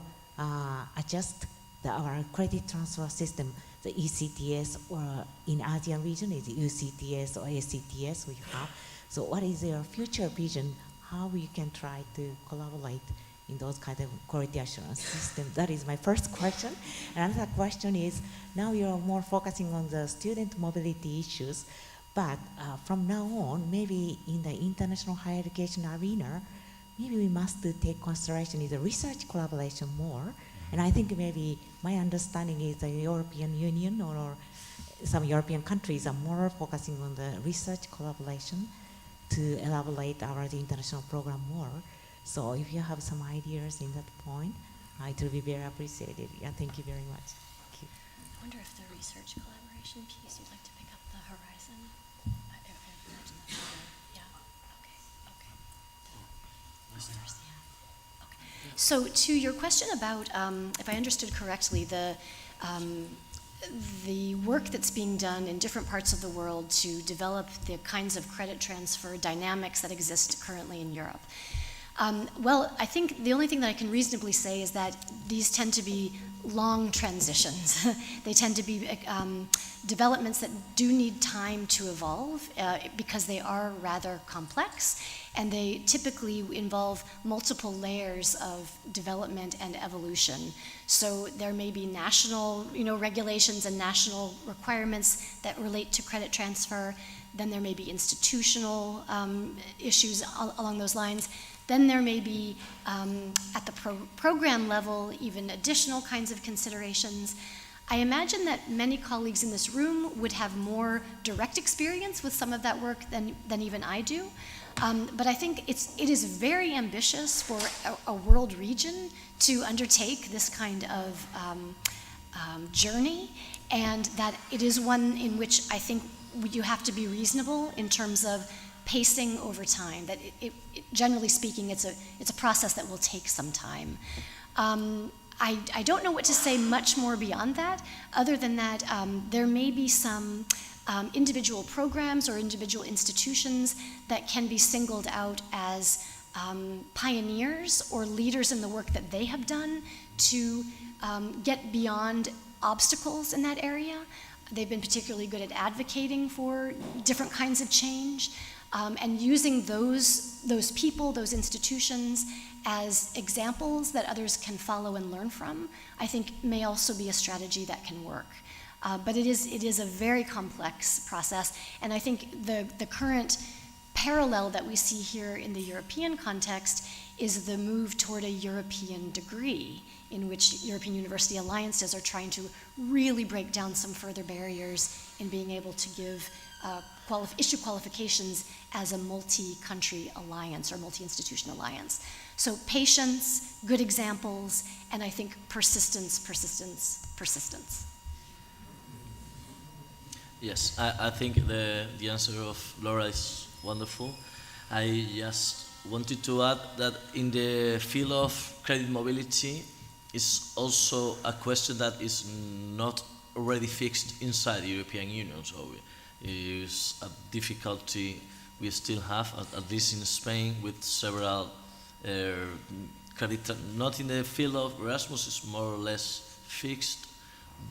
Speaker 15: adjust our credit transfer system, the ECTS, or in ASEAN region is UCTS or ACTS we have. So what is your future vision, how we can try to collaborate in those kind of quality assurance systems? That is my first question. Another question is, now you're more focusing on the student mobility issues, but from now on, maybe in the international higher education arena, maybe we must take consideration is a research collaboration more. And I think maybe my understanding is the European Union or some European countries are more focusing on the research collaboration to elaborate our international program more. So if you have some ideas in that point, it will be very appreciated. Yeah, thank you very much. Thank you.
Speaker 6: I wonder if the research collaboration piece, you'd like to pick up the horizon? Yeah, okay. So to your question about, if I understood correctly, the work that's being done in different parts of the world to develop the kinds of credit transfer dynamics that exist currently in Europe. Well, I think the only thing that I can reasonably say is that these tend to be long transitions. They tend to be developments that do need time to evolve because they are rather complex, and they typically involve multiple layers of development and evolution. So there may be national, regulations and national requirements that relate to credit transfer. Then there may be institutional issues along those lines. Then there may be, at the program level, even additional kinds of considerations. I imagine that many colleagues in this room would have more direct experience with some of that work than even I do. But I think it is very ambitious for a world region to undertake this kind of journey, and that it is one in which I think you have to be reasonable in terms of pacing over time. That generally speaking, it's a process that will take some time. I don't know what to say much more beyond that, other than that there may be some individual programs or individual institutions that can be singled out as pioneers or leaders in the work that they have done to get beyond obstacles in that area. They've been particularly good at advocating for different kinds of change, and using those people, those institutions, as examples that others can follow and learn from, I think may also be a strategy that can work. But it is a very complex process, and I think the current parallel that we see here in the European context is the move toward a European degree, in which European university alliances are trying to really break down some further barriers in being able to give issue qualifications as a multi-country alliance or multi-institution alliance. So patience, good examples, and I think persistence.
Speaker 11: Yes, I think the answer of Laura is wonderful. I just wanted to add that in the field of credit mobility is also a question that is not already fixed inside the European Union. So it is a difficulty we still have, at least in Spain, with several credit, not in the field of Erasmus, is more or less fixed,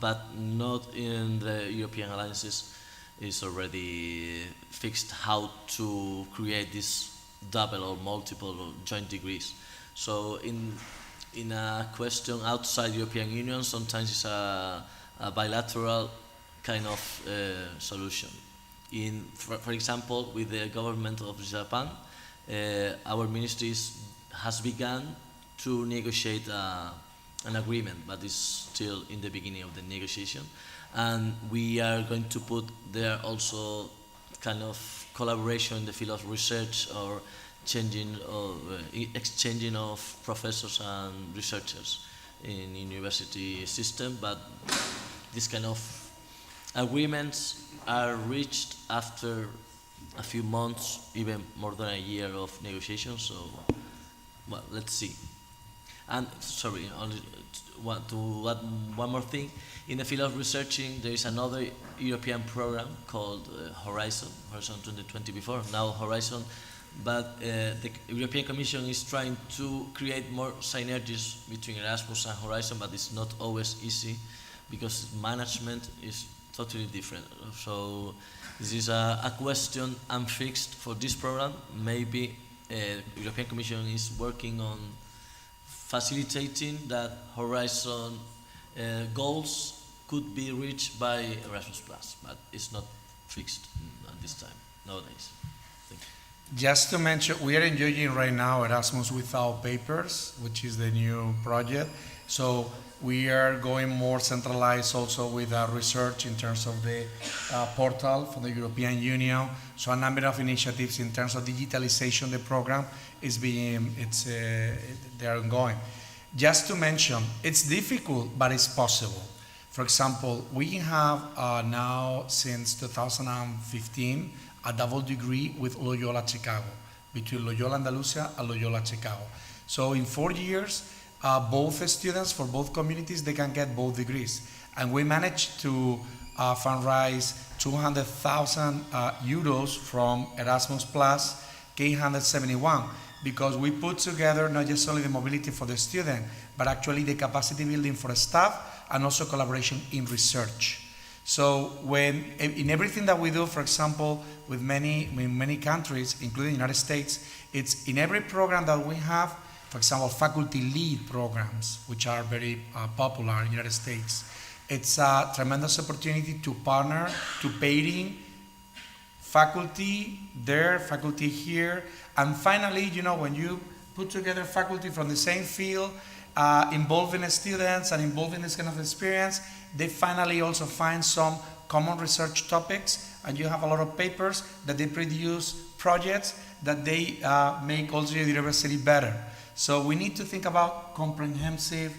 Speaker 11: but not in the European alliances is already fixed how to create this double or multiple or joint degrees. So in a question outside the European Union, sometimes it's a bilateral kind of solution. For example, with the government of Japan, our ministry has begun to negotiate an agreement, but it's still in the beginning of the negotiation. And we are going to put there also kind of collaboration in the field of research or exchanging of professors and researchers in university system, but this kind of agreements are reached after a few months, even more than a year of negotiations. So, well, let's see. And sorry, only want to add one more thing. In the field of researching, there is another European program called Horizon 2020 before, now Horizon. But the European Commission is trying to create more synergies between Erasmus and Horizon, but it's not always easy because management is totally different. So this is a question unfixed for this program. Maybe the European Commission is working on facilitating that Horizon goals could be reached by Erasmus+, but it's not fixed at this time, nowadays. Thank you.
Speaker 4: Just to mention, we are enjoying right now Erasmus Without Papers, which is the new project. So we are going more centralized also with our research in terms of the portal for the European Union. So a number of initiatives in terms of digitalization of the program is they are ongoing. Just to mention, it's difficult, but it's possible. For example, we have now since 2015 a double degree with Loyola Chicago, between Loyola Andalucía and Loyola Chicago. So in 4 years, both students for both communities, they can get both degrees. And we managed to fundraise 200,000 euros from Erasmus Plus K171, because we put together not just only the mobility for the student, but actually the capacity building for the staff and also collaboration in research. So when in everything that we do, for example, with many countries, including the United States, it's in every program that we have, for example, faculty lead programs, which are very popular in the United States. It's a tremendous opportunity to partner, to pairing faculty there, faculty here, and finally, you know, when you put together faculty from the same field, involving students and involving this kind of experience, they finally also find some common research topics, and you have a lot of papers that they produce, projects that they make also the university better. So we need to think about comprehensive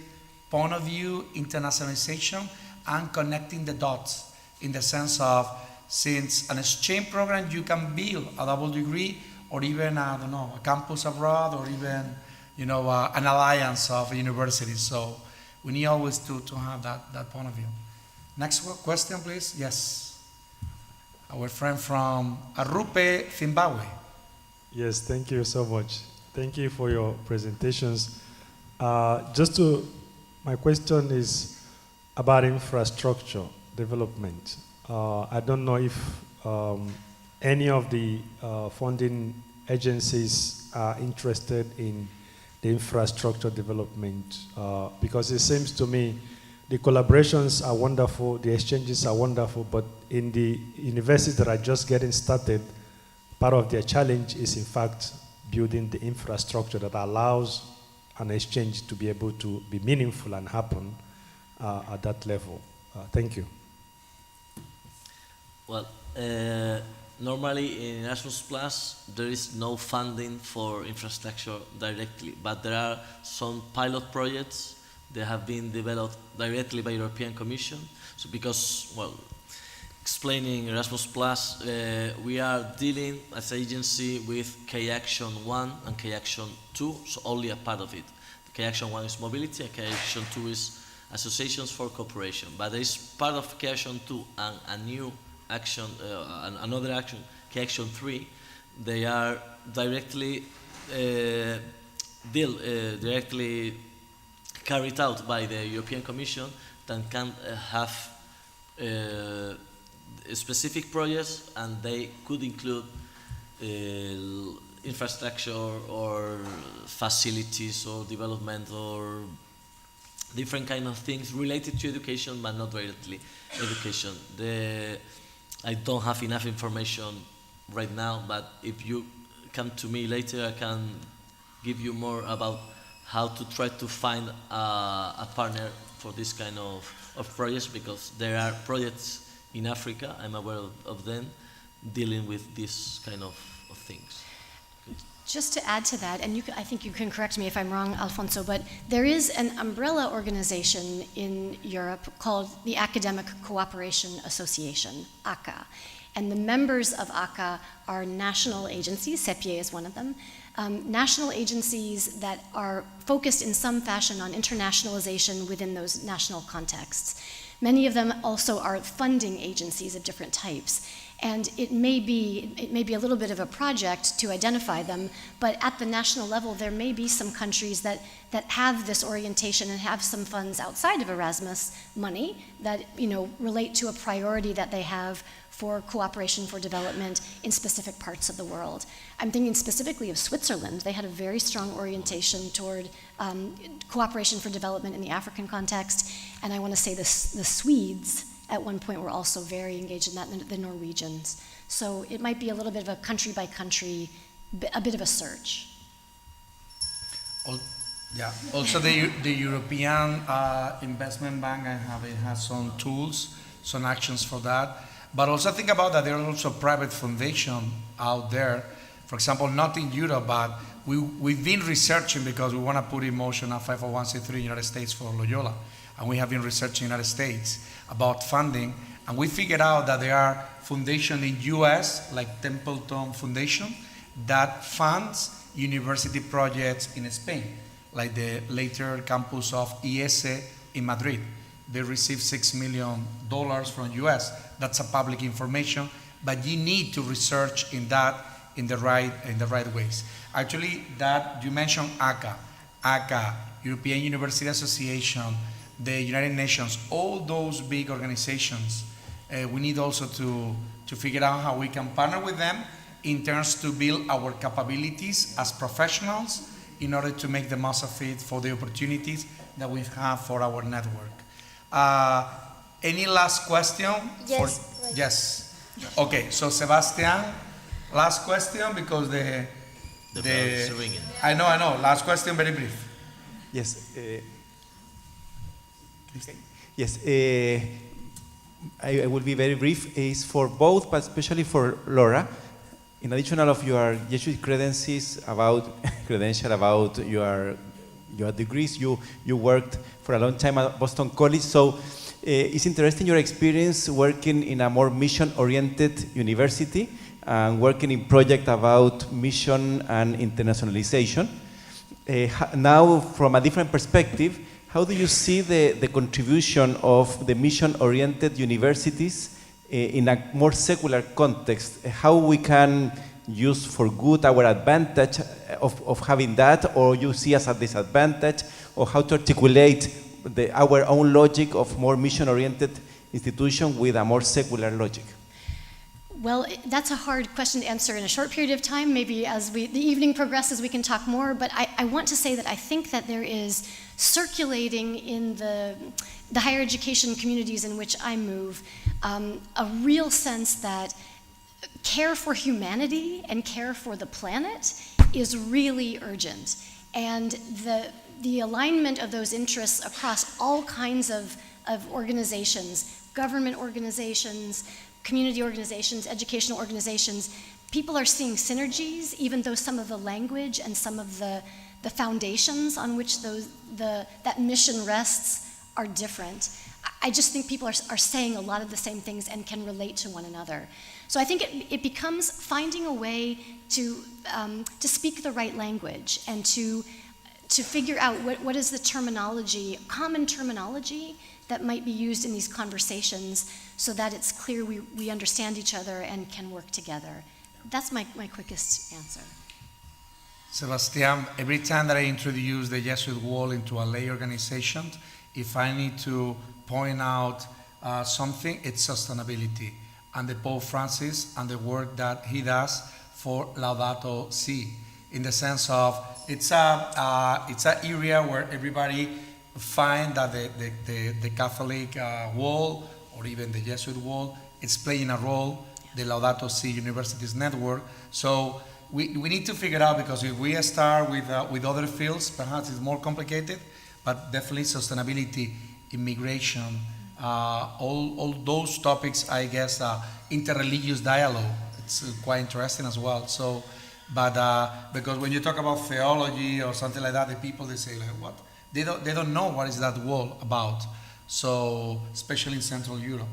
Speaker 4: point of view, internationalization, and connecting the dots in the sense of, since an exchange program, you can build a double degree or even, I don't know, a campus abroad or even, you know, an alliance of universities. So we need always to have that point of view. Next question, please. Yes. Our friend from Arupe, Zimbabwe.
Speaker 14: Yes, thank you so much. Thank you for your presentations. My question is about infrastructure development. I don't know if any of the funding agencies are interested in the infrastructure development, because it seems to me the collaborations are wonderful, the exchanges are wonderful, but in the universities that are just getting started, part of their challenge is in fact building the infrastructure that allows an exchange to be able to be meaningful and happen at that level. Thank you.
Speaker 11: Well, normally in Erasmus Plus, there is no funding for infrastructure directly, but there are some pilot projects that have been developed directly by European Commission. So because, well, explaining Erasmus Plus, we are dealing as agency with K-Action 1 and K-Action 2, so only a part of it. K-Action 1 is mobility and K-Action 2 is associations for cooperation. But there is part of K-Action 2 and a new action, another action, K-Action 3, they are directly directly carried out by the European Commission that can have specific projects, and they could include infrastructure or facilities or development or different kind of things related to education, but not directly education. I don't have enough information right now, but if you come to me later, I can give you more about how to try to find a partner for this kind of projects, because there are projects in Africa, I'm aware of them, dealing with this kind of things.
Speaker 6: Just to add to that, and I think you can correct me if I'm wrong, Alfonso, but there is an umbrella organization in Europe called the Academic Cooperation Association, ACA. And the members of ACA are national agencies, Sepie is one of them, national agencies that are focused in some fashion on internationalization within those national contexts. Many of them also are funding agencies of different types. And it may be a little bit of a project to identify them, but at the national level, there may be some countries that have this orientation and have some funds outside of Erasmus money that, you know, relate to a priority that they have for cooperation for development in specific parts of the world. I'm thinking specifically of Switzerland. They had a very strong orientation toward cooperation for development in the African context, and I want to say the Swedes at one point were also very engaged in that, the Norwegians. So it might be a little bit of a country by country a bit of a search.
Speaker 4: Yeah. Also, the European Investment Bank, it has some tools, some actions for that. But also think about that there are also private foundations out there. For example, not in Europe, but we've been researching because we want to put in motion a 501c3 in the United States for Loyola. And we have been researching in the United States about funding. And we figured out that there are foundations in US, like Templeton Foundation, that funds university projects in Spain, like the later campus of IAIE in Madrid. They received $6 million from US. That's a public information, but you need to research in that in the right ways. Actually, that you mentioned ACA, European University Association, the United Nations, all those big organizations. We need also to figure out how we can partner with them in terms to build our capabilities as professionals in order to make the most of it for the opportunities that we have for our network. Any last question?
Speaker 6: Yes.
Speaker 4: Yes. Okay, so Sebastian, last question because the
Speaker 11: bell is ringing.
Speaker 4: I know. Last question, very brief.
Speaker 8: Yes. Yes. I will be very brief. It's for both, but especially for Laura. In addition to all of your Jesuit credentials about your degrees, you worked for a long time at Boston College. So it's interesting your experience working in a more mission-oriented university and working in project about mission and internationalization. Now, from a different perspective, how do you see the contribution of the mission-oriented universities in a more secular context? How we can use for good our advantage of having that, or you see as a disadvantage, or how to articulate our own logic of more mission-oriented institution with a more secular logic?
Speaker 6: Well, that's a hard question to answer in a short period of time. Maybe as the evening progresses, we can talk more. But I want to say that I think that there is circulating in the higher education communities in which I move a real sense that care for humanity and care for the planet is really urgent. And the alignment of those interests across all kinds of organizations, government organizations, community organizations, educational organizations, people are seeing synergies, even though some of the language and some of the foundations on which that mission rests are different. I just think people are saying a lot of the same things and can relate to one another. So I think it becomes finding a way to speak the right language and to figure out what is the terminology, common terminology that might be used in these conversations so that it's clear we understand each other and can work together. That's my quickest answer.
Speaker 4: Sebastian, every time that I introduce the Jesuit world into a lay organization, if I need to point out something, it's sustainability. And the Pope Francis and the work that he does for Laudato Si, in the sense of it's an area where everybody find that the Catholic world or even the Jesuit world is playing a role, the Laudato Si Universities Network. So we need to figure out, because if we start with other fields, perhaps it's more complicated, but definitely sustainability, immigration, all those topics, I guess, interreligious dialogue, it's quite interesting as well. So, but because when you talk about theology or something like that, the people, they say like, what? They don't know what is that world about. So, especially in Central Europe.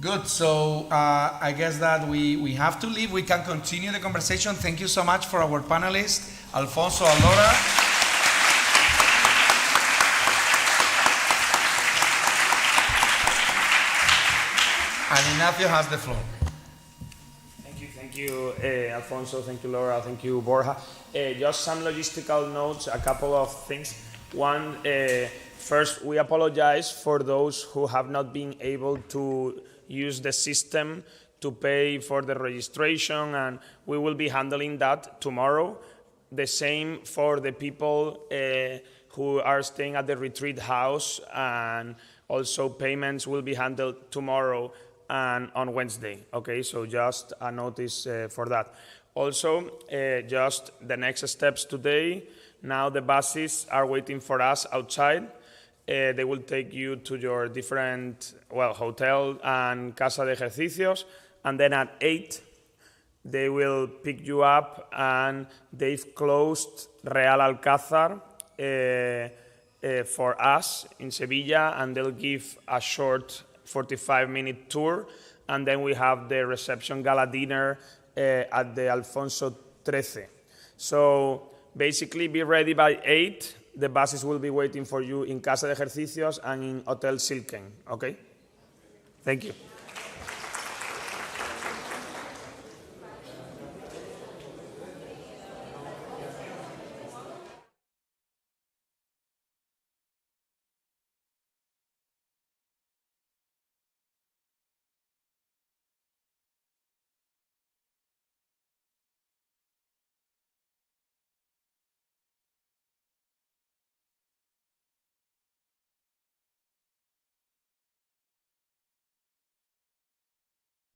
Speaker 4: Good, so I guess that we have to leave. We can continue the conversation. Thank you so much for our panelists, Alfonso and Laura. And Ignacio has the floor.
Speaker 9: Thank you, Alfonso. Thank you, Laura. Thank you, Borja. Just some logistical notes, a couple of things. One, first, we apologize for those who have not been able to use the system to pay for the registration, and we will be handling that tomorrow. The same for the people who are staying at the retreat house, and also payments will be handled tomorrow and on Wednesday. Okay, so just a notice for that. Also, just the next steps today. Now the buses are waiting for us outside. They will take you to your different, hotel and casa de ejercicios. And then at 8, they will pick you up, and they've closed Real Alcázar for us in Sevilla, and they'll give a short 45-minute tour. And then we have the reception gala dinner at the Alfonso 13. So basically, be ready by 8. The buses will be waiting for you in Casa de Ejercicios and in Hotel Silken, okay? Thank you.